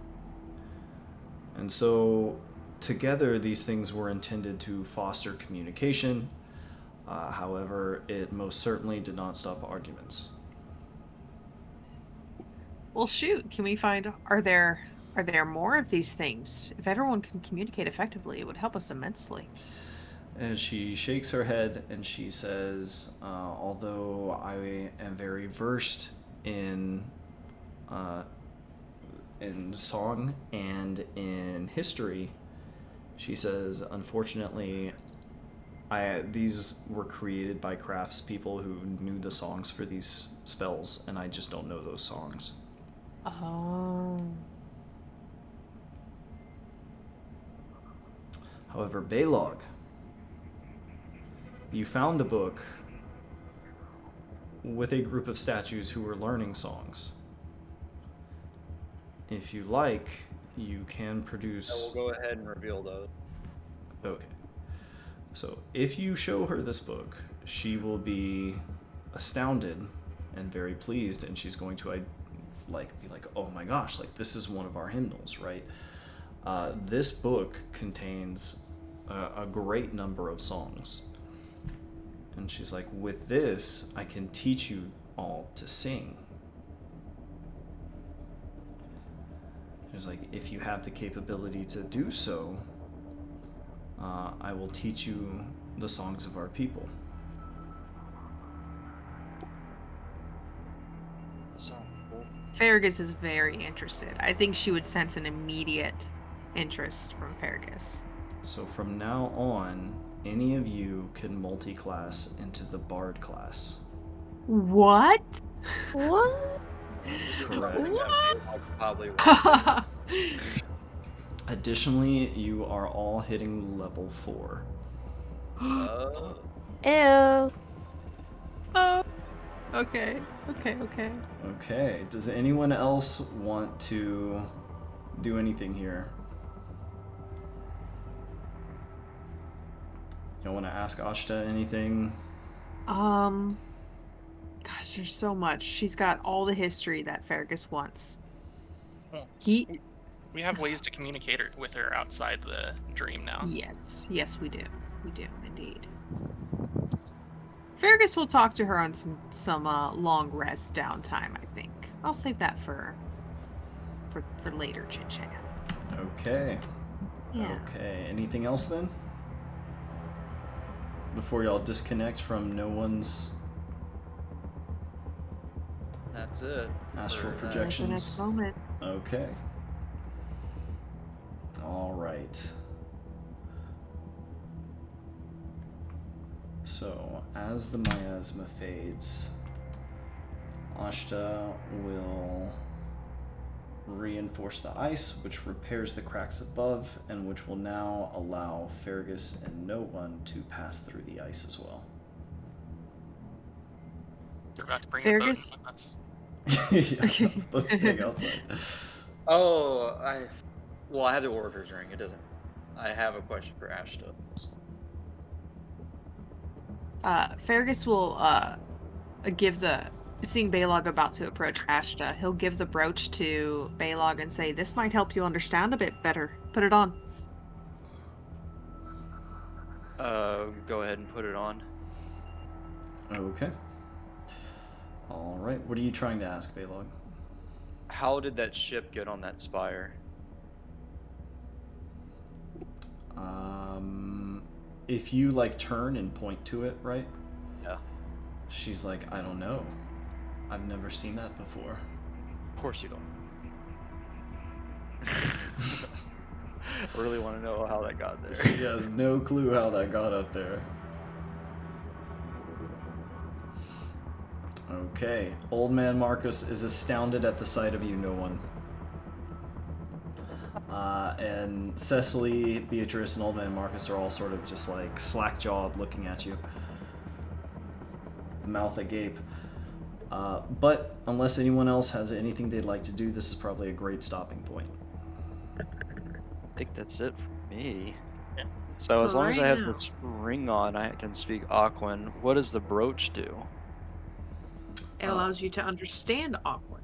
And so, together, these things were intended to foster communication. However, it most certainly did not stop arguments. Well, shoot, can we find are there more of these things? If everyone can communicate effectively, it would help us immensely. And she shakes her head and she says, although I am very versed in song and in history, she says, unfortunately, these were created by craftspeople who knew the songs for these spells, and I just don't know those songs. Oh. However, Baylog, you found a book with a group of statues who were learning songs. If you like, you can produce... I will go ahead and reveal those. Okay. So, if you show her this book, she will be astounded and very pleased, and she's going to be like, oh my gosh, like this is one of our hymnals, right? This book contains a great number of songs. And she's like, with this, I can teach you all to sing. She's like, if you have the capability to do so, I will teach you the songs of our people. Sounds cool. Fergus is very interested. I think she would sense an immediate interest from Fergus. So from now on, any of you can multi-class into the Bard class. What? What? That is correct. I probably will. Additionally, you are all hitting level 4. Ew. Oh, okay. Okay, does anyone else want to do anything here? Y'all want to ask Ashta anything? Gosh, there's so much. She's got all the history that Fergus wants. Well, He we have ways to communicate with her outside the dream now. Yes, we do. We do indeed. Fergus will talk to her on some long rest downtime, I think. I'll save that for later chit chat. Okay. Yeah. Okay, anything else then? Before y'all disconnect from no one's That's it. astral For that. The projections. next moment. Okay. All right. So, as the miasma fades, Ashta will reinforce the ice, which repairs the cracks above, and which will now allow Fergus and no one to pass through the ice as well. We're about to bring Fergus? the boat with us. Yeah, but staying outside. Oh, well, I have the Orator's Ring. It doesn't. I have a question for Ashta. Fergus will give the seeing Balog about to approach Ashta, he'll give the brooch to Balog and say, "This might help you understand a bit better. Put it on." Go ahead and put it on. Okay. All right. What are you trying to ask, Balog? How did that ship get on that spire? If you like turn and point to it, right? Yeah. She's like, I don't know. I've never seen that before. Of course you don't. I really want to know how that got there. She has no clue how that got up there. Okay. Old man Marcus is astounded at the sight of you, no one. And Cecily, Beatrice, and Old Man Marcus are all sort of just like slack-jawed looking at you. Mouth agape. But unless anyone else has anything they'd like to do, this is probably a great stopping point. I think that's it for me. Yeah. So as For long as I right have now. this ring on, I can speak Aquan. What does the brooch do? It allows you to understand Aquan.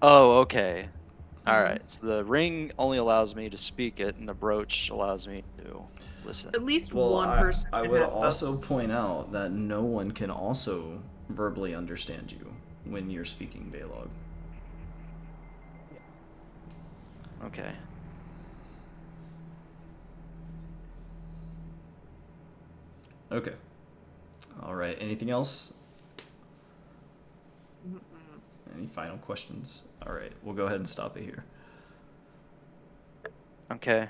Oh, okay. All Mhm. right. So the ring only allows me to speak it, and the brooch allows me to listen. At least Well, one person I can would have both. also point out that no one can also verbally understand you when you're speaking Balog. Okay. Okay. All right. Anything else? Any final questions? All right. We'll go ahead and stop it here. Okay.